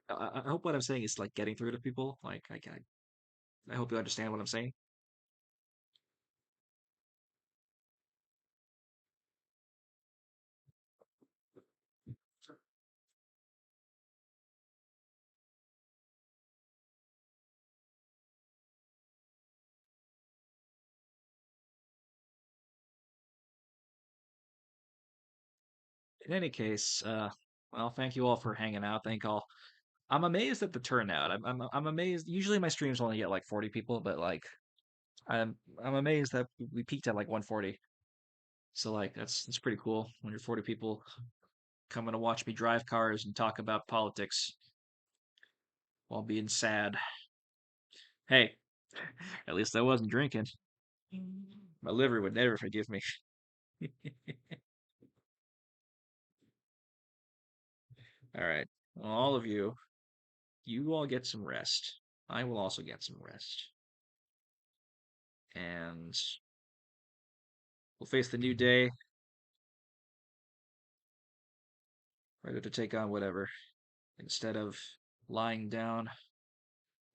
I hope what I'm saying is like getting through to people. Like I hope you understand what I'm saying. In any case, well, thank you all for hanging out. Thank all. I'm amazed at the turnout. I'm amazed. Usually my streams only get like 40 people, but like I'm amazed that we peaked at like 140. So like that's pretty cool when you're 40 people coming to watch me drive cars and talk about politics while being sad. Hey, at least I wasn't drinking. My liver would never forgive me. All right. Well, all of you, you all get some rest. I will also get some rest. And we'll face the new day, ready to take on whatever, instead of lying down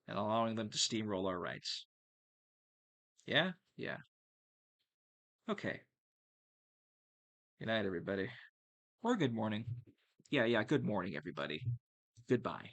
and allowing them to steamroll our rights. Yeah? Yeah. Okay. Good night, everybody. Or good morning. Yeah, yeah, good morning, everybody. Goodbye.